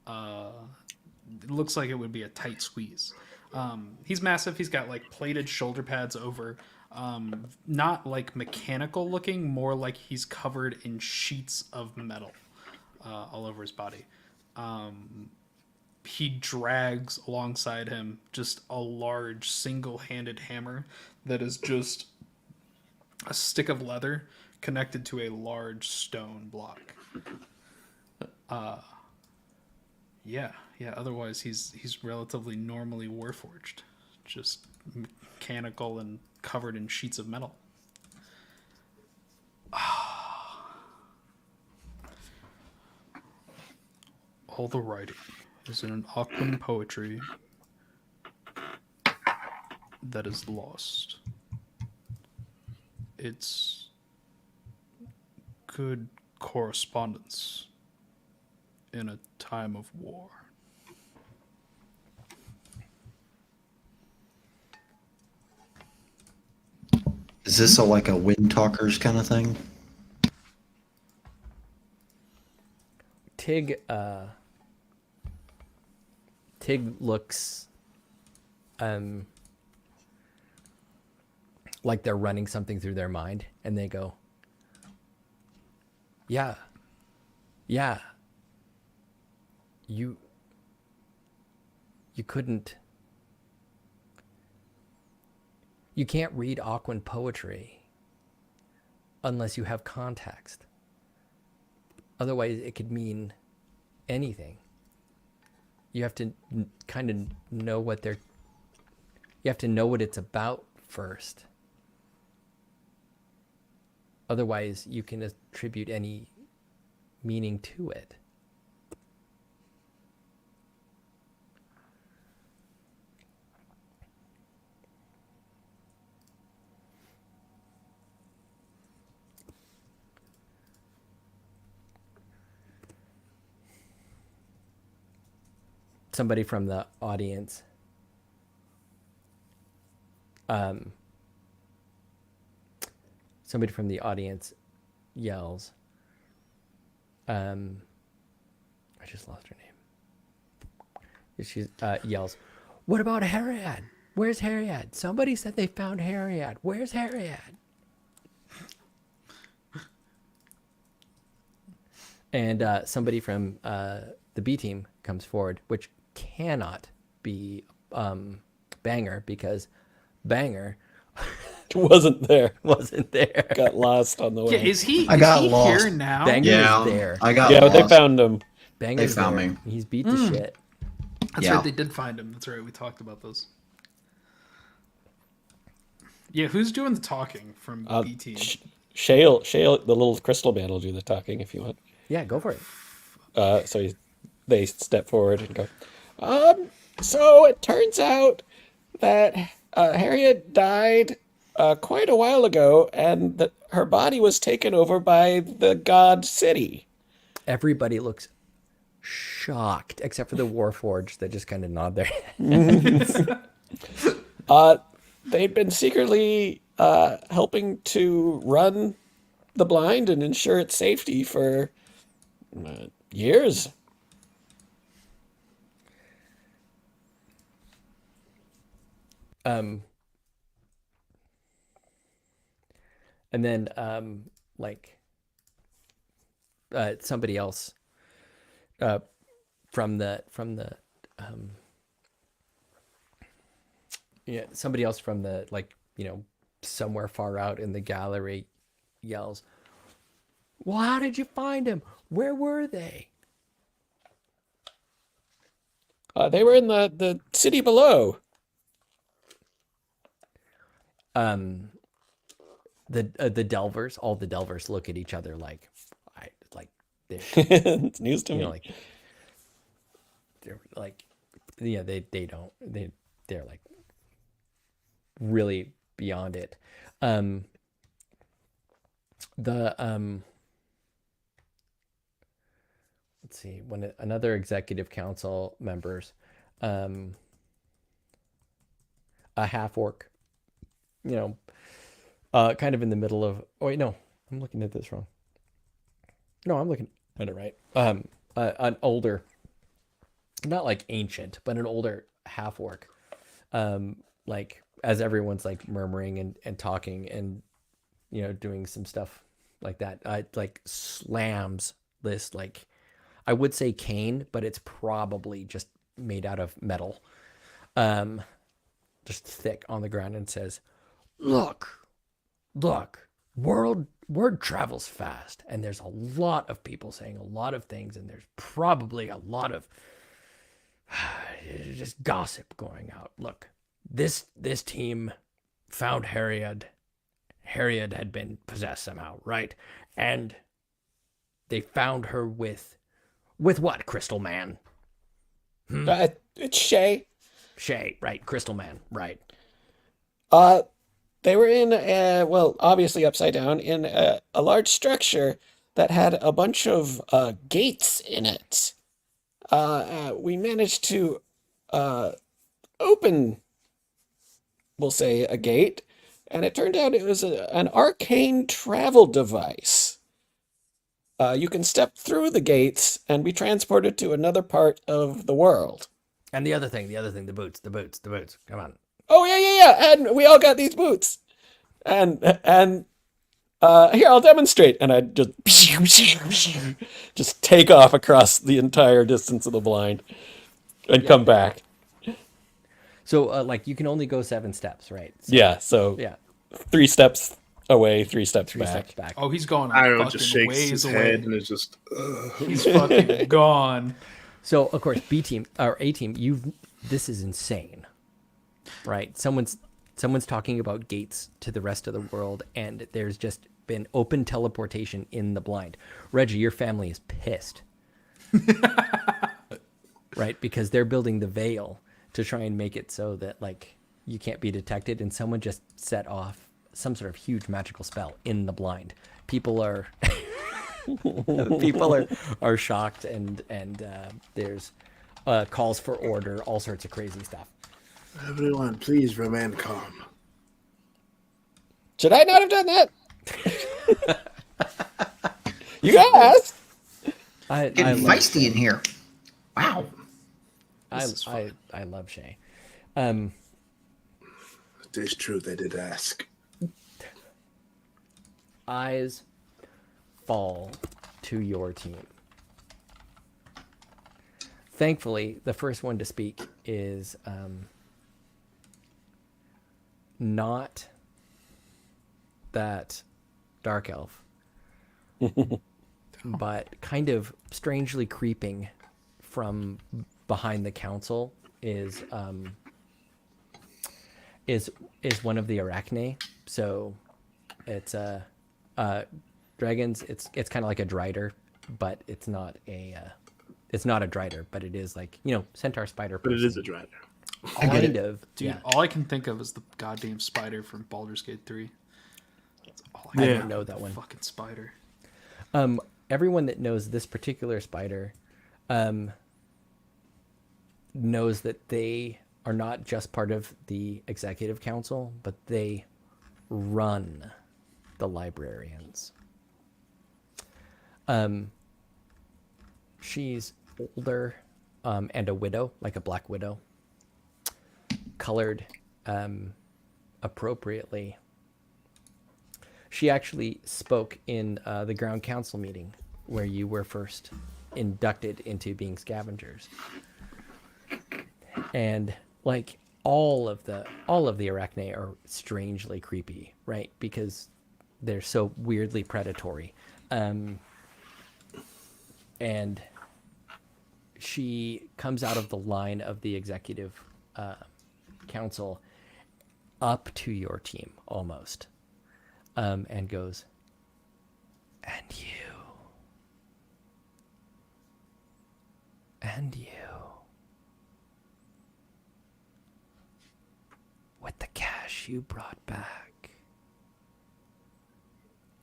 It looks like it would be a tight squeeze. He's massive. He's got like plated shoulder pads over. Not like mechanical looking, more like he's covered in sheets of metal all over his body. He drags alongside him just a large single-handed hammer that is just a stick of leather connected to a large stone block. Yeah. Otherwise, he's relatively normally warforged, just mechanical and covered in sheets of metal. All the writing is in an Aquan poetry that is lost. It's good correspondence in a time of war. Is this like a wind talkers kind of thing? Tig looks like they're running something through their mind, and they go, yeah, you can't read Aquan poetry unless you have context. Otherwise, it could mean anything. You have to kind of know what you have to know what it's about first. Otherwise, you can attribute any meaning to it. Somebody from the audience yells, I just lost her name. She yells, "What about Harriet? Where's Harriet? Somebody said they found Harriet. Where's Harriet?" And somebody from the B team comes forward, which cannot be Banger, because Banger Wasn't there. wasn't there. Got lost on the way. Yeah, is he I got here lost. now? Banger Yeah, is there. I got Yeah, lost. they found him. Banger's They found there. me. He's beat to shit. That's Yeah. right, they did find him. That's right, we talked about those. Yeah, who's doing the talking from B team? Shale, the little crystal man will do the talking if you want. Yeah, go for it. So they step forward and go, so it turns out that Harriet died quite a while ago, and that her body was taken over by the god city. Everybody looks shocked, except for the Warforged that just kind of nod their head. They'd been secretly helping to run the blind and ensure its safety for years. And then somebody else from the somebody else from the somewhere far out in the gallery yells, "Well, how did you find him? Where were they?" They were in the city below. The Delvers, all the Delvers look at each other like they're, It's news to me. they're like, yeah, they're like really beyond it. Let's see, another executive council members, a half orc, kind of in the middle of. Oh wait, no, I'm looking at this wrong. No, I'm looking at it right. An older, not like ancient, but an older half orc. As everyone's like murmuring and talking and doing some stuff like that, slams this, I would say cane, but it's probably just made out of metal, just thick on the ground, and says, look, word travels fast, and there's a lot of people saying a lot of things, and there's probably a lot of just gossip going out. Look, this team found Harriet. Harriet had been possessed somehow, right? And they found her with what, Crystal Man? It's Shay. Shay, right? Crystal Man, right? They were in, obviously upside down, in a large structure that had a bunch of gates in it. We managed to open, we'll say, a gate, and it turned out it was an arcane travel device. You can step through the gates and be transported to another part of the world. And the other thing, the boots. Come on. Oh, yeah. And we all got these boots. And here, I'll demonstrate. And I just take off across the entire distance of the blind and come back. So, you can only go 7 steps, right? So, Yeah, so yeah, 3 steps away, 3 steps 3 back. steps back. Oh, he's gone. Iro Fucking just shakes ways his away. head and is just. He's fucking gone. So, of course, B team or A team, this is insane, right? Someone's talking about gates to the rest of the world, and there's just been open teleportation in the blind. Reggie, your family is pissed, right? Because they're building the veil to try and make it so that you can't be detected, and someone just set off some sort of huge magical spell in the blind. People are are shocked, and there's calls for order, all sorts of crazy stuff. Everyone, please remain calm. Should I not have done that? You guys! I Getting love feisty in here. Wow. This is fun. I love Shay. It is true they did ask. Eyes fall to your team. Thankfully, the first one to speak is not that dark elf, but kind of strangely creeping from behind the council is one of the Arachne. So it's dragons. It's kind of like a drider, but it's not a drider, but it is like, centaur spider. But it person. is a driver. Kind of. Dude, Yeah. all I can think of is the goddamn spider from Baldur's Gate 3. That's all I Yeah. don't know that one. Fucking spider. Everyone that knows this particular spider knows that they are not just part of the executive council, but they run the librarians. She's older and a widow, like a black widow, colored appropriately. She actually spoke in the ground council meeting where you were first inducted into being scavengers. And like all of the Arachne are strangely creepy, right? Because they're so weirdly predatory. And she comes out of the line of the executive council up to your team almost, and goes, and you, with the cash you brought back,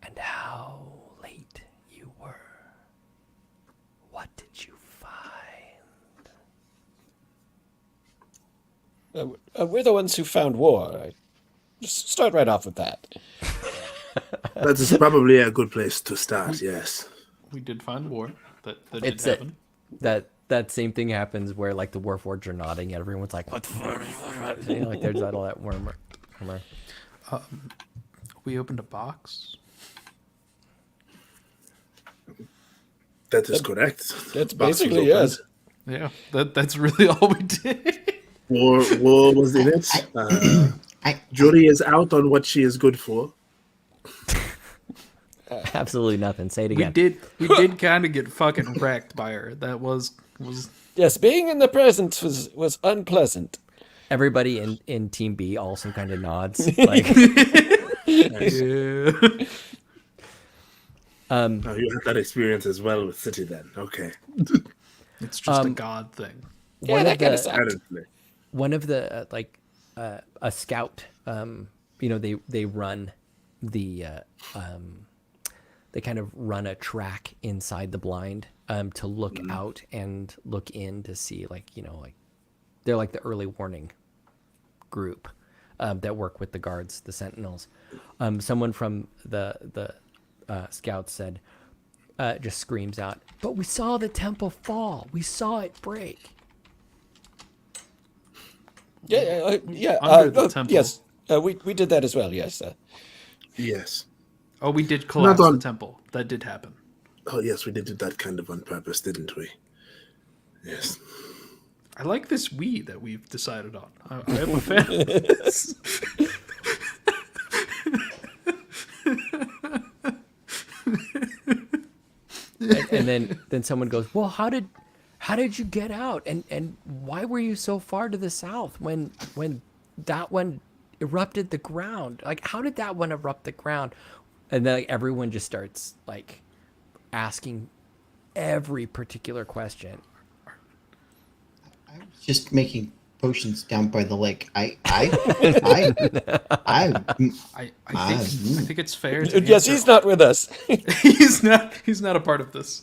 and how late you were, what did you find? We're the ones who found war. Just start right off with that. That is probably a good place to start, yes. We did find war. That did It's happen. that same thing happens where like the Warforged are nodding, and everyone's like, "What the fuck?" Like there's all that murmur. We opened a box. That is correct. That's Box was basically opened. yes. Yeah, that's really all we did. War was in it. Jury is out on what she is good for. Absolutely nothing. Say it We again. did kind of get fucking wrecked by her. That was Yes, being in the presence was unpleasant. Everybody in Team B also kind of nods. Like, yeah. Oh, you had that experience as well with City then. Okay. It's just a god thing. Yeah, that kind of sucked. Apparently. one of the a scout. They run the they kind of run a track inside the blind to look out and look in to see they're like the early warning group that work with the guards, the sentinels. Someone from the scouts said, just screams out, "But we saw the temple fall. We saw it break." Yeah. Under the temple. Yes, we did that as well. Yes. Yes. Oh, we did collapse Not on- the temple. That did happen. Oh, yes, we did do that kind of on purpose, didn't we? Yes. I like this we that we've decided on. I am a fan of this. And then someone goes, "Well, how did you get out? And why were you so far to the south when that one erupted the ground? Like, how did that one erupt the ground?" And then everyone just starts asking every particular question. I was just making potions down by the lake. I think it's fair. To Yes, answer- he's not with us. he's not a part of this.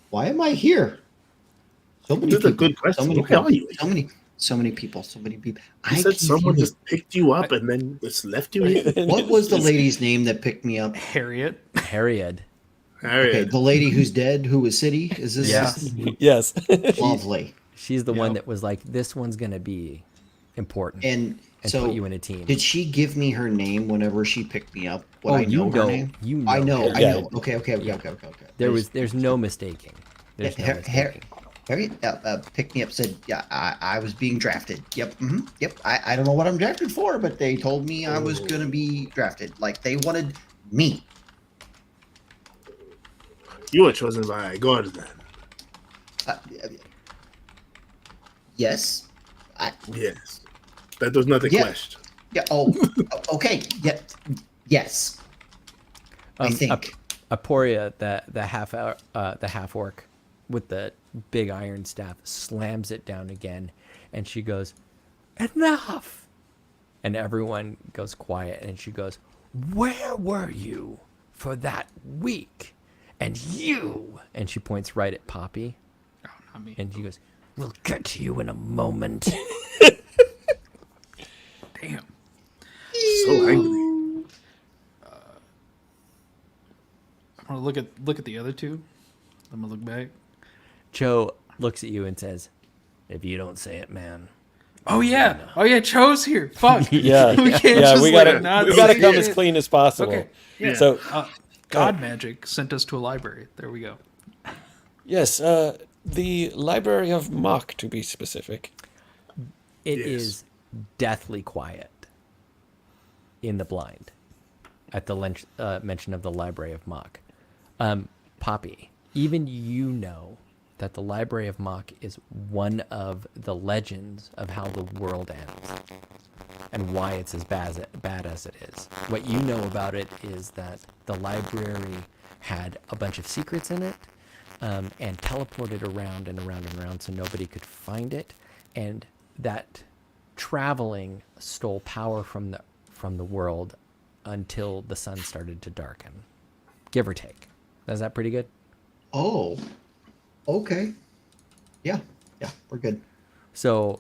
why am I here? So many That's a people, good question. So many Where are you? So many people. You I said can't someone even- just picked you up and then just left you here? What was the lady's name that picked me up? Harriet. Harriet. Okay, the lady who's dead, who was City, is this? Yes. Yes. Lovely. She's the one Yep. that was like, this one's gonna be important And and so, put you in a team. did she give me her name whenever she picked me up? Would Oh, I you know know- her name? you know I know. her I name. know. Okay. There's no mistaking. There's no mistaking. Harry picked me up. Said, "Yeah, I was being drafted. Yep, yep. I don't know what I'm drafted for, but they told me I was gonna be drafted. Like they wanted me. You were chosen by God then. Uh, yes. Yes. That does not Yeah. question. Yeah. Oh. Okay. Yeah. Yes. I think. Aporia, the half orc with the big iron staff, slams it down again, and she goes, "Enough!" And everyone goes quiet, and she goes, "Where were you for that week? And you?" And she points right at Poppy, Oh, not me. and she goes, "We'll get to you in a moment." Damn. So angry. I'm gonna look at the other two. I'm gonna look back. Joe looks at you and says, "If you don't say it, man." Oh yeah, Cho's here. Fuck. Yeah. we can't Yeah, just we let gotta it not we gotta say come it. as clean as possible. Okay. Yeah. So God magic sent us to a library. There we go. yes, the Library of Mock, to be specific. It Yes. is deathly quiet in the blind at the mention of the Library of Mock. Poppy, even you know that the Library of Mock is one of the legends of how the world ends and why it's as bad as it is. What you know about it is that the library had a bunch of secrets in it, and teleported around and around and around so nobody could find it, and that traveling stole power from the world until the sun started to darken, give or take. Is that pretty good? Oh. Okay. Yeah. Yeah. We're good. So,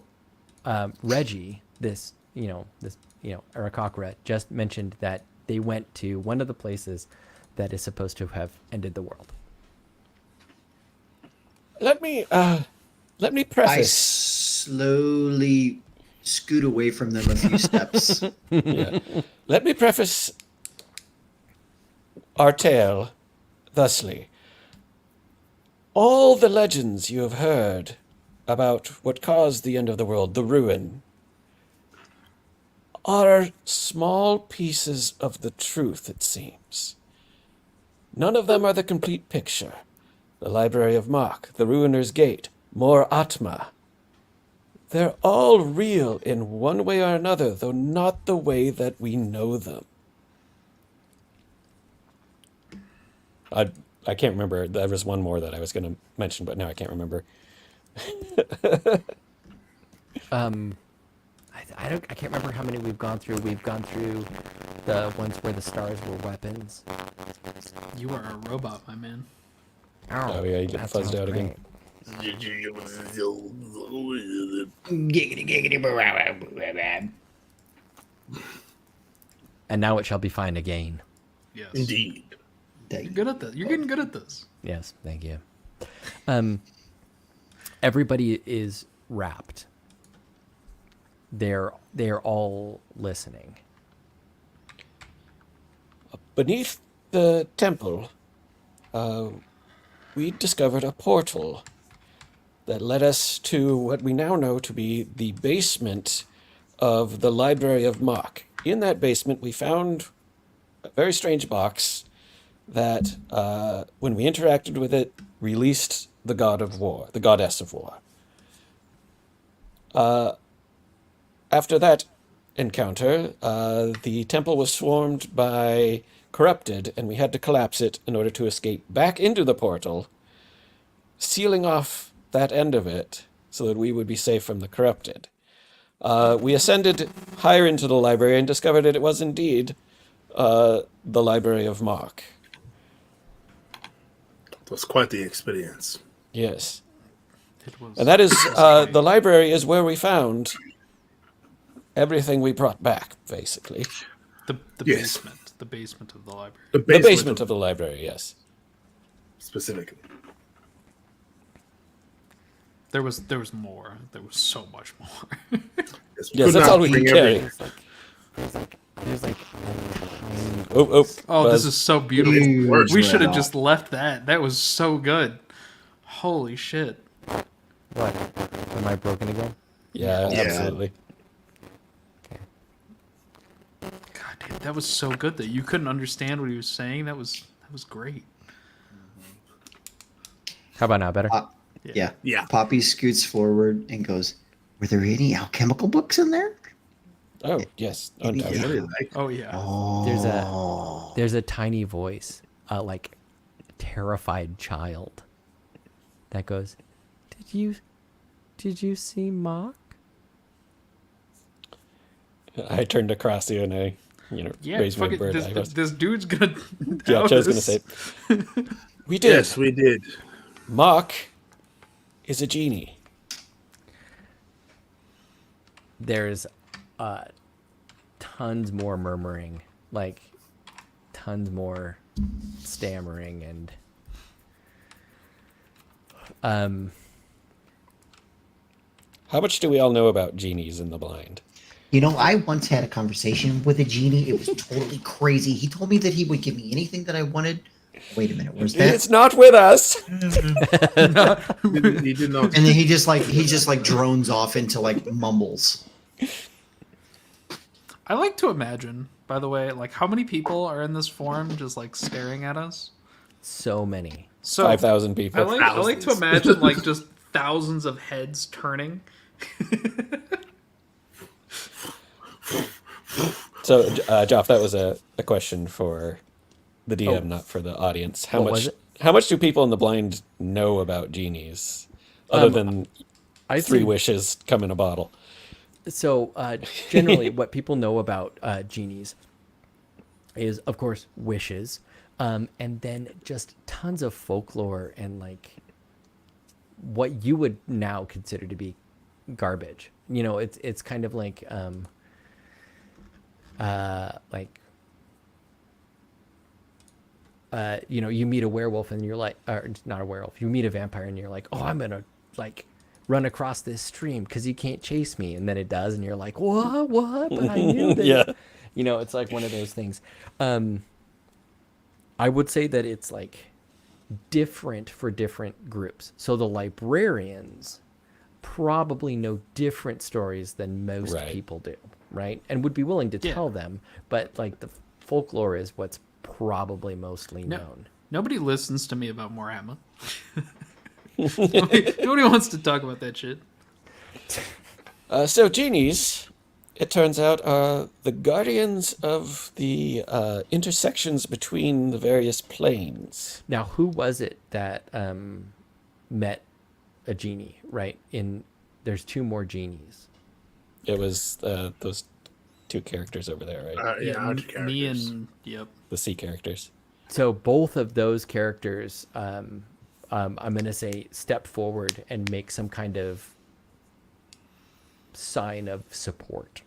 Reggie, this Arakakra just mentioned that they went to one of the places that is supposed to have ended the world. Let me I preface. slowly scoot away from them a few steps. Yeah. Let me preface our tale thusly. All the legends you have heard about what caused the end of the world, the ruin, are small pieces of the truth, it seems. None of them are the complete picture. The Library of Mach, the Ruiner's Gate, Mor Atma. They're all real in one way or another, though not the way that we know them. I can't remember. There was one more that I was going to mention, but now I can't remember. I can't remember how many we've gone through. We've gone through the ones where the stars were weapons. You are a robot, my man. Oh, yeah, you get that fuzzed sounds out again. great. Giggity. And now it shall be fine again. Yes. Indeed. You're good at this. You're getting good at this. Yes, thank you. Everybody is wrapped. They're all listening. Beneath the temple, we discovered a portal that led us to what we now know to be the basement of the Library of Mach. In that basement, we found a very strange box that, when we interacted with it, released the god of war, the goddess of war. After that encounter, the temple was swarmed by corrupted, and we had to collapse it in order to escape back into the portal, sealing off that end of it so that we would be safe from the corrupted. We ascended higher into the library and discovered that it was indeed the Library of Mach. It was quite the experience. Yes. It was. And that is, the library is where we found everything we brought back, basically. the Yes. basement. The basement of the library. The basement of the library, yes. specifically. There was more. There was so much more. Yes, Yes, could that's not all we bring can carry. everything. There's like Oh, Oh, Buzz. this is so beautiful. Huge We should have red just left that. That was so good. Holy shit. what? Am I broken again? Yeah, Yeah. absolutely. God damn, that was so good that you couldn't understand what he was saying. That was great. How about now? Better? Yeah. Yeah. Poppy scoots forward and goes, "Were there any alchemical books in there?" Oh, yes. Undoubtedly. Really like Oh yeah. Oh, There's a tiny voice, like a terrified child, that goes, "Did you see Mock?" I turned across you and I, Yeah, raised my fuck it, bird this, eyebrows. this dude's gonna. Yeah, down I was going to this. say. We did. Yes, we did. Mock is a genie. There's tons more murmuring, like tons more stammering, and How much do we all know about genies in the blind? I once had a conversation with a genie. It was totally crazy. He told me that he would give me anything that I wanted. Wait a minute, where's that? It's not with us. You did not. and then he just like drones off into like mumbles. I like to imagine, by the way, like how many people are in this forum just like staring at us. so many. So 5,000 people. I like to Thousands. imagine like just thousands of heads turning. So, Joff, that was a question for the DM, Oh. not for the audience. How What much? was it? How much do people in the blind know about genies, other than I'd three say- wishes come in a bottle? So generally, what people know about genies is, of course, wishes, and then just tons of folklore and like what you would now consider to be garbage. It's kind of like you meet a werewolf and you're like, or not a werewolf, you meet a vampire and you're like, oh, I'm gonna like run across this stream because he can't chase me, and then it does, and you're like, what? But I knew that. Yeah. It's like one of those things. I would say that it's like different for different groups. So the librarians probably know different stories than most Right. people do, right? And would be willing to Yeah. tell them, but like the folklore is what's probably mostly No. known. Nobody listens to me about Morama. Nobody wants to talk about that shit. So genies, it turns out, are the guardians of the intersections between the various planes. Now, who was it that met a genie, right? There's two more genies. It was those two characters over there, right? Yeah, our me characters. and yep. The sea characters. So both of those characters, I'm going to say, step forward and make some kind of sign of support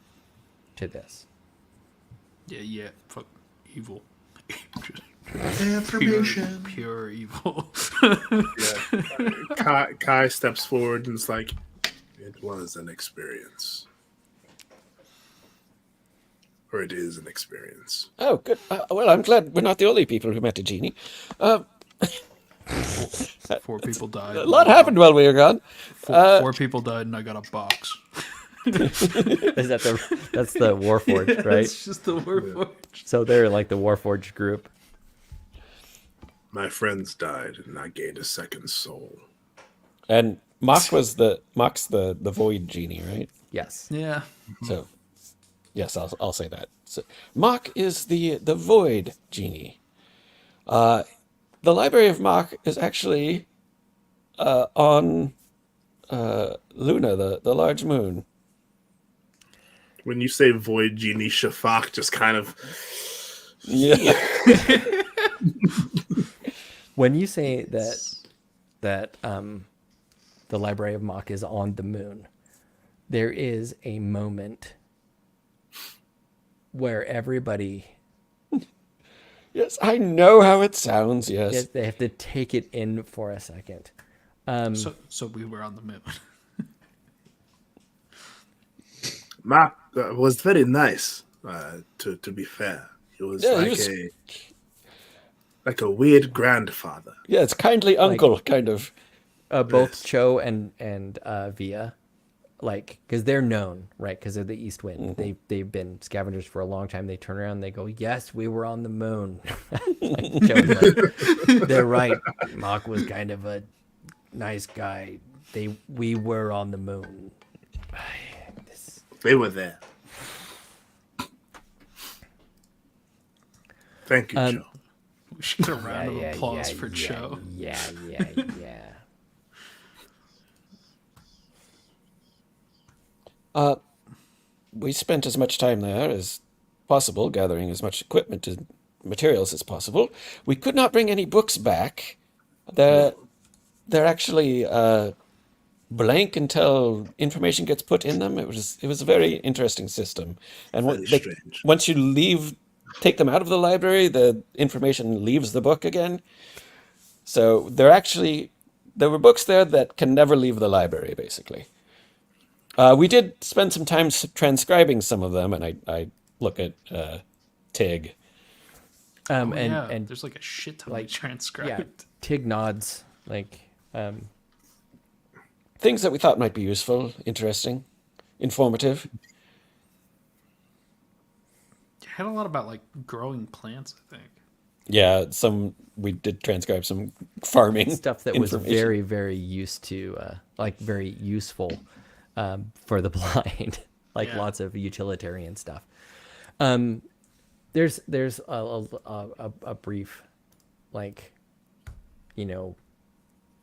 to this. Yeah. Fuck evil. Information. Pure evil. Yeah. Kai steps forward and is like, "It was an experience, or it is an experience." Oh, good. Well, I'm glad we're not the only people who met a genie. 4 people died. A lot happened while we were gone. 4 people died, and I got a box. Is that that's the Warforged, right? It's just the word. So they're like the Warforged group. My friends died, and I gained a second soul. And Mock's the void genie, right? Yes. Yeah. So, yes, I'll say that. So, Mock is the void genie. The Library of Mock is actually on Luna, the large moon. When you say void genie, Shafak just kind of Yeah. When you say that the Library of Mock is on the moon, there is a moment where everybody Yes, I know how it sounds. Yes. Yes, they have to take it in for a second. So we were on the moon. Mark was very nice. To be fair, he was Yeah, he like was- a weird grandfather. Yeah, it's kindly uncle kind of. Both Yes. Cho and Via, like, because they're known, right? Because they're the East Wind. They've been scavengers for a long time. They turn around and they go, "Yes, we were on the moon." Like, Cho's like, they're right. Mark was kind of a nice guy. We were on the moon. They were there. Thank you, Joe. We should get a round of applause for Cho. Yeah. We spent as much time there as possible, gathering as much equipment and materials as possible. We could not bring any books back. They're actually blank until information gets put in them. It was a very interesting system. And Very strange. once you take them out of the library, the information leaves the book again. So there were books there that can never leave the library, basically. We did spend some time transcribing some of them, and I look at Tig. And there's like a shit ton like, of transcribed. yeah, Tig nods like, Things that we thought might be useful, interesting, informative. You had a lot about like growing plants, I think. Yeah, we did transcribe some farming stuff that was information. very, very used to, like very useful for the blind, like Yeah. lots of utilitarian stuff. There's a brief, like,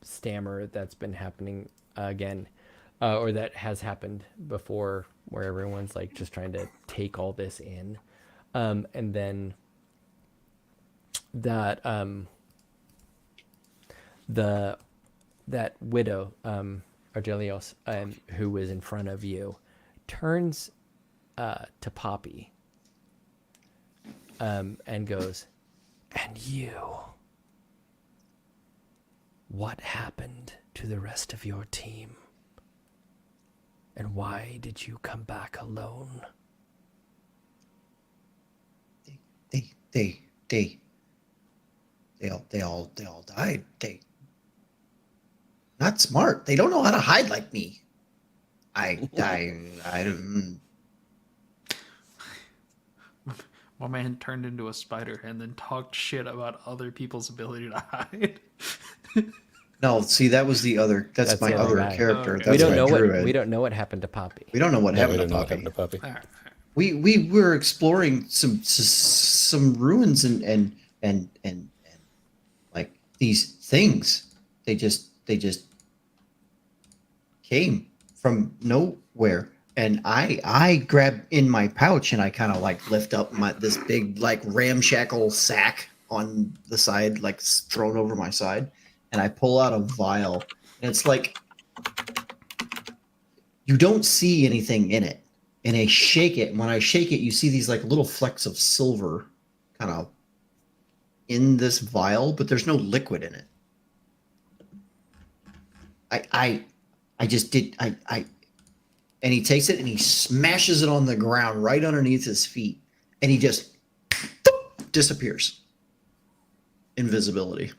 stammer that's been happening again, or that has happened before, where everyone's like just trying to take all this in, and then that that widow, Argelios, who was in front of you, turns to Poppy and goes, "And you, what happened to the rest of your team? And why did you come back alone?" They all died. They not smart. They don't know how to hide like me. I don't. My man turned into a spider and then talked shit about other people's ability to hide. No, see, that was the other. That's That's my the other other guy. character. Okay. That's we don't my know druid. we don't know what happened to Poppy. We don't know what Yeah, we happened don't to know what Poppy. happened to Puppy. All right. We were exploring some ruins and like these things. They just came from nowhere, and I grab in my pouch and I kind of like lift up this big like ramshackle sack on the side, like thrown over my side, and I pull out a vial, and it's like you don't see anything in it. And I shake it. And when I shake it, you see these like little flecks of silver kind of in this vial, but there's no liquid in it. I just did and he takes it and he smashes it on the ground right underneath his feet, and he just disappears. Invisibility.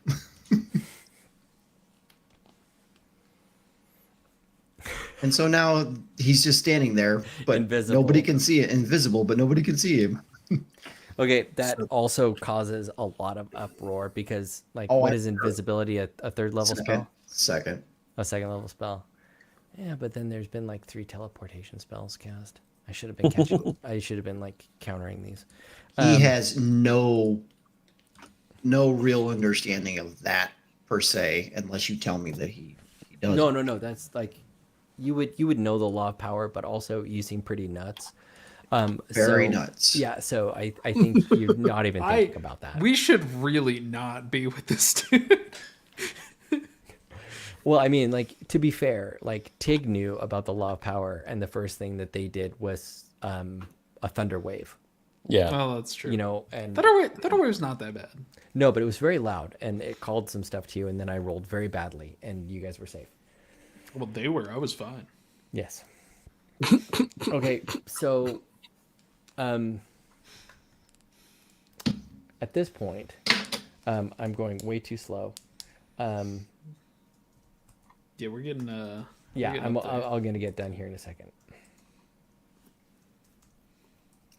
And so now he's just standing there, but Invisible. nobody can see it. Invisible, but nobody can see him. Okay, that also causes a lot of uproar because, like, Oh, what I- is invisibility? A third level spell? Second. A second level spell. Yeah, but then there's been like 3 teleportation spells cast. I should have been catching. I should have been like countering these. He has no real understanding of that per se, unless you tell me that he does. No. That's like you would know the law of power, but also you seem pretty nuts. Very so- nuts. Yeah, so I think you're not even thinking about that. We should really not be with this dude. Well, I mean, like, to be fair, like, Tig knew about the law of power, and the first thing that they did was a thunder wave. Yeah. Oh, that's true. you know, and that always not that bad. no, but it was very loud and it called some stuff to you, and then I rolled very badly, and you guys were safe. Well, they were. I was fine. Yes. Okay, so at this point, I'm going way too slow. Yeah, we're getting. Yeah, we're getting up there. I'm gonna get done here in a second.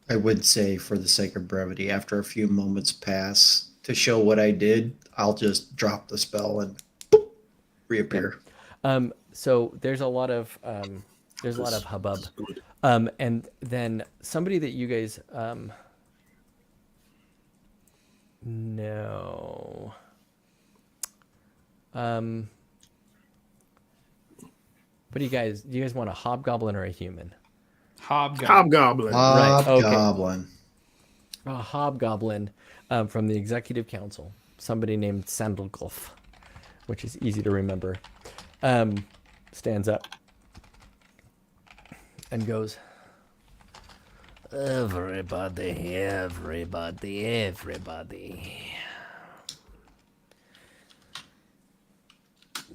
I would say, for the sake of brevity, after a few moments pass, to show what I did, I'll just drop the spell and boop, reappear. So there's a lot of hubbub, This is good. and then somebody that you guys know. What do you guys want, a hobgoblin or a human? Hobgoblin. Right, okay. Hobgoblin. A hobgoblin from the executive council, somebody named Sandalgolf, which is easy to remember, stands up and goes, everybody.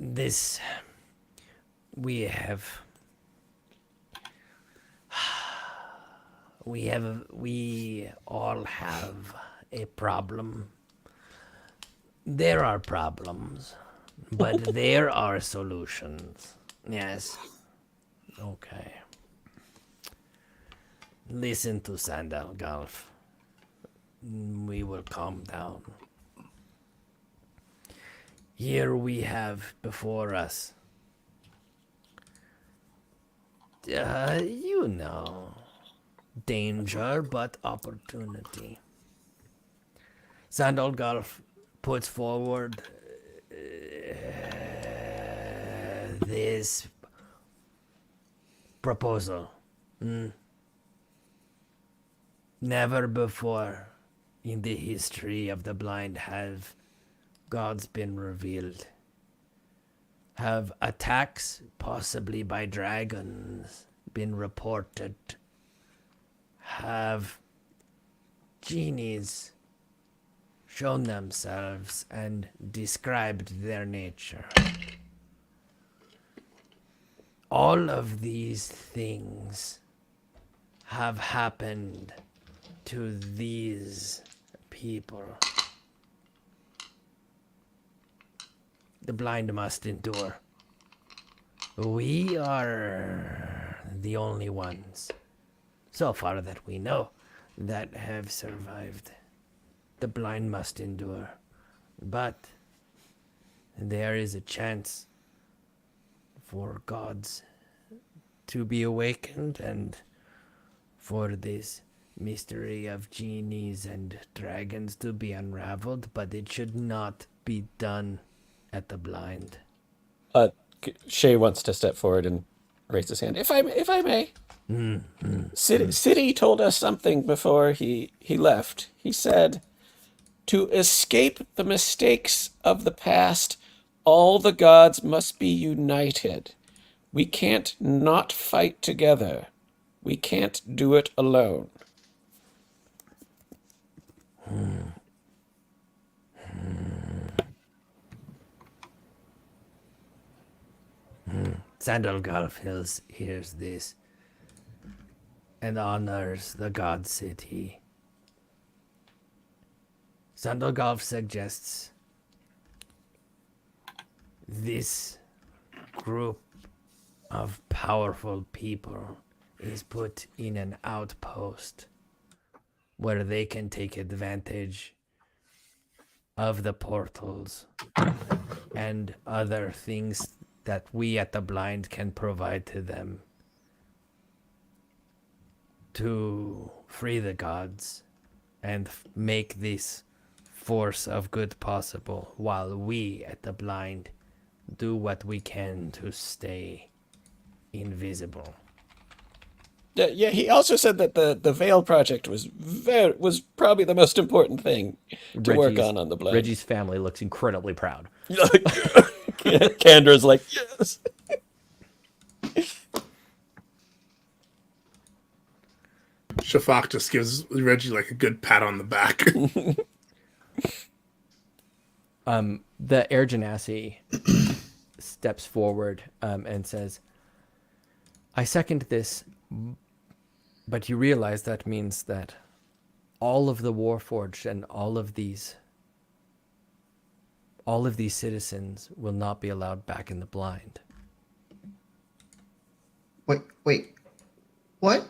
This, we all have a problem. There are problems, but there are solutions. Yes. Okay. Listen to Sandal Golf. We will calm down. Here we have before us, danger but opportunity. Sandal Golf puts forward this proposal. Never before in the history of the blind have gods been revealed. Have attacks, possibly by dragons, been reported? Have genies shown themselves and described their nature? All of these things have happened to these people. The blind must endure. We are the only ones, so far that we know, that have survived. The blind must endure. But there is a chance for gods to be awakened and for this mystery of genies and dragons to be unraveled, but it should not be done at the blind. Shay wants to step forward and raise his hand. If I may. City told us something before he left. He said, to escape the mistakes of the past, all the gods must be united. We can't not fight together. We can't do it alone. Sandalgolf hears this and honors the god city. Sandalgolf suggests this group of powerful people is put in an outpost where they can take advantage of the portals and other things that we at the blind can provide to them to free the gods and make this force of good possible, while we at the blind do what we can to stay invisible. Yeah, he also said that the Veil project was probably the most important thing to work on the blind. Reggie's family looks incredibly proud. Kandra's like, yes. Shafak just gives Reggie like a good pat on the back. The Air Genasi steps forward and says, I second this, but you realize that means that all of the Warforged and all of these citizens will not be allowed back in the blind. Wait. What?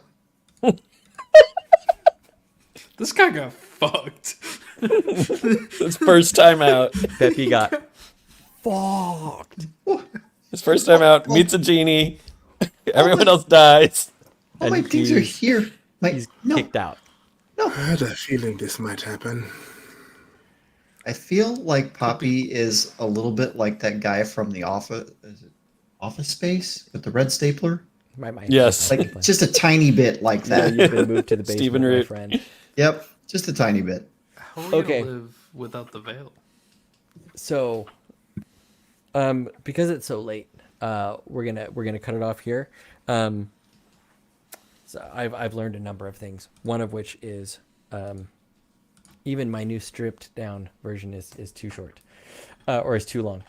This guy got fucked. His first time out. Peppy got fucked. His first time out, meets a genie. Everyone else dies. All And my things are he's- here. He's kicked out. I had a feeling this might happen. I feel like Poppy is a little bit like that guy from the Office. Is it Office Space with the red stapler? My mind. Yes. Like just a tiny bit like Yeah, that. you've been moved to the basement, Stephen my Root. friend. Yep, just a tiny bit. How are we Okay. gonna live without the veil? So, because it's so late, we're gonna cut it off here. So I've learned a number of things. One of which is, even my new stripped down version is too short, or is too long.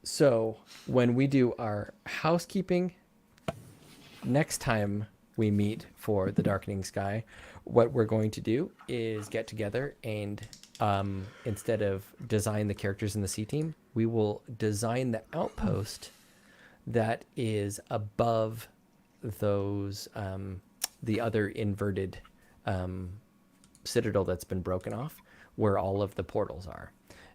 So when we do our housekeeping, next time we meet for the Darkening Sky, what we're going to do is get together and instead of design the characters in the C team, we will design the outpost that is above those the other inverted citadel that's been broken off, where all of the portals are,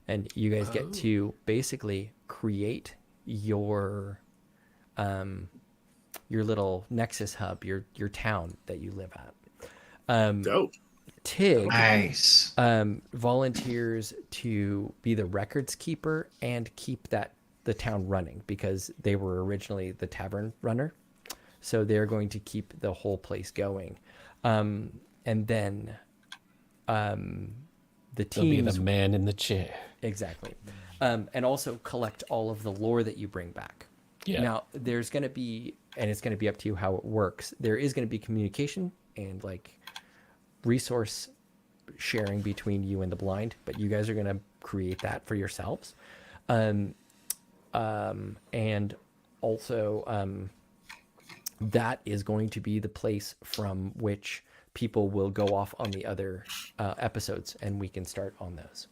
and you guys get to basically create your little nexus hub, your town that you live at. Dope. Tig Nice. volunteers to be the records keeper and keep the town running, because they were originally the tavern runner, so they're going to keep the whole place going. And then the He'll be teams the man in the chair. exactly, and also collect all of the lore that you bring back. Yeah. Now there's going to be, and it's going to be up to you how it works. There is going to be communication and like resource sharing between you and the blind, but you guys are going to create that for yourselves. And also that is going to be the place from which people will go off on the other episodes, and we can start on those.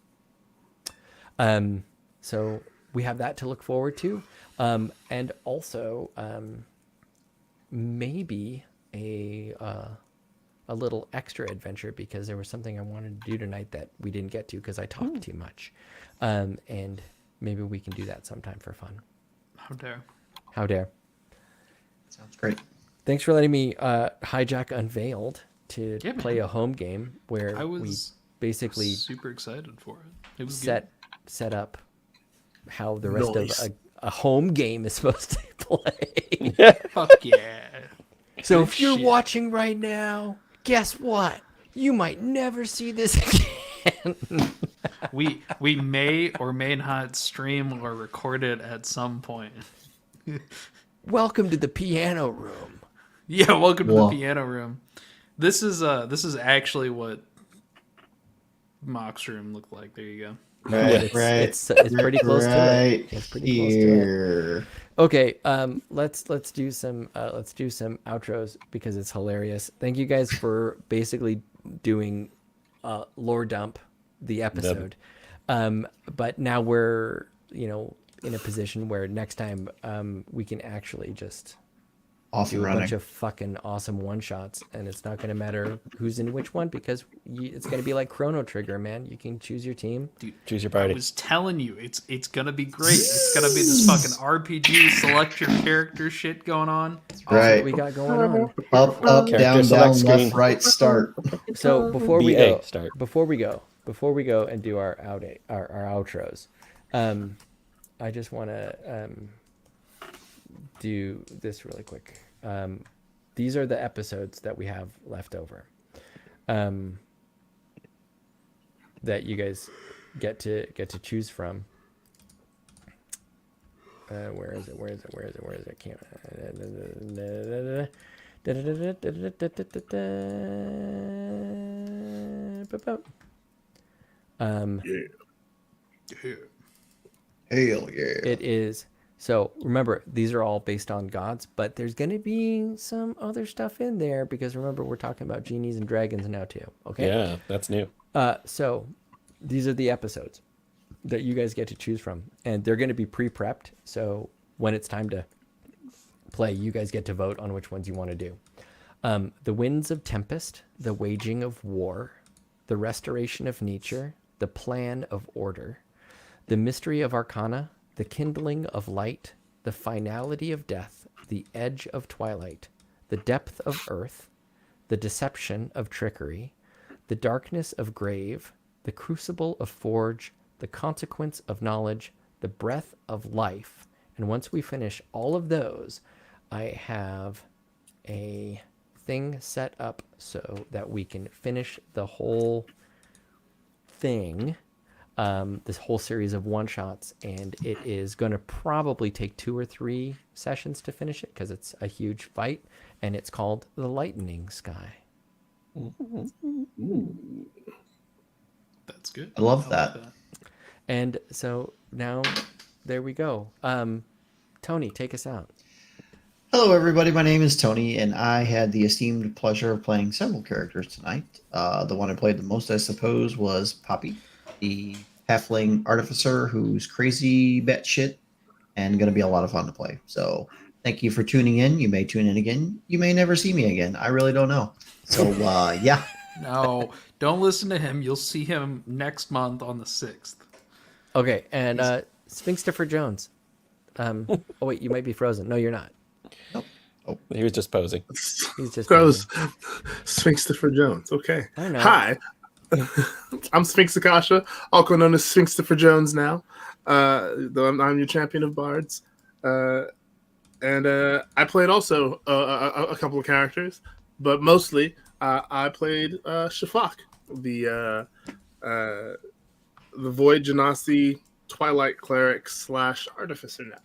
So we have that to look forward to, and also maybe a little extra adventure, because there was something I wanted to do tonight that we didn't get to because I talked too much, and maybe we can do that sometime for fun. How dare? How dare! Sounds great. Thanks for letting me hijack Unveiled to Yeah, man. play a home game where I we was basically super excited for it. It was set up how the rest Nice. of a home game is supposed to play. good. Fuck yeah. So Good if you're shit. watching right now, guess what? You might never see this again. We may or may not stream or record it at some point. Welcome to the piano room. Yeah, welcome to Whoa. the piano room. This is actually what Mock's room looked like. There you go. Right, It's pretty close to it. It's pretty close to it. here. Okay, let's do some outros because it's hilarious. Thank you guys for basically doing lore dump the episode. But now we're in a position where next time we can actually just Off do and a running. bunch of fucking awesome one shots, and it's not going to matter who's in which one, because it's going to be like Chrono Trigger, man. You can choose your team. Choose your I party. was telling you, it's gonna be great. It's gonna be this fucking RPG select your character shit going on. That's Right. what we got going on. Up, Character down, select down, screen. left, right, start. So before we BA, go, start. before we go and do our outros, I just want to do this really quick. These are the episodes that we have left over, that you guys get to choose from. Where is it? Can't. Yeah. Hell yeah. It is. So remember, these are all based on gods, but there's going to be some other stuff in there because remember, we're talking about genies and dragons now too. Okay. Yeah, that's new. So these are the episodes that you guys get to choose from, and they're going to be pre-prepped. So when it's time to play, you guys get to vote on which ones you want to do. The Winds of Tempest, The Waging of War, The Restoration of Nature, The Plan of Order, The Mystery of Arcana, The Kindling of Light, The Finality of Death, The Edge of Twilight, The Depth of Earth, The Deception of Trickery, The Darkness of Grave, The Crucible of Forge, The Consequence of Knowledge, The Breath of Life. And once we finish all of those, I have a thing set up so that we can finish the whole thing, this whole series of one-shots, and it is going to probably take 2 or 3 sessions to finish it because it's a huge fight, and it's called The Lightning Sky. That's good. I love like that. And so now, there we go. Tony, take us out. Hello, everybody. My name is Tony, and I had the esteemed pleasure of playing several characters tonight. The one I played the most, I suppose, was Poppy, the halfling artificer who's crazy batshit and going to be a lot of fun to play. So thank you for tuning in. You may tune in again. You may never see me again. I really don't know. So, yeah. No, don't listen to him. You'll see him next month on the 6th. Okay, and Sphinxtifer Jones. Oh, wait, you might be frozen. No, you're not. He was just posing. He's just That was Sphinxtifer Jones. Okay. I know. Hi. I'm Sphinx Akasha, also known as Sphinxtifer Jones now. Though I'm your champion of bards. And I played also a couple of characters, but mostly I played Shafak, the Void Genasi Twilight Cleric / Artificer now.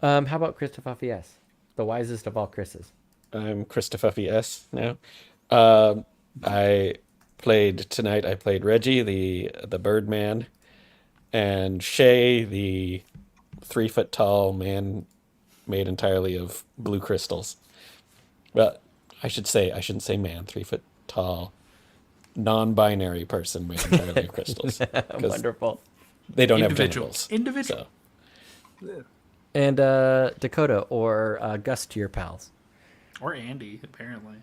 How about Christopher Fies, the wisest of all Chris's? I'm Christopher S. now. I played Reggie, the Birdman, and Shay, the 3-foot-tall man made entirely of blue crystals. Well, I shouldn't say man, 3-foot-tall, non-binary person made entirely of crystals. 'Cause Wonderful. they don't have Individual. genitals. Individual. So. And Dakota or Gus to your pals. Or Andy, apparently.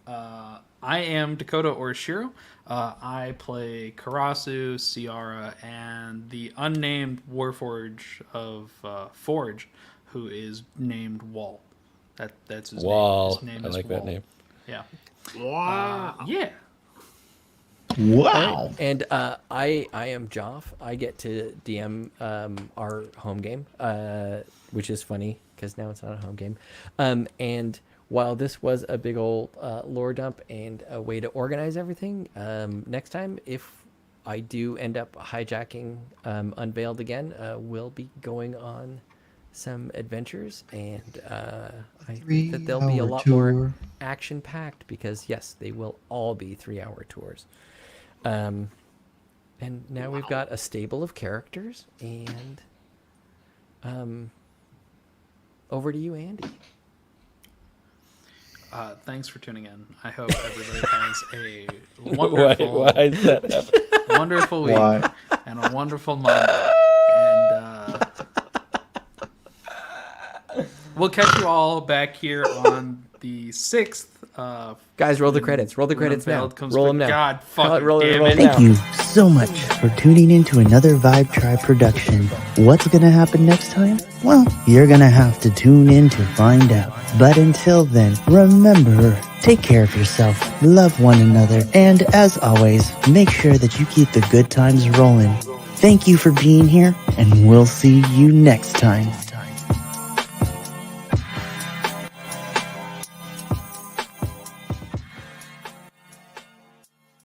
I am Dakota Orishiro. I play Karasu, Ciara, and the unnamed Warforge of Forge, who is named Wall. That's his Wall. name. His name I is like Wall. that name. Yeah. Wow. Yeah. Wow. And I am Joff. I get to DM our home game, which is funny because now it's not a home game. And while this was a big old lore dump and a way to organize everything, next time, if I do end up hijacking Unveiled again, we'll be going on some adventures, and I think that there'll be a lot more action-packed because, yes, they will all be 3-hour tours. And now we've got a stable of characters, and over to you, Andy. Thanks for tuning in. I hope everybody has a wonderful, Why is that happening? wonderful week Why? and a wonderful month. And we'll catch you all back here on the 6th. Guys, roll the credits. Roll the credits now. Unveiled comes Roll back. them now. God fucking Roll damn it it. now. Thank you so much for tuning in to another Vibe Tribe production. What's going to happen next time? Well, you're going to have to tune in to find out. But until then, remember, take care of yourself, love one another, and as always, make sure that you keep the good times rolling. Thank you for being here, and we'll see you next time.